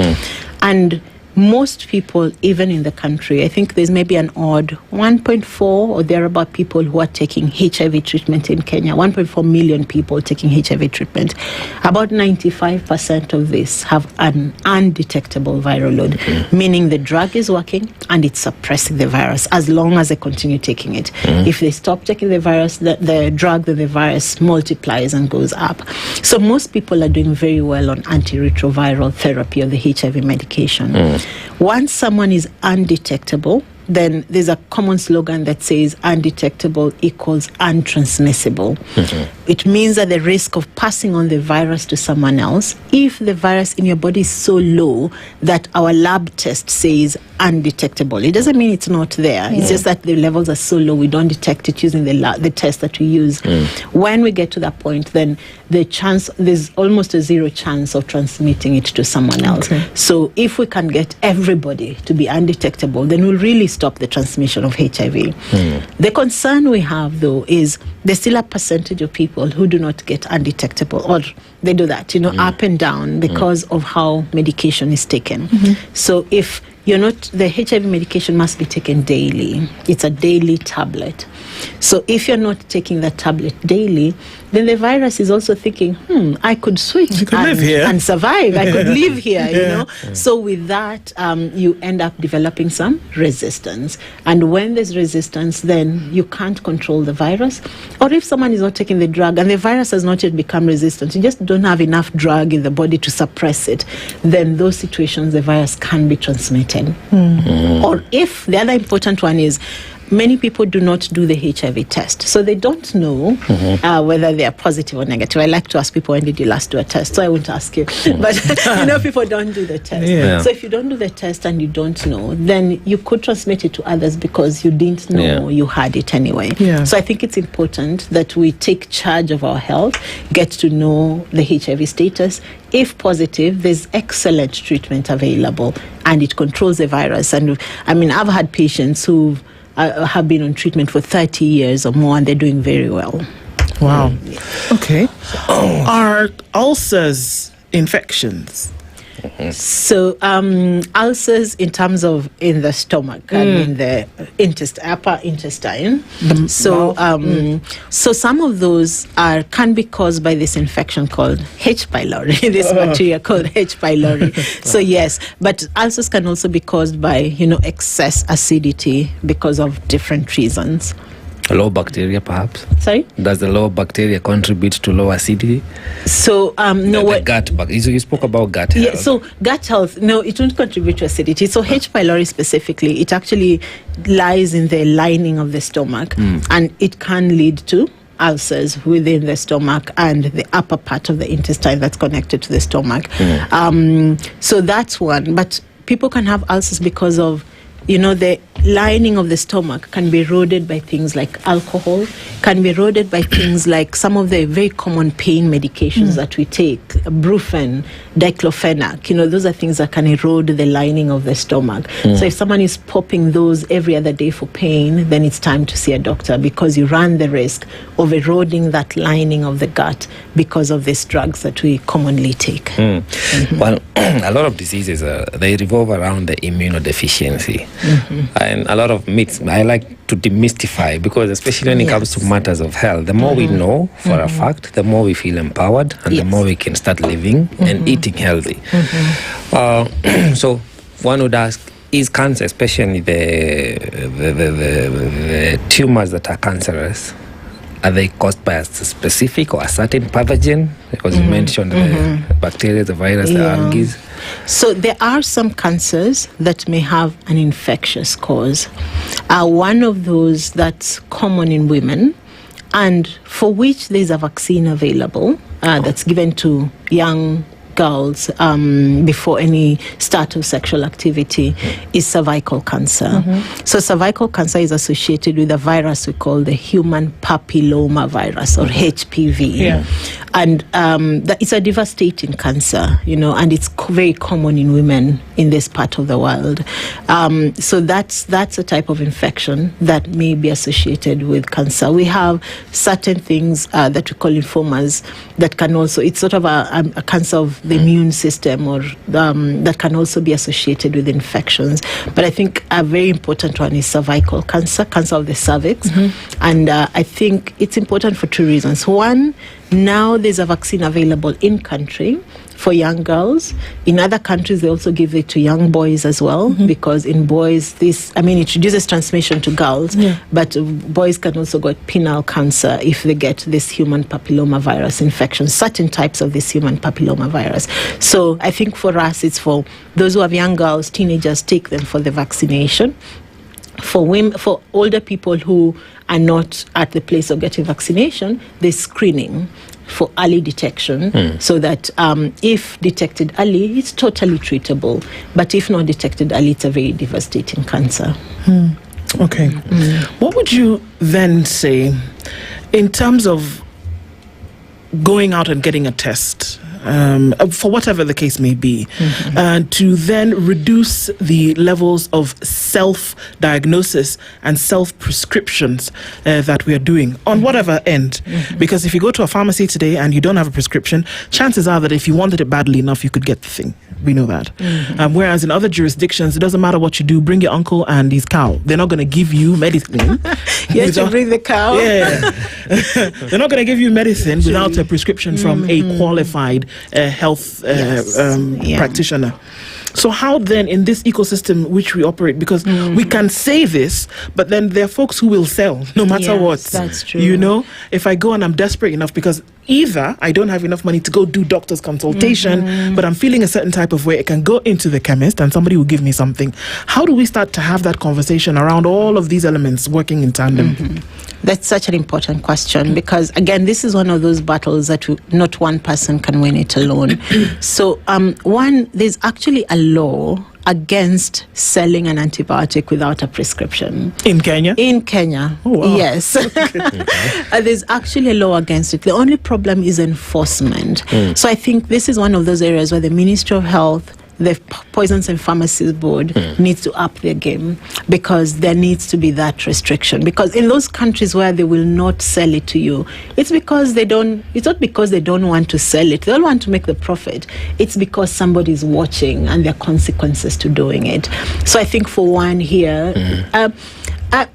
And most people, even in the country, I think there's maybe an odd 1.4 or thereabout people who are taking HIV treatment in Kenya. 1.4 million people taking HIV treatment. About 95% of this have an undetectable viral load, meaning the drug is working and it's suppressing the virus as long as they continue taking it. If they stop taking the virus, the drug, the virus multiplies and goes up. So most people are doing very well on antiretroviral therapy or the HIV medication. Once someone is undetectable, then there's a common slogan that says undetectable equals untransmissible. It means that the risk of passing on the virus to someone else, if the virus in your body is so low that our lab test says undetectable, it doesn't mean it's not there. It's just that the levels are so low we don't detect it using the test that we use. When we get to that point, then there's almost a zero chance of transmitting it to someone else. So if we can get everybody to be undetectable, then we'll really stop the transmission of HIV. The concern we have, though, is there's still a percentage of people who do not get undetectable, or they do that, up and down because of how medication is taken. So if you're not, the HIV medication must be taken daily. It's a daily tablet. So if you're not taking that tablet daily, then the virus is also thinking, I could switch and survive. I could live here, So with that, you end up developing some resistance. And when there's resistance, then you can't control the virus. Or if someone is not taking the drug and the virus has not yet become resistant, you just don't have enough drug in the body to suppress it, then those situations, the virus can be transmitted. Or if the other important one is, many people do not do the HIV test, so they don't know whether they are positive or negative. I like to ask people, when did you last do a test? So I won't ask you, but people don't do the test. So if you don't do the test and you don't know, then you could transmit it to others because you didn't know you had it anyway. So I think it's important that we take charge of our health, get to know the HIV status. If positive, there's excellent treatment available and it controls the virus. And I've had patients who have been on treatment for 30 years or more, and they're doing very well. Wow. Okay. Are ulcers infections? So ulcers in terms of in the stomach and in the upper intestine. So some of those can be caused by this infection called H. pylori, this bacteria called H. pylori. So yes, but ulcers can also be caused by excess acidity because of different reasons. Low bacteria, perhaps. Sorry? Does the low bacteria contribute to low acidity? So the gut. You spoke about gut health. Yeah. So gut health. No, it won't contribute to acidity. So H. pylori specifically, it actually lies in the lining of the stomach, and it can lead to ulcers within the stomach and the upper part of the intestine that's connected to the stomach. So that's one. But people can have ulcers because of the lining of the stomach can be eroded by things like alcohol, can be eroded by things like some of the very common pain medications that we take, brufen, diclofenac. Those are things that can erode the lining of the stomach. So if someone is popping those every other day for pain, then it's time to see a doctor, because you run the risk of eroding that lining of the gut because of these drugs that we commonly take. Well, a lot of diseases, they revolve around the immunodeficiency. And a lot of myths I like to demystify, because especially when it comes to matters of health, the more we know for a fact, the more we feel empowered, and the more we can start living and eating healthy. So one would ask, is cancer, especially the tumors that are cancerous, are they caused by a specific or a certain pathogen? Because you mentioned the bacteria, the virus, the algae. So there are some cancers that may have an infectious cause. One of those that's common in women, and for which there's a vaccine available that's given to young girls before any start of sexual activity, is cervical cancer. So cervical cancer is associated with a virus we call the human papilloma virus, or HPV. And it's a devastating cancer, and it's very common in women in this part of the world. So that's a type of infection that may be associated with cancer. We have certain things that we call lymphomas that can also, it's sort of a cancer of the immune system, or that can also be associated with infections. But I think a very important one is cervical cancer, cancer of the cervix. And I think it's important for two reasons. One, now there's a vaccine available in country for young girls. In other countries, they also give it to young boys as well, because in boys, it reduces transmission to girls, but boys can also get penile cancer if they get this human papilloma virus infection, certain types of this human papilloma virus. So I think for us, it's for those who have young girls, teenagers, take them for the vaccination. For women, for older people who are not at the place of getting vaccination, there's screening for early detection, so that if detected early, it's totally treatable. But if not detected early, it's a very devastating cancer. Okay. What would you then say in terms of going out and getting a test? For whatever the case may be, to then reduce the levels of self-diagnosis and self-prescriptions that we are doing on whatever end. Because if you go to a pharmacy today and you don't have a prescription, chances are that if you wanted it badly enough, you could get the thing. We know that. Whereas in other jurisdictions, it doesn't matter what you do, bring your uncle and his cow. They're not going to give you medicine. You have to bring the cow. Yeah. They're not going to give you medicine without a prescription from a qualified health practitioner. So how then, in this ecosystem which we operate, because we can say this, but then there are folks who will sell no matter what. That's true. If I go and I'm desperate enough, because either I don't have enough money to go do doctor's consultation, but I'm feeling a certain type of way, I can go into the chemist and somebody will give me something. How do we start to have that conversation around all of these elements working in tandem? That's such an important question, because again, this is one of those battles that not one person can win it alone. So there's actually a law against selling an antibiotic without a prescription. In Kenya? In Kenya, oh, wow. Yes. There's actually a law against it. The only problem is enforcement. So I think this is one of those areas where the Ministry of Health, the Poisons and Pharmacies Board needs to up their game, because there needs to be that restriction. Because in those countries where they will not sell it to you, it's because they don't. It's not because they don't want to sell it. They don't want to make the profit. It's because somebody is watching, and there are consequences to doing it. So I think for one here.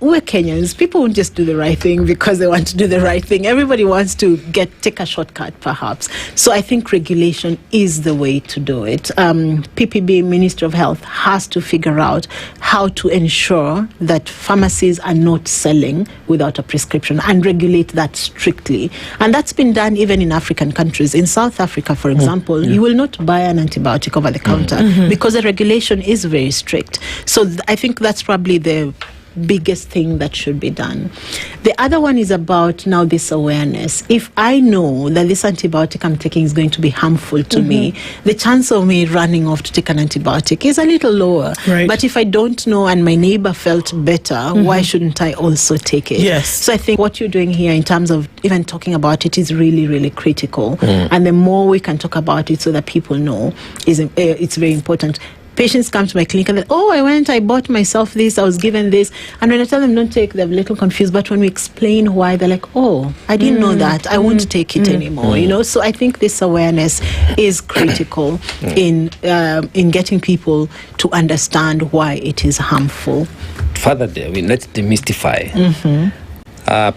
We're Kenyans. People won't just do the right thing because they want to do the right thing. Everybody wants to take a shortcut, perhaps. So I think regulation is the way to do it. PPB, Ministry of Health, has to figure out how to ensure that pharmacies are not selling without a prescription and regulate that strictly. And that's been done even in African countries. In South Africa, for example, you will not buy an antibiotic over the counter because the regulation is very strict. So I think that's probably the biggest thing that should be done. The other one is about now this awareness. If I know that this antibiotic I'm taking is going to be harmful to me, the chance of me running off to take an antibiotic is a little lower. Right. But if I don't know and my neighbor felt better, why shouldn't I also take it? Yes. So I think what you're doing here in terms of even talking about it is really, really critical. And the more we can talk about it so that people know, it's very important. Patients come to my clinic and I bought myself this, I was given this. And when I tell them don't take, they're a little confused. But when we explain why, they're like, I didn't know that. I won't take it anymore. So I think this awareness is critical in getting people to understand why it is harmful. Further, let's demystify.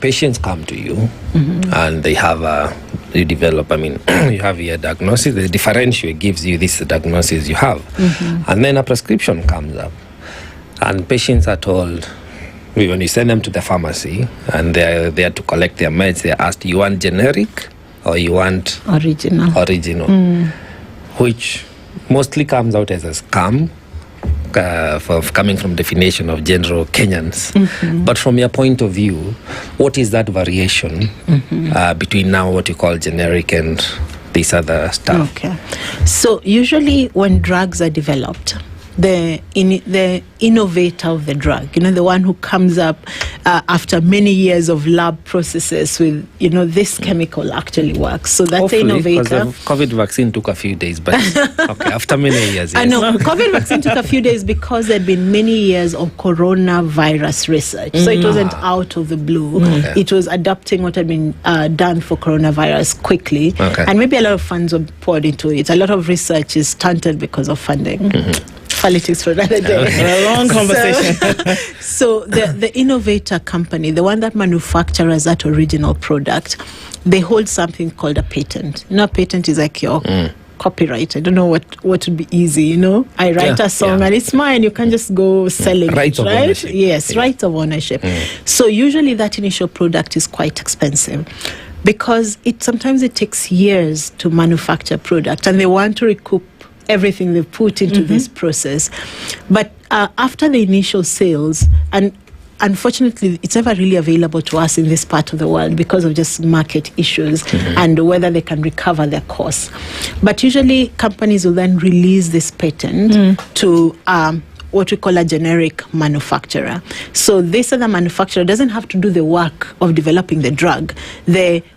Patients come to you and they have you develop, you have your diagnosis, the differential gives you this diagnosis you have. And then a prescription comes up. And patients are told, when you send them to the pharmacy and they're there to collect their meds, they're asked, you want generic or you want original? Which mostly comes out as a scam. Coming from definition of general Kenyans. But from your point of view, what is that variation between now what you call generic and this other stuff? Okay. So usually when drugs are developed, the innovator of the drug, the one who comes up after many years of lab processes with, this chemical actually works. So that's the innovator. Because the COVID vaccine took a few days, but okay, after many years. Yes. I know, COVID vaccine took a few days because there had been many years of coronavirus research. So it wasn't out of the blue. It was adapting what had been done for coronavirus quickly. And maybe a lot of funds were poured into it. A lot of research is stunted because of funding. Politics for another day. A long conversation. So the innovator company, the one that manufactures that original product, they hold something called a patent. A patent is like your copyright. I don't know what would be easy, I write a song and it's mine. You can't just go selling right it, of right? ownership. Yes, right of ownership. So usually that initial product is quite expensive, because sometimes it takes years to manufacture a product, and they want to recoup everything they've put into this process. But after the initial sales, and unfortunately it's never really available to us in this part of the world because of just market issues and whether they can recover their costs. But usually companies will then release this patent to what we call a generic manufacturer. So this other manufacturer doesn't have to do the work of developing the drug.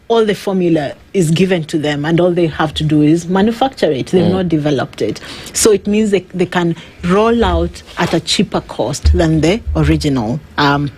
All the formula is given to them, and all they have to do is manufacture it. They've not developed it. So it means they can roll out at a cheaper cost than the original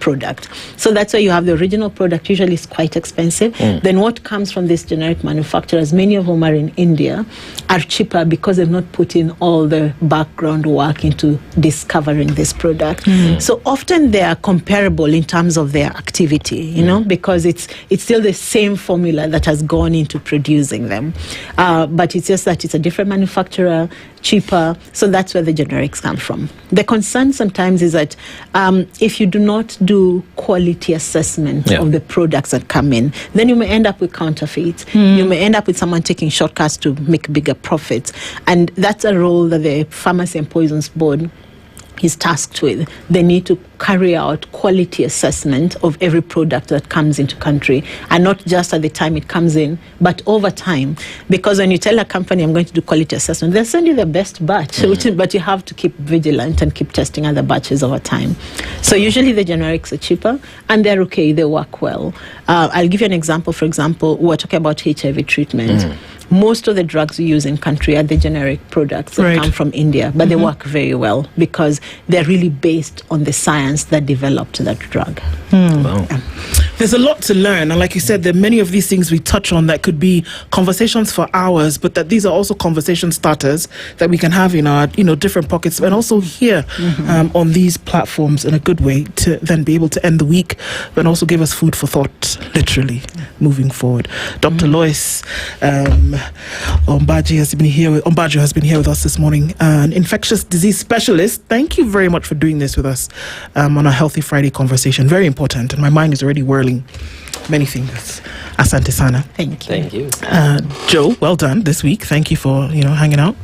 product. So that's why you have the original product, usually is quite expensive. Then what comes from these generic manufacturers, many of whom are in India, are cheaper because they've not put in all the background work into discovering this product. So often they are comparable in terms of their activity, because it's still the same formula that has gone into producing them. But it's just that it's a different manufacturer, cheaper. So that's where the generics come from. The concern sometimes is that if you do not do quality assessment of the products that come in, then you may end up with counterfeits. You may end up with someone taking shortcuts to make bigger profits. And that's a role that the Pharmacy and Poisons Board is tasked with. They need to carry out quality assessment of every product that comes into country, and not just at the time it comes in, but over time. Because when you tell a company, I'm going to do quality assessment, they'll send you the best batch, but you have to keep vigilant and keep testing other batches over time. So usually the generics are cheaper, and they're okay, they work well. I'll give you an example. For example, we're talking about HIV treatment. most of the drugs we use in country are the generic products that Right. come from India, but they work very well because they're really based on the science that developed that drug. Wow. There's a lot to learn, and like you said, there are many of these things we touch on that could be conversations for hours, but that these are also conversation starters that we can have in our different pockets, and also here on these platforms in a good way to then be able to end the week, but also give us food for thought, literally moving forward. Dr. Lois Ombajo has been here with us this morning, an infectious disease specialist. Thank you very much for doing this with us on a Healthy Friday conversation. Very important, and my mind is already whirling many things. Asante sana. Thank you. Thank you. Joe, well done this week. Thank you for hanging out.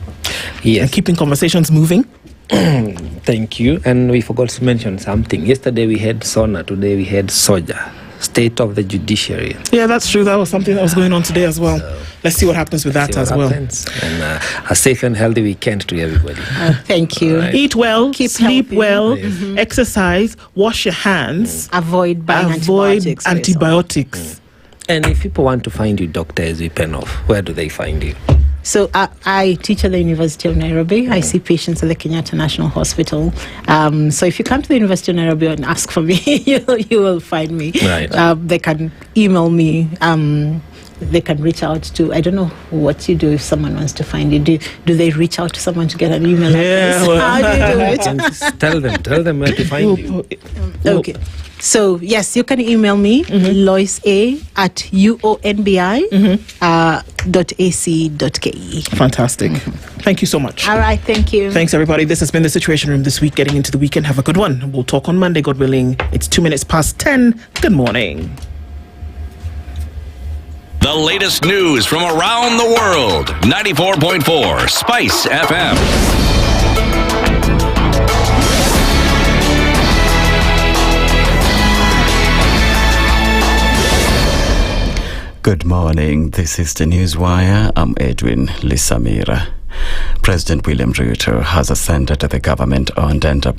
Yes. And keeping conversations moving. Thank you. And we forgot to mention something. Yesterday we had SONA. Today we had SOJA. State of the Judiciary. Yeah, that's true. That was something that was going on today as well. Let's see what happens with that as well. Happens. And a safe and healthy weekend to everybody. Thank you. Right. Eat well, sleep healthy. well, exercise, wash your hands, Avoid buying antibiotics. And if people want to find you, Dr. Ezipenoff, where do they find you? So I teach at the University of Nairobi. I see patients at the Kenyatta National Hospital. So if you come to the University of Nairobi and ask for me, you will find me. Right. They can email me. They can reach out to, I don't know what you do if someone wants to find you. Do they reach out to someone to get an email address? How do you do it? Tell them where to find you. Okay. So, yes, you can email me, loisa@uonbi.ac.ke. Fantastic. Thank you so much. All right, thank you. Thanks, everybody. This has been the Situation Room this week, getting into the weekend. Have a good one. We'll talk on Monday, God willing. It's 2 minutes past 10. Good morning. The latest news from around the world. 94.4 Spice FM. Good morning. This is the Newswire. I'm Edwin Lisamira. President William Ruto has ascended to the government-owned enterprise